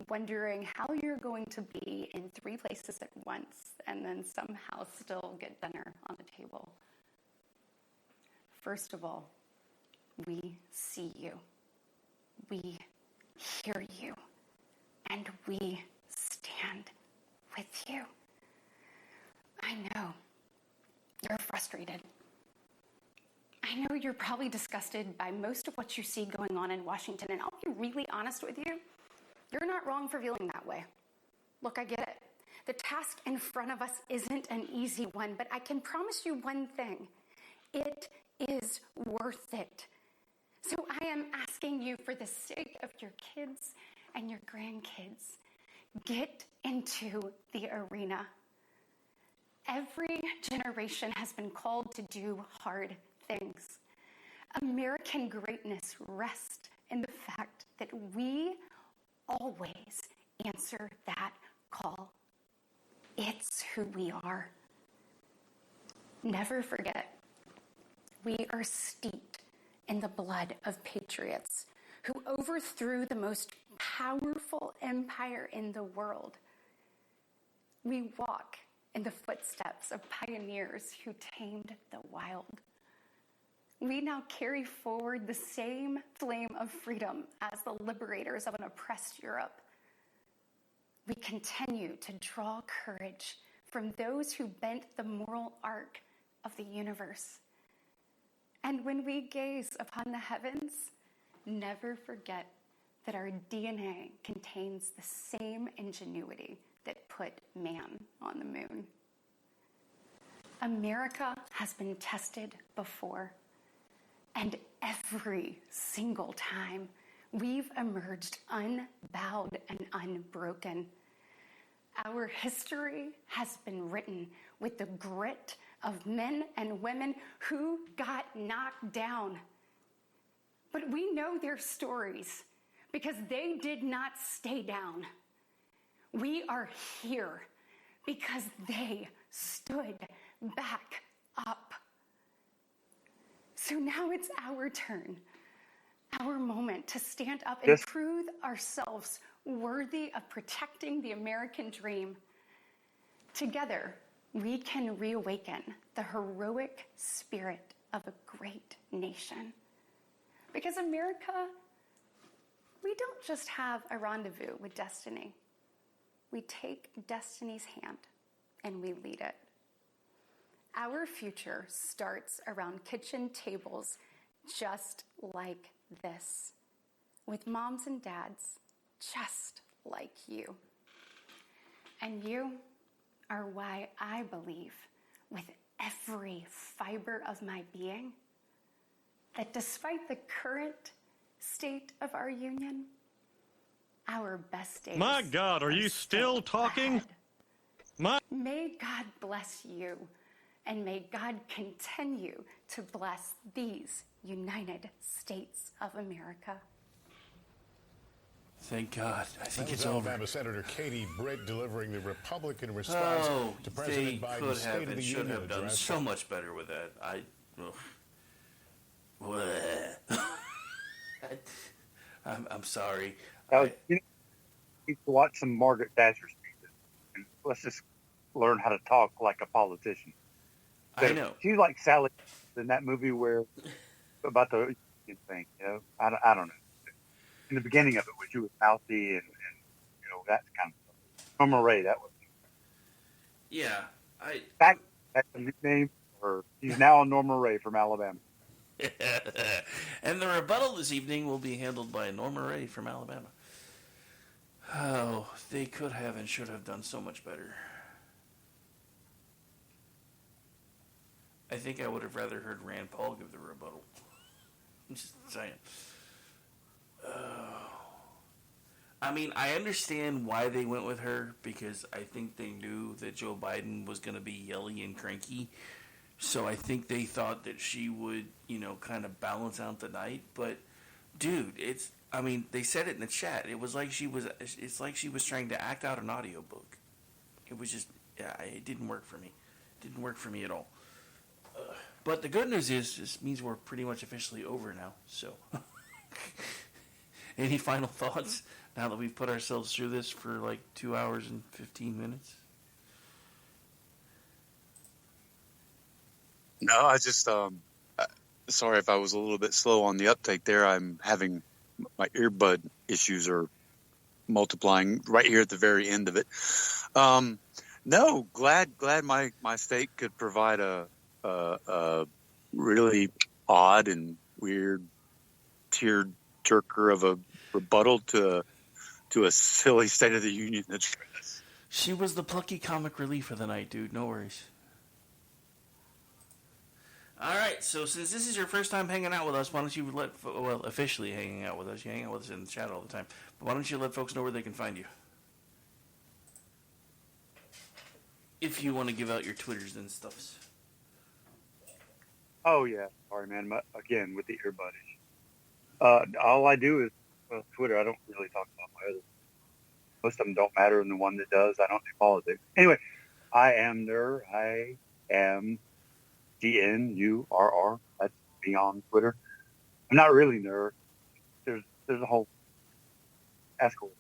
wondering how you're going to be in 3 places at once and then somehow still get dinner on the table. First of all, we see you. We hear you. And we stand with you. I know you're frustrated. I know you're probably disgusted by most of what you see going on in Washington, and I'll be really honest with you, you're not wrong for feeling that way. Look, I get it. The task in front of us isn't an easy one, but I can promise you one thing. It is worth it. So I am asking you, for the sake of your kids and your grandkids, get into the arena. Every generation has been called to do hard things. American greatness rests in the fact that we always answer that call. It's who we are. Never forget, we are steeped in the blood of patriots who overthrew the most powerful empire in the world. We walk in the footsteps of pioneers who tamed the wild. We now carry forward the same flame of freedom as the liberators of an oppressed Europe. We continue to draw courage from those who bent the moral arc of the universe. And when we gaze upon the heavens, never forget that our DNA contains the same ingenuity that put man on the moon. America has been tested before, and every single time we've emerged unbowed and unbroken. Our history has been written with the grit of men and women who got knocked down. But we know their stories because they did not stay down. We are here because they stood back up. So now it's our turn, our moment to stand up and prove ourselves worthy of protecting the American dream. Together, we can reawaken the heroic spirit of a great nation. Because America, we don't just have a rendezvous with destiny. We take destiny's hand and we lead it. Our future starts around kitchen tables just like this, with moms and dads just like you. And you are why I believe with every fiber of my being that despite the current state of our union, our best days. My God, are you still talking? Ahead. May God bless you, and may God continue to bless these United States of America. Thank God. I think that it's was over. Alabama Senator Katie Britt delivering the Republican response to President They Biden's could State have of and the should Union have done address. so much better with that. I'm sorry. You need to watch some Margaret Thatcher speeches. And let's just learn how to talk like a politician. I know. She's like Sally in that movie where about the union thing. I don't know. In the beginning of it, when she was mouthy and that kind of stuff. Norma Ray, that was. Yeah, That's a nickname for her. She's now Norma Ray from Alabama. And the rebuttal this evening will be handled by Norma Ray from Alabama. Oh, they could have and should have done so much better. I think I would have rather heard Rand Paul give the rebuttal. I'm just saying. I mean, I understand why they went with her, because I think they knew that Joe Biden was going to be yelly and cranky. So I think they thought that she would, kind of balance out the night. But, dude, they said it in the chat. It's like she was trying to act out an audiobook. It was just, it didn't work for me. It didn't work for me at all. But the good news is, this means we're pretty much officially over now. So, any final thoughts now that we've put ourselves through this for like 2 hours and 15 minutes? No, I just sorry if I was a little bit slow on the uptake there. I'm having my earbud issues are multiplying right here at the very end of it. No, glad my state could provide a really odd and weird tear-jerker of a rebuttal to a silly State of the Union address. She was the plucky comic relief of the night, dude. No worries. All right, so since this is your first time hanging out with us, why don't you officially hanging out with us. You hang out with us in the chat all the time. But why don't you let folks know where they can find you? If you want to give out your Twitters and stuffs. Oh, yeah. Sorry, man. Again, with the earbud issue. All I do is Twitter. I don't really talk about my other. Most of them don't matter, and the one that does, I don't do politics. Anyway, I am Nur. I am GNURR. That's me on Twitter. I'm not really Nur. There's a whole asshole.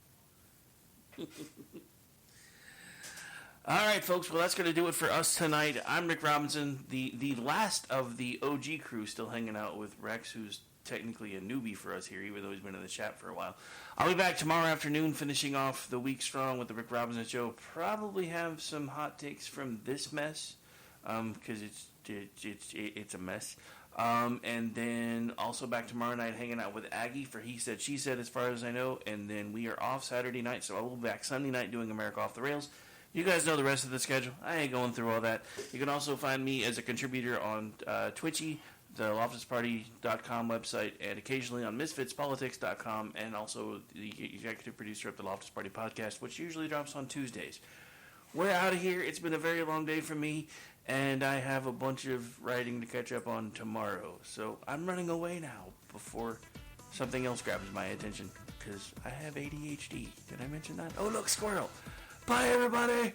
All right, folks. Well, that's going to do it for us tonight. I'm Rick Robinson, the last of the OG crew, still hanging out with Rex, who's technically a newbie for us here, even though he's been in the chat for a while. I'll be back tomorrow afternoon, finishing off the week strong with the Rick Robinson Show. Probably have some hot takes from this mess, because it's a mess. And then also back tomorrow night hanging out with Aggie for He Said, She Said, as far as I know. And then we are off Saturday night, so I will be back Sunday night doing America Off the Rails. You guys know the rest of the schedule. I ain't going through all that. You can also find me as a contributor on Twitchy, the LoftusParty.com website, and occasionally on MisfitsPolitics.com, and also the executive producer of the Loftus Party podcast, which usually drops on Tuesdays. We're out of here. It's been a very long day for me, and I have a bunch of writing to catch up on tomorrow. So I'm running away now before something else grabs my attention, because I have ADHD. Did I mention that? Oh, look, squirrel. Bye, everybody.